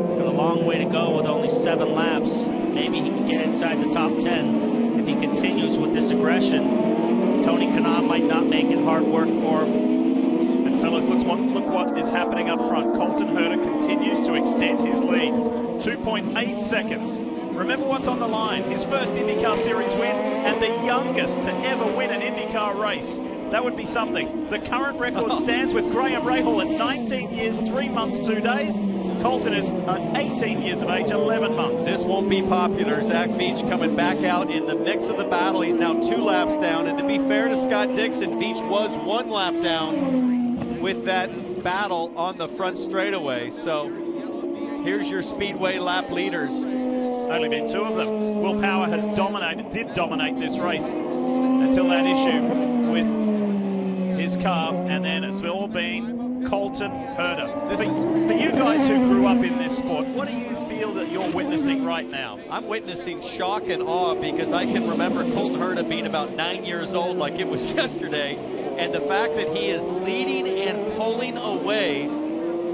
He's got a long way to go with only 7 laps. Maybe he can get inside the top 10 if he continues with this aggression. Tony Kanaan might not make it hard work for him. And fellas, look what is happening up front. Colton Herta continues to extend his lead. 2.8 seconds. Remember what's on the line. His first IndyCar Series win and the youngest to ever win an IndyCar race. That would be something. The current record stands with Graham Rahal at 19 years, 3 months, 2 days. Colton is 18 years of age, 11 months. This won't be popular. Zach Veach coming back out in the mix of the battle. He's now 2 laps down. And to be fair to Scott Dixon, Veach was 1 lap down with that battle on the front straightaway. So here's your Speedway lap leaders. Only been 2 of them. Will Power did dominate this race until that issue with his car, and then it's all been Colton Herta. For you guys who grew up in this sport, what do you feel that you're witnessing right now? I'm witnessing shock and awe because I can remember Colton Herta being about 9 years old like it was yesterday, and the fact that he is leading and pulling away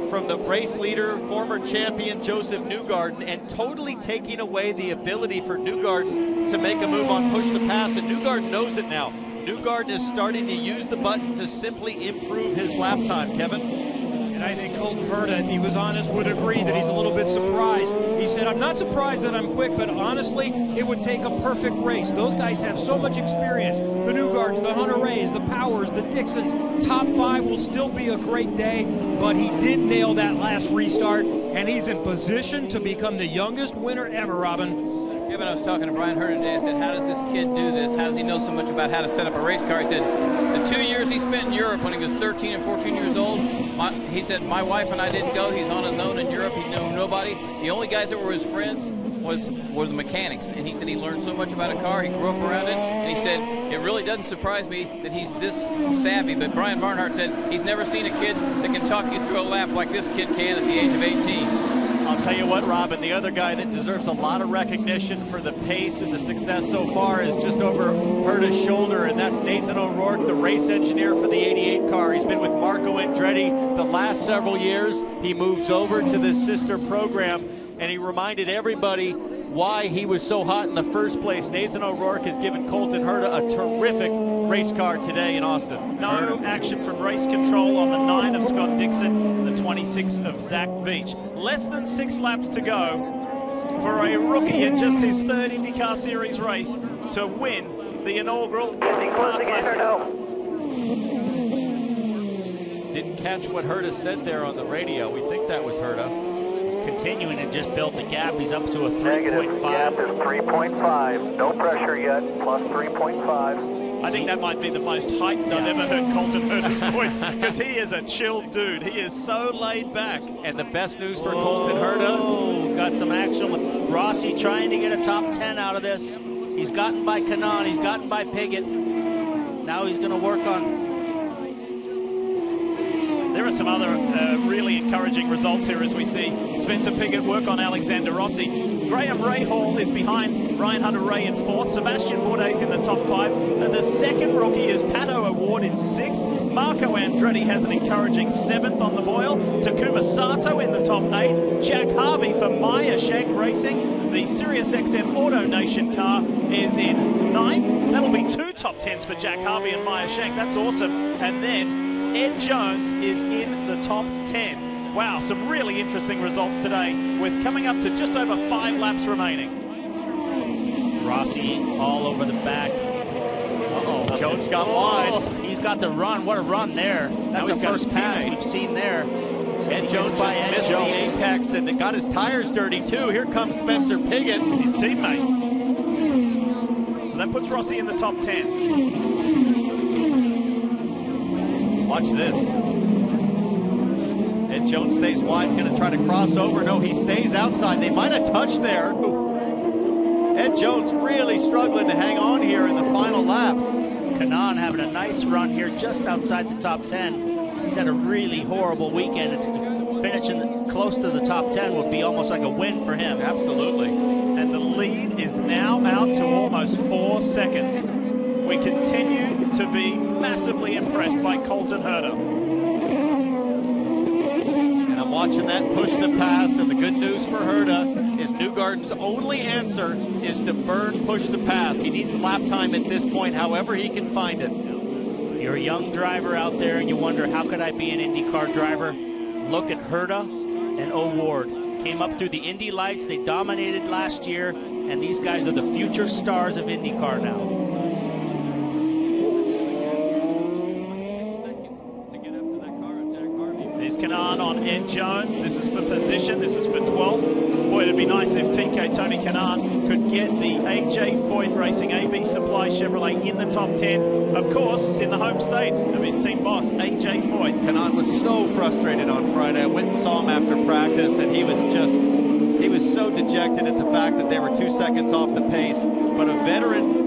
from the race leader, former champion Joseph Newgarden, and totally taking away the ability for Newgarden to make a move on push to pass, and Newgarden knows it now. Newgarden is starting to use the button to simply improve his lap time, Kevin. And I think Colton Herta, if he was honest, would agree that he's a little bit surprised. He said, I'm not surprised that I'm quick, but honestly, it would take a perfect race. Those guys have so much experience. The Newgardens, the Hunter Rays, the Powers, the Dixons. Top 5 will still be a great day, but he did nail that last restart, and he's in position to become the youngest winner ever, Robin. Kevin, I was talking to Brian Herta today. I said, how does this kid do this? How does he know so much about how to set up a race car? He said, the 2 years he spent in Europe when he was 13 and 14 years old, he said, my wife and I didn't go. He's on his own in Europe. He knew nobody. The only guys that were his friends were the mechanics. And he said he learned so much about a car. He grew up around it. And he said, it really doesn't surprise me that he's this savvy. But Brian Barnhart said he's never seen a kid that can talk you through a lap like this kid can at the age of 18. I'll tell you what, Robin, the other guy that deserves a lot of recognition for the pace and the success so far is just over Herta's shoulder, and that's Nathan O'Rourke, the race engineer for the 88 car. He's been with Marco Andretti the last several years. He moves over to this sister program, and he reminded everybody why he was so hot in the first place. Nathan O'Rourke has given Colton Herta a terrific race car today in Austin. No action from race control on the 9 of Scott Dixon, the 26 of Zach Veach. Less than 6 laps to go for a rookie in just his 3rd IndyCar Series race to win the inaugural IndyCar Classic. Didn't catch what Herta said there on the radio. We think that was Herta. He's continuing to just build the gap. He's up to a 3.5. Negative. Gap is 3.5. No pressure yet. Plus 3.5. I think that might be the most hyped I've ever heard Colton Herta's voice, because he is a chilled dude. He is so laid back. And the best news for Colton Herta. Got some action with Rossi trying to get a top 10 out of this. He's gotten by Kanaan. He's gotten by Piggott. Now he's going to work on... There are some other really encouraging results here as we see Spencer Piggott work on Alexander Rossi. Graham Rahal is behind Ryan Hunter-Reay in 4th. Sebastian Bourdais in the top 5. And the second rookie is Pato Award in 6th. Marco Andretti has an encouraging 7th on the boil. Takuma Sato in the top 8. Jack Harvey for Maya Shank Racing. The SiriusXM Auto Nation car is in 9th. That'll be 2 top 10s for Jack Harvey and Maya Shank. That's awesome. And then Ed Jones is in the top 10. Wow, some really interesting results today with coming up to just over 5 laps remaining. Rossi all over the back. Uh-oh, Jones got wide. He's got the run. What a run there. That's the first pass we've seen there. Ed Jones just missed the apex and it got his tires dirty too. Here comes Spencer Piggott, his teammate. So that puts Rossi in the top 10. Watch this. Ed Jones stays wide, he's going to try to cross over. No, he stays outside. They might have touched there. Ooh. Ed Jones really struggling to hang on here in the final laps. Kanaan having a nice run here just outside the top 10. He's had a really horrible weekend, and to finish close to the top 10 would be almost like a win for him. Absolutely. And the lead is now out to almost 4 seconds. We continue to be massively impressed by Colton Herta. And I'm watching that push to pass, and the good news for Herta is Newgarden's only answer is to burn push to pass. He needs lap time at this point, however he can find it. If you're a young driver out there and you wonder, how could I be an IndyCar driver? Look at Herta and O'Ward. Came up through the Indy lights. They dominated last year, and these guys are the future stars of IndyCar now. There's Kanaan on Ed Jones. This is for position. This is for 12th. Boy, it'd be nice if TK Tony Kanaan could get the AJ Foyt Racing AB Supply Chevrolet in the top 10. Of course, in the home state of his team boss, AJ Foyt. Kanaan was so frustrated on Friday. I went and saw him after practice, and he was so dejected at the fact that they were 2 seconds off the pace. But a veteran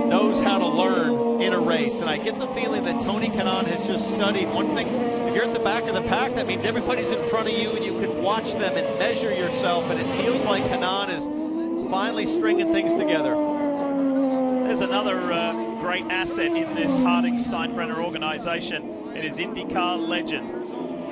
knows how to learn in a race, and I get the feeling that Tony Kanaan has just studied one thing. If you're at the back of the pack, that means everybody's in front of you and you can watch them and measure yourself, and it feels like Kanaan is finally stringing things together. There's another great asset in this Harding Steinbrenner organization. It is IndyCar legend,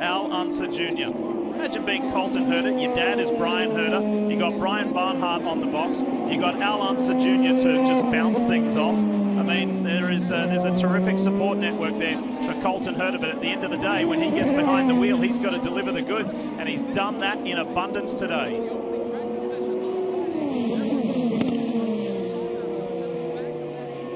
Al Unser Jr. Imagine being Colton Herta. Your dad is Brian Herta. You got Brian Barnhart on the box. You got Al Unser Jr. to just bounce things off. I mean, there's a terrific support network there for Colton Herta, but at the end of the day, when he gets behind the wheel, he's got to deliver the goods, and he's done that in abundance today.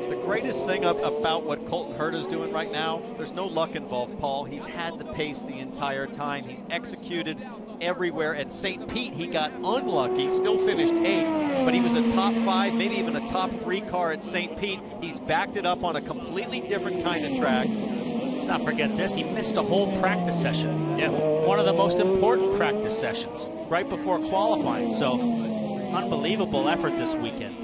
The greatest thing about what Colton Herta's doing right now, there's no luck involved, Paul. He's had the pace the entire time. He's executed everywhere. At St. Pete, he got unlucky, still finished 8th, but he was a top 5, maybe even a top 3 car at St. Pete. He's backed it up on a completely different kind of track. Let's not forget this, he missed a whole practice session. Yeah, one of the most important practice sessions right before qualifying. So, unbelievable effort this weekend.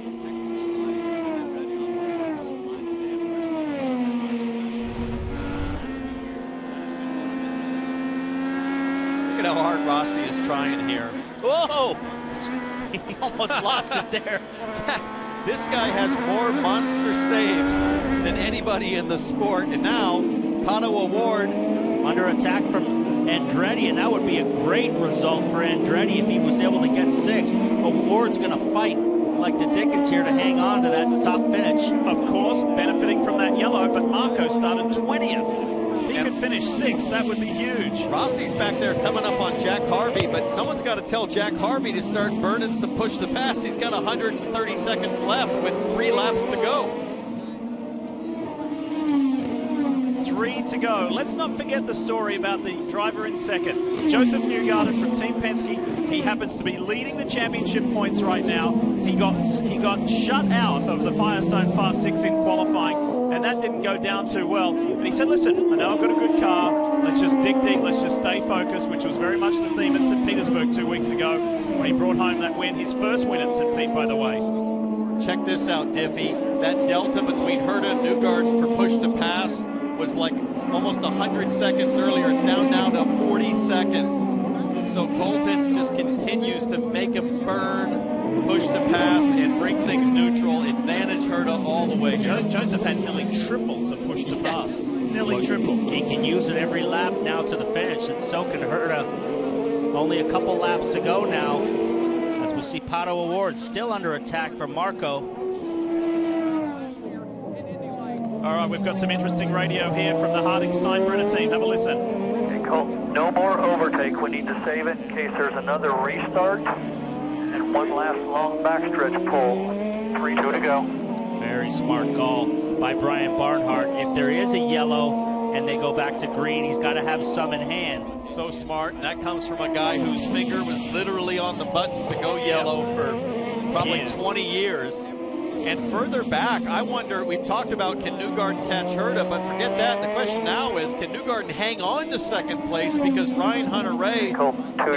Look at how hard Rossi is trying here. Whoa! He almost lost it there. This guy has more monster saves than anybody in the sport. And now, Pato O'Ward under attack from Andretti, and that would be a great result for Andretti if he was able to get 6th. O'Ward's going to fight like the Dickens here to hang on to that top finish. Of course, benefiting from that yellow, but Marco started 20th. If he could finish 6th, that would be huge. Rossi's back there coming up on Jack Harvey, but someone's got to tell Jack Harvey to start burning some push to pass. He's got 130 seconds left with 3 laps to go. 3 to go. Let's not forget the story about the driver in second. Joseph Newgarden from Team Penske. He happens to be leading the championship points right now. He got shut out of the Firestone Fast 6 in qualifying, and that didn't go down too well. But he said, listen, I know I've got a good car. Let's just dig deep. Let's just stay focused, which was very much the theme at St. Petersburg 2 weeks ago when he brought home that win. His first win at St. Pete, by the way. Check this out, Diffie. That delta between Herta and Newgarden for push to pass was like almost 100 seconds earlier. It's down now to 40 seconds. So Colton just continues to make him burn, push to pass, and bring things neutral. Advantage Herta all the way. Joseph had nearly tripled the push to pass. Nearly and triple. He can use it every lap now to the finish, and so can Herta. Only a couple laps to go now, as we see Pato O'Ward still under attack from Marco. All right, we've got some interesting radio here from the Harding-Steinbrenner team. Have a listen. Okay, Colton, no more overtake. We need to save it in case there's another restart. And one last long backstretch pull. 3-2 to go. Very smart call by Brian Barnhart. If there is a yellow and they go back to green, he's got to have some in hand. So smart, and that comes from a guy whose finger was literally on the button to go yellow for probably 20 years. And further back, I wonder, we've talked about can Newgarden catch Herta, but forget that. The question now is, can Newgarden hang on to second place, because Ryan Hunter-Reay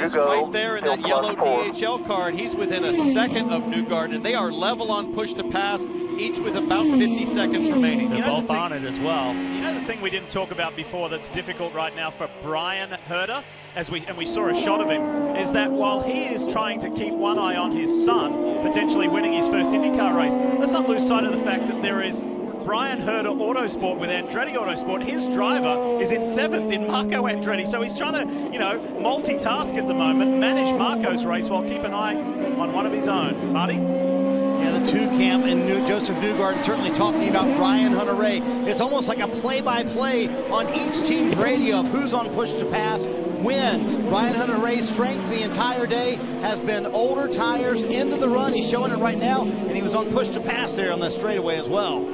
is right there in that yellow DHL car, and he's within a second of Newgarden, and they are level on push to pass, each with about 50 seconds remaining. They're both on it as well. You know the thing we didn't talk about before that's difficult right now for Brian Herta, and we saw a shot of him, is that while he is trying to keep one eye on his son, potentially winning his first IndyCar race, let's not lose sight of the fact that there is Brian Herta Autosport with Andretti Autosport. His driver is in 7th in Marco Andretti, so he's trying to, you know, multitask at the moment, manage Marco's race while keep an eye on one of his own. Marty? Yeah, the two-camp and Joseph Newgarden certainly talking about Ryan Hunter-Reay. It's almost like a play-by-play on each team's radio of who's on push to pass when. Ryan Hunter-Reay's strength the entire day has been older tires into the run. He's showing it right now, and he was on push to pass there on the straightaway as well.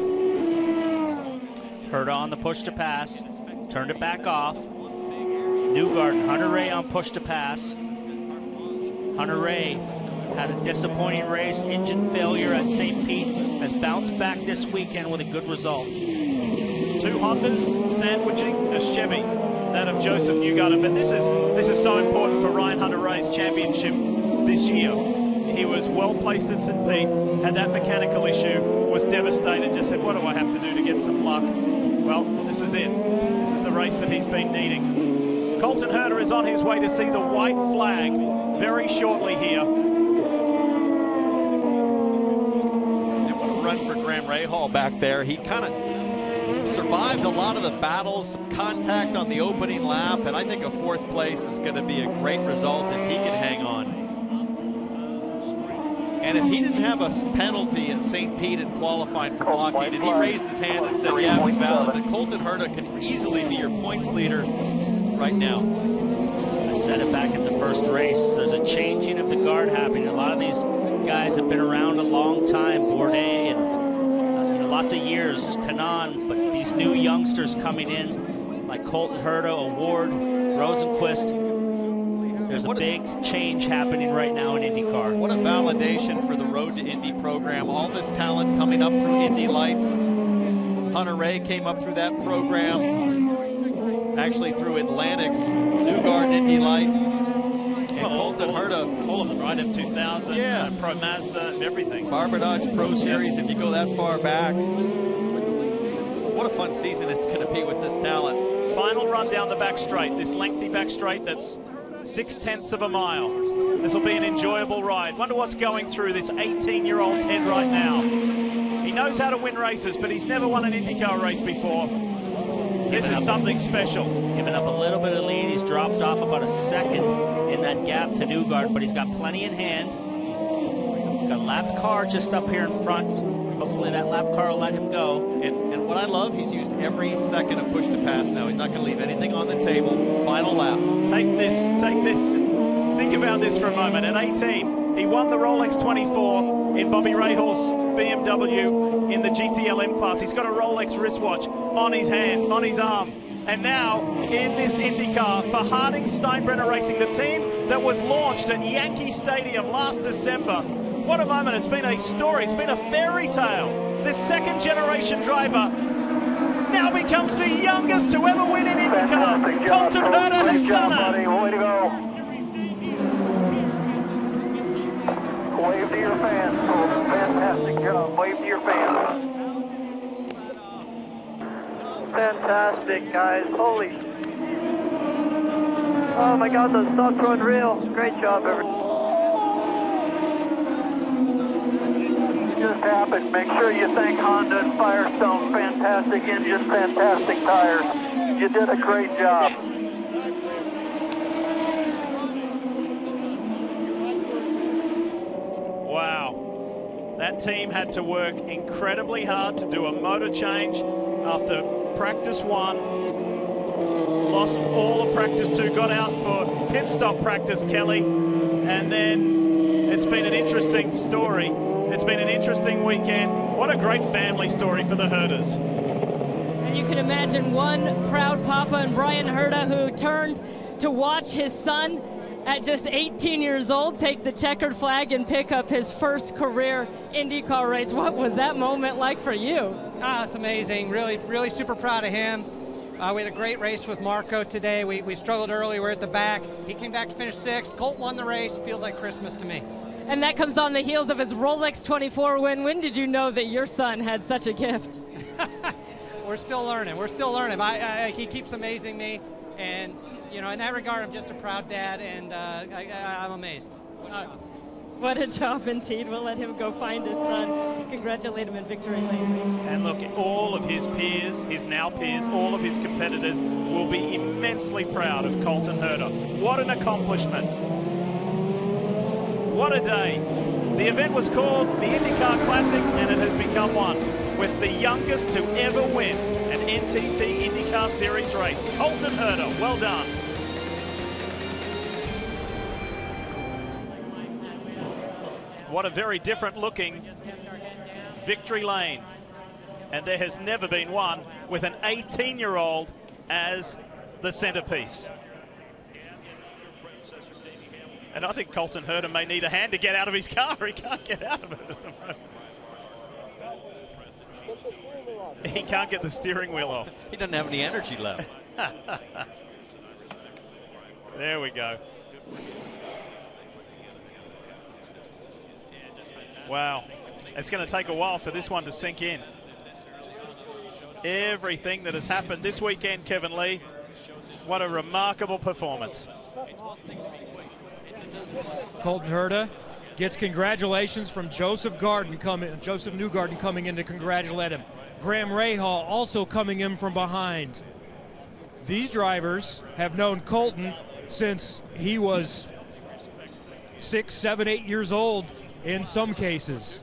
Herta on the push to pass, turned it back off. Newgarden, Hunter-Reay on push to pass. Hunter-Reay had a disappointing race, engine failure at St. Pete, has bounced back this weekend with a good result. Two Hondas sandwiching a Chevy, that of Joseph Newgarden, but this is so important for Ryan Hunter-Reay's championship this year. He was well placed at St. Pete, had that mechanical issue, was devastated, just said, what do I have to do to get some luck? Well, this is it. This is the race that he's been needing. Colton Herta is on his way to see the white flag very shortly here. And what a run for Graham Rahal back there. He kind of survived a lot of the battles, some contact on the opening lap, and I think a 4th place is going to be a great result if he can hang on. And if he didn't have a penalty in St. Pete in qualifying for blockade, and he raised his hand and said, yeah, it was valid, then Colton Herta can easily be your points leader right now. I said it back at the first race. There's a changing of the guard happening. A lot of these guys have been around a long time, Bourdais and lots of years, Kanaan, but these new youngsters coming in, like Colton Herta, O'Ward, Rosenquist, there's a big change happening right now in IndyCar. What a validation for the Road to Indy program. All this talent coming up through Indy Lights. Hunter-Reay came up through that program, actually through Atlantic's Newgarden Indy Lights. And Colton Herta. All of them, right? F2000, yeah. Pro Mazda, everything. Barbadage Pro Series, if you go that far back. What a fun season it's going to be with this talent. Final run down the back straight, this lengthy back straight that's 0.6 of a mile. This will be an enjoyable ride. Wonder what's going through this 18-year-old's head right now. He knows how to win races, but he's never won an IndyCar race before. This is something special. Giving up a little bit of lead. He's dropped off about a second in that gap to Newgarden, but he's got plenty in hand. He's got a lap car just up here in front. Hopefully that lap car will let him go. And what I love, he's used every second of push to pass now. He's not going to leave anything on the table. Final lap. Take this. Think about this for a moment. At 18, he won the Rolex 24 in Bobby Rahal's BMW in the GTLM class. He's got a Rolex wristwatch on his hand, on his arm. And now in this IndyCar for Harding-Steinbrenner Racing, the team that was launched at Yankee Stadium last December. What a moment. It's been a story. It's been a fairy tale. This second-generation driver now becomes the youngest to ever win in IndyCar. Colton Herta has done it. Way to go. Wave to your fans. Fantastic job. Wave to your fans. Fantastic, guys. Holy. Oh my God, those stops were unreal. Great job, everyone. Just happened. Make sure you thank Honda and Firestone. Fantastic engine, fantastic tires. You did a great job. Wow. That team had to work incredibly hard to do a motor change after practice 1. Lost all of practice 2, got out for pit stop practice, Kelly. And then it's been an interesting story. It's been an interesting weekend. What a great family story for the Herders. And you can imagine one proud papa and Brian Herta, who turned to watch his son at just 18 years old take the checkered flag and pick up his first career IndyCar race. What was that moment like for you? It's amazing. Really super proud of him. We had a great race with Marco today. We struggled early. We're at the back. He came back to finish 6th. Colt won the race. Feels like Christmas to me. And that comes on the heels of his Rolex 24 win. When did you know that your son had such a gift? We're still learning. We're still learning. He keeps amazing me. And, you know, in that regard, I'm just a proud dad, and I'm amazed. What a job indeed. We'll let him go find his son. Congratulate him in victory lane. And look, all of his peers, his now peers, all of his competitors will be immensely proud of Colton Herta. What an accomplishment. What a day. The event was called the IndyCar Classic, and it has become one with the youngest to ever win an NTT IndyCar Series race. Colton Herta, well done. What a very different looking victory lane. And there has never been one with an 18-year-old as the centerpiece. And I think Colton Herta may need a hand to get out of his car. He can't get out of it at the moment. He can't get the steering wheel off. He doesn't have any energy left. There we go. Wow. It's going to take a while for this one to sink in. Everything that has happened this weekend, Kevin Lee, what a remarkable performance. Colton Herta gets congratulations from Joseph Newgarden coming in to congratulate him. Graham Rahal also coming in from behind. These drivers have known Colton since he was 6, 7, 8 years old in some cases.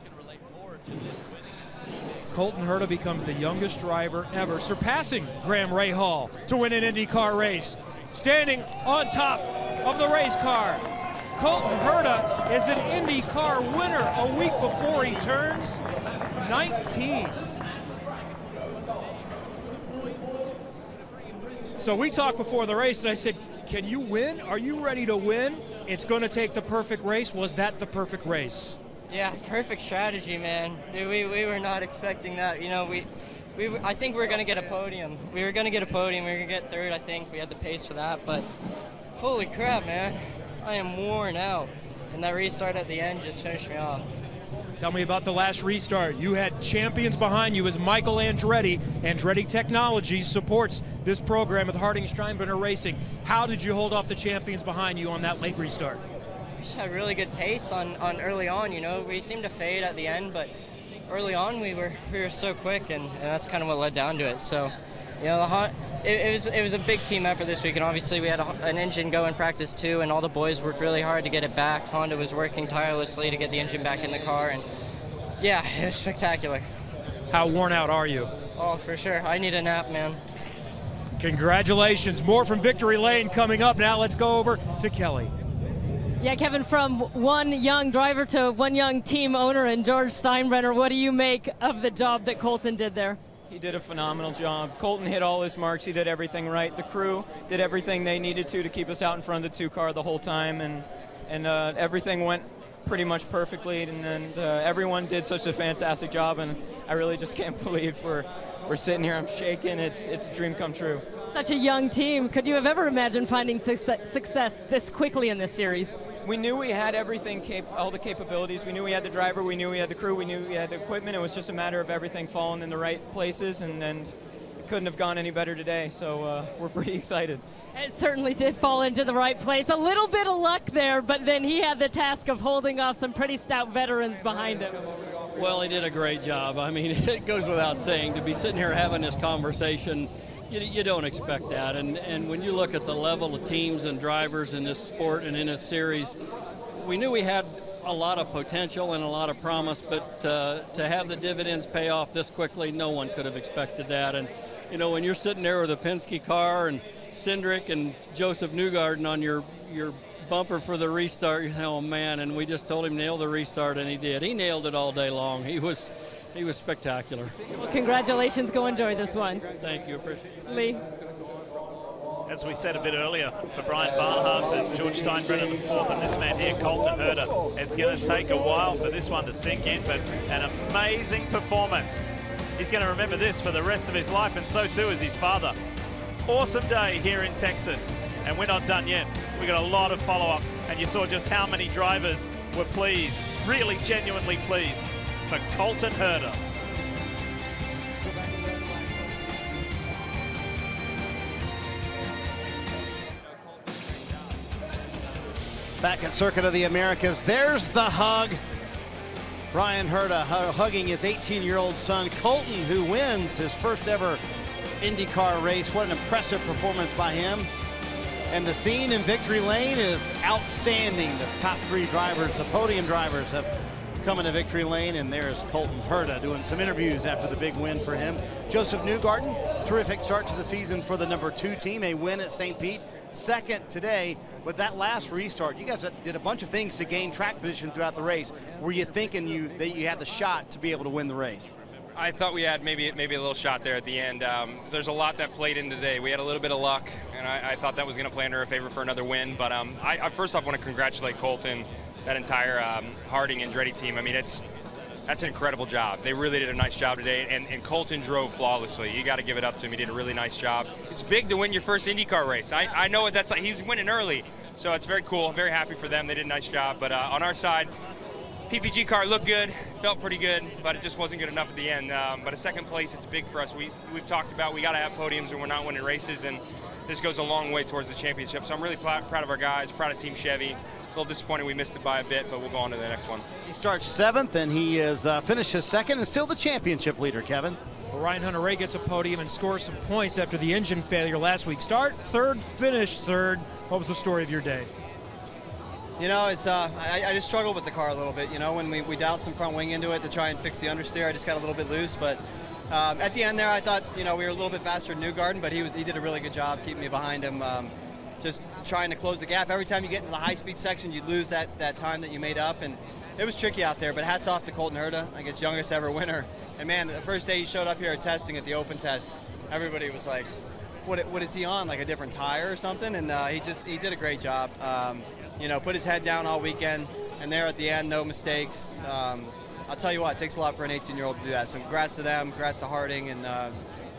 Colton Herta becomes the youngest driver ever, surpassing Graham Rahal to win an IndyCar race. Standing on top of the race car, Colton Herta is an IndyCar winner a week before he turns 19. So we talked before the race, and I said, can you win? Are you ready to win? It's going to take the perfect race. Was that the perfect race? Yeah, perfect strategy, man. Dude, we were not expecting that. You know, I think we were going to get a podium. We were going to get a podium. We were going to get 3rd, I think. We had the pace for that. But holy crap, man. I am worn out. And that restart at the end just finished me off. Tell me about the last restart. You had champions behind you as Michael Andretti. Andretti Technologies supports this program with Harding Steinbrenner Racing. How did you hold off the champions behind you on that late restart? We just had really good pace on early on, you know. We seemed to fade at the end, but early on we were so quick, and that's kind of what led down to it. So, you know, it was a big team effort this week, and obviously we had an engine go in practice too, and all the boys worked really hard to get it back. Honda was working tirelessly to get the engine back in the car, and yeah, it was spectacular. How worn out are you? Oh, for sure. I need a nap, man. Congratulations. More from Victory Lane coming up. Now let's go over to Kelly. Yeah, Kevin, from one young driver to one young team owner and George Steinbrenner, what do you make of the job that Colton did there? He did a phenomenal job. Colton hit all his marks. He did everything right. The crew did everything they needed to keep us out in front of the 2 car the whole time, and everything went pretty much perfectly, and everyone did such a fantastic job, and I really just can't believe we're sitting here. I'm shaking. It's a dream come true. Such a young team. Could you have ever imagined finding success this quickly in this series? We knew we had everything, all the capabilities. We knew we had the driver, we knew we had the crew, we knew we had the equipment. It was just a matter of everything falling in the right places, and it couldn't have gone any better today, so we're pretty excited. It certainly did fall into the right place. A little bit of luck there, but then he had the task of holding off some pretty stout veterans behind him. Well, he did a great job. I mean, it goes without saying, to be sitting here having this conversation, You don't expect that. And when you look at the level of teams and drivers in this sport and in this series, we knew we had a lot of potential and a lot of promise, but to have the dividends pay off this quickly, no one could have expected that. And, you know, when you're sitting there with a Penske car and Cindric and Joseph Newgarden on your bumper for the restart, you know, oh man, and we just told him nail the restart, and he did. He nailed it all day long. He was spectacular. Well, congratulations. Go enjoy this one. Thank you. Appreciate it. Lee. As we said a bit earlier, for Brian Barnhart and George Steinbrenner the fourth, and this man here, Colton Herta, it's going to take a while for this one to sink in, but an amazing performance. He's going to remember this for the rest of his life, and so too is his father. Awesome day here in Texas, and we're not done yet. We got a lot of follow-up, and you saw just how many drivers were pleased, really genuinely pleased for Colton Herta. Back at Circuit of the Americas, there's the hug. Brian Herta hugging his 18-year-old son, Colton, who wins his first ever IndyCar race. What an impressive performance by him. And the scene in Victory Lane is outstanding. The top three drivers, the podium drivers, have come into Victory Lane, and there's Colton Herta doing some interviews after the big win for him. Joseph Newgarden, terrific start to the season for the #2 team, a win at St. Pete. Second today, but that last restart, you guys did a bunch of things to gain track position throughout the race. Were you thinking that you had the shot to be able to win the race? I thought we had maybe a little shot there at the end. There's a lot that played in today. We had a little bit of luck, and I thought that was going to play in our favor for another win. But I first off want to congratulate Colton, that entire Harding Andretti team. I mean, that's an incredible job. They really did a nice job today, and Colton drove flawlessly. You got to give it up to him. He did a really nice job. It's big to win your first IndyCar race. I know what that's like. He was winning early, so it's very cool. I'm very happy for them. They did a nice job. But on our side, PPG car looked good, felt pretty good, but it just wasn't good enough at the end. But a second place, it's big for us. We've talked about we got to have podiums when we're not winning races, and this goes a long way towards the championship. So I'm really proud of our guys, proud of Team Chevy. A little disappointed we missed it by a bit, but we'll go on to the next one. He starts 7th, and he is finishes 2nd and still the championship leader, Kevin. Well, Ryan Hunter-Reay gets a podium and scores some points after the engine failure last week. Start 3rd, finish 3rd. What was the story of your day? You know, it's I just struggled with the car a little bit. You know, when we dialed some front wing into it to try and fix the understeer, I just got a little bit loose. But at the end there, I thought, you know, we were a little bit faster than Newgarden, but he did a really good job keeping me behind him. Just trying to close the gap. Every time you get into the high-speed section, you lose that time that you made up, and it was tricky out there. But hats off to Colton Herta, I guess youngest ever winner. And man, the first day he showed up here at testing at the open test, everybody was like, "What is he on? Like a different tire or something?" And he did a great job. You know, put his head down all weekend, and there at the end, no mistakes. I'll tell you what, it takes a lot for an 18-year-old to do that. So congrats to them, congrats to Harding, and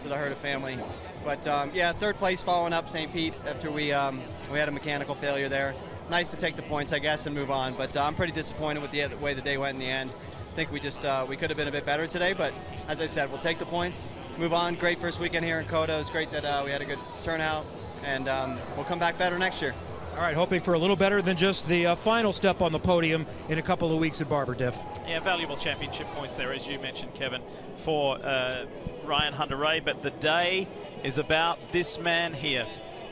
to the Herta family. But yeah, 3rd place following up St. Pete after we had a mechanical failure there. Nice to take the points, I guess, and move on. But I'm pretty disappointed with the way the day went in the end. I think we could have been a bit better today. But as I said, we'll take the points, move on. Great first weekend here in COTA. It was great that we had a good turnout, and we'll come back better next year. All right, hoping for a little better than just the final step on the podium in a couple of weeks at Barber, Diff. Yeah, valuable championship points there, as you mentioned, Kevin, for Ryan Hunter-Reay. But the day is about this man here,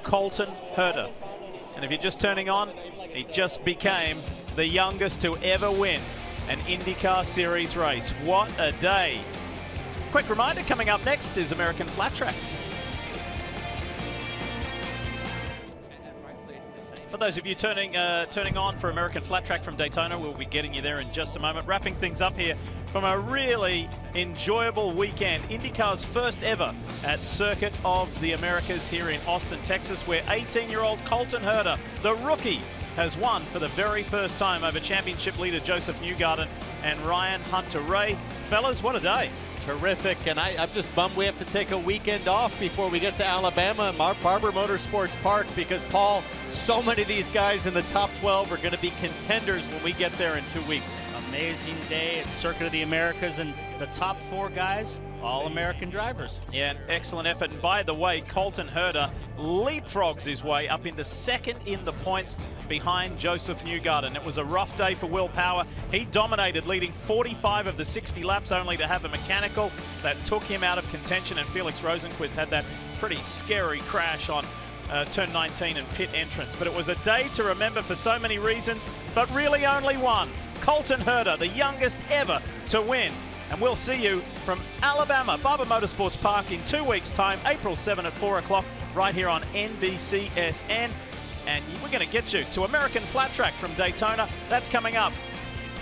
Colton Herta. And if you're just turning on, he just became the youngest to ever win an IndyCar Series race. What a day. Quick reminder, coming up next is American Flat Track. For those of you turning on for American Flat Track from Daytona, we'll be getting you there in just a moment. Wrapping things up here from a really enjoyable weekend. IndyCar's first ever at Circuit of the Americas here in Austin, Texas, where 18-year-old Colton Herta, the rookie, has won for the very first time over championship leader Joseph Newgarden and Ryan Hunter-Reay. Fellas, what a day. Terrific, and I'm just bummed we have to take a weekend off before we get to Alabama and Barber Motorsports Park, because, Paul, so many of these guys in the top 12 are going to be contenders when we get there in 2 weeks. Amazing day at Circuit of the Americas, and the top 4 guys, all American drivers. Yeah, an excellent effort. And by the way, Colton Herta leapfrogs his way up into 2nd in the points behind Joseph Newgarden. It was a rough day for Will Power. He dominated, leading 45 of the 60 laps, only to have a mechanical that took him out of contention, and Felix Rosenquist had that pretty scary crash on turn 19 and pit entrance. But it was a day to remember for so many reasons, but really only one. Colton Herta, the youngest ever to win. And we'll see you from Alabama, Barber Motorsports Park in 2 weeks' time, April 7 at 4 o'clock, right here on NBCSN. And we're going to get you to American Flat Track from Daytona. That's coming up.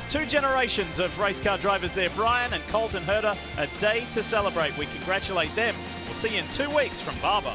2 generations of race car drivers there, Brian and Colton Herta, a day to celebrate. We congratulate them. We'll see you in 2 weeks from Barber.